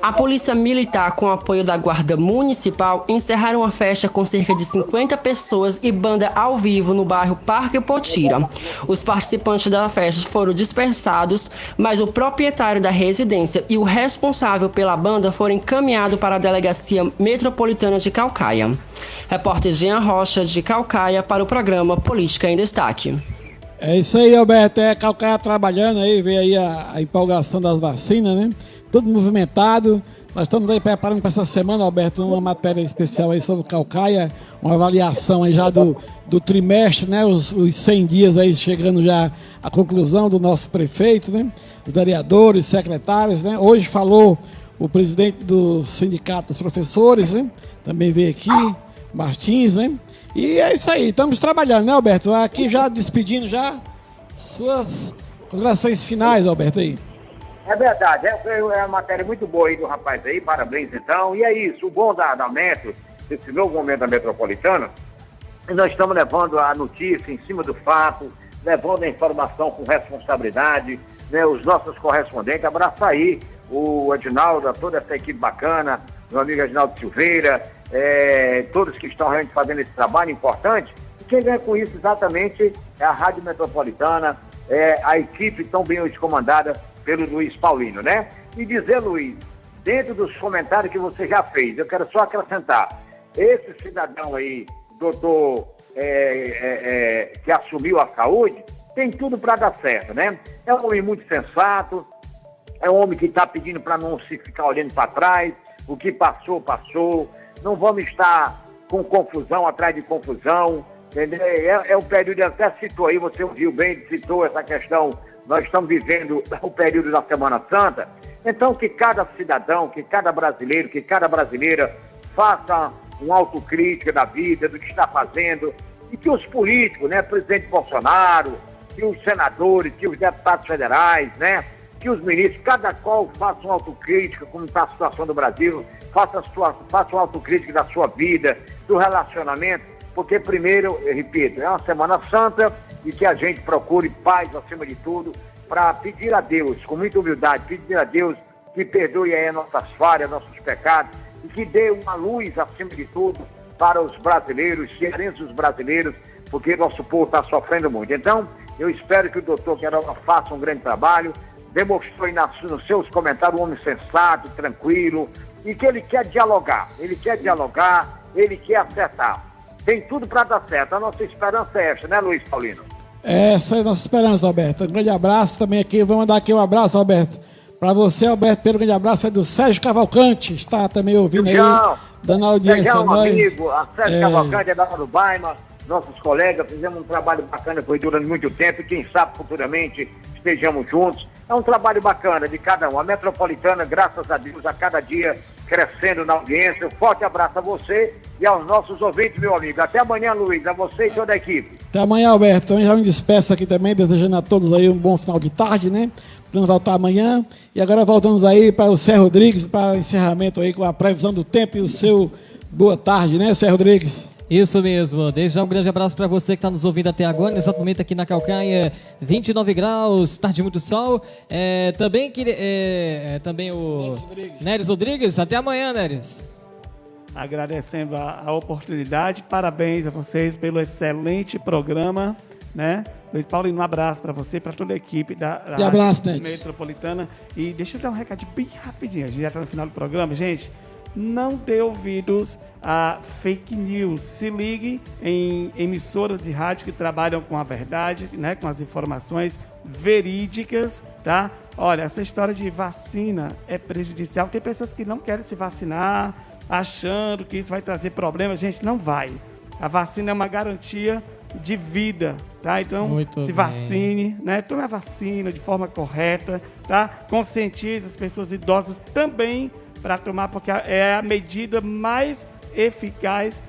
O: A Polícia Militar, com apoio da Guarda Municipal, encerraram a festa com cerca de 50 pessoas e banda ao vivo no bairro Parque Potira. Os participantes da festa foram dispersados, mas o proprietário da residência e o responsável pela banda foram encaminhados para a Delegacia Metropolitana de Caucaia. Repórter Jean Rocha, de Caucaia, para o programa Política em Destaque.
J: É isso aí, Alberto. Caucaia trabalhando aí, vê aí a empolgação das vacinas, né? Tudo movimentado. Nós estamos aí preparando para essa semana, Alberto, uma matéria especial aí sobre Caucaia, uma avaliação aí já do trimestre, né? Os 100 dias aí chegando já à conclusão do nosso prefeito, né? Os vereadores, secretários, né? Hoje falou o presidente do Sindicato dos Professores, né? Também veio aqui, Martins, né? E é isso aí, estamos trabalhando, né, Alberto? Aqui já despedindo já suas considerações finais, Alberto, aí.
H: É verdade, é uma matéria muito boa aí do rapaz aí, parabéns então. E é isso, o bom da Metro, esse novo momento da Metropolitana, nós estamos levando a notícia em cima do fato, levando a informação com responsabilidade, né, os nossos correspondentes, abraçar aí o Edinaldo, toda essa equipe bacana, meu amigo Edinaldo Silveira, todos que estão realmente fazendo esse trabalho importante. E quem ganha com isso exatamente é a Rádio Metropolitana, a equipe tão bem hoje comandada pelo Luiz Paulino, né? E dizer, Luiz, dentro dos comentários que você já fez, eu quero só acrescentar, esse cidadão aí, doutor, que assumiu a saúde, tem tudo para dar certo, né? É um homem muito sensato, é um homem que está pedindo para não se ficar olhando para trás, o que passou, passou, não vamos estar com confusão atrás de confusão, entendeu? É o período, até citou aí, você ouviu bem, citou essa questão. Nós estamos vivendo o período da Semana Santa, então que cada cidadão, que cada brasileiro, que cada brasileira faça uma autocrítica da vida, do que está fazendo, e que os políticos, né, presidente Bolsonaro, que os senadores, que os deputados federais, né, que os ministros, cada qual faça uma autocrítica, como está a situação do Brasil, faça uma autocrítica da sua vida, do relacionamento, porque primeiro, eu repito, é uma Semana Santa e que a gente procure paz acima de tudo, para pedir a Deus, com muita humildade, pedir a Deus que perdoe aí nossas falhas, nossos pecados, e que dê uma luz acima de tudo para os brasileiros, cearenses brasileiros, porque nosso povo está sofrendo muito. Então, eu espero que o doutor Queiroga faça um grande trabalho, demonstrou aí nos seus comentários um homem sensato, tranquilo, e que ele quer dialogar, ele quer acertar. Tem tudo para dar certo, a nossa esperança é essa, né, Luiz Paulino?
J: Essa é a nossa esperança, Alberto. Um grande abraço também aqui. Vou mandar aqui um abraço, Alberto. Para você, Alberto, pelo grande abraço é do Sérgio Cavalcante. Está também ouvindo aí, dando audiência a nós.
H: Amigo, a Sérgio Cavalcante é da do Baima, nossos colegas, fizemos um trabalho bacana, foi durante muito tempo, e quem sabe futuramente estejamos juntos. É um trabalho bacana de cada um. A Metropolitana, graças a Deus, a cada dia crescendo na audiência. Um forte abraço a você e aos nossos ouvintes, meu amigo. Até amanhã, Luiz, a você e toda a equipe.
J: Até amanhã, Alberto. Eu já me despeço aqui também, desejando a todos aí um bom final de tarde, né? Vamos voltar amanhã. E agora voltamos aí para o Cé Rodrigues, para o encerramento aí com a previsão do tempo e o seu boa tarde, né, Cé Rodrigues?
G: Isso mesmo. Desde já um grande abraço para você que está nos ouvindo até agora, exatamente aqui na Calcaia, 29 graus, tarde muito sol. Também o Neres Rodrigues. Até amanhã, Neres.
N: Agradecendo a oportunidade, parabéns a vocês pelo excelente programa, né? Luiz Paulino, um abraço para você, para toda a equipe da Metropolitana. E deixa eu dar um recado bem rapidinho, a gente já está no final do programa, gente. Não dê ouvidos a fake news. Se ligue em emissoras de rádio que trabalham com a verdade, né, com as informações verídicas, tá? Olha, essa história de vacina é prejudicial. Tem pessoas que não querem se vacinar, achando que isso vai trazer problemas. Gente, não vai. A vacina é uma garantia de vida, tá? Então, se vacine, né? Tome a vacina de forma correta, tá? Conscientize as pessoas idosas também para tomar, porque é a medida mais eficaz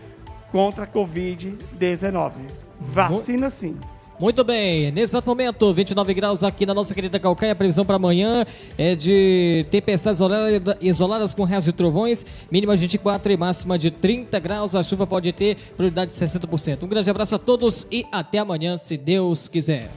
N: contra a Covid-19. Vacina sim.
G: Muito bem, nesse exato momento, 29 graus aqui na nossa querida Calcaia. A previsão para amanhã é de tempestades isoladas com raios e trovões, mínima de 24 e máxima de 30 graus. A chuva pode ter prioridade de 60%. Um grande abraço a todos e até amanhã, se Deus quiser.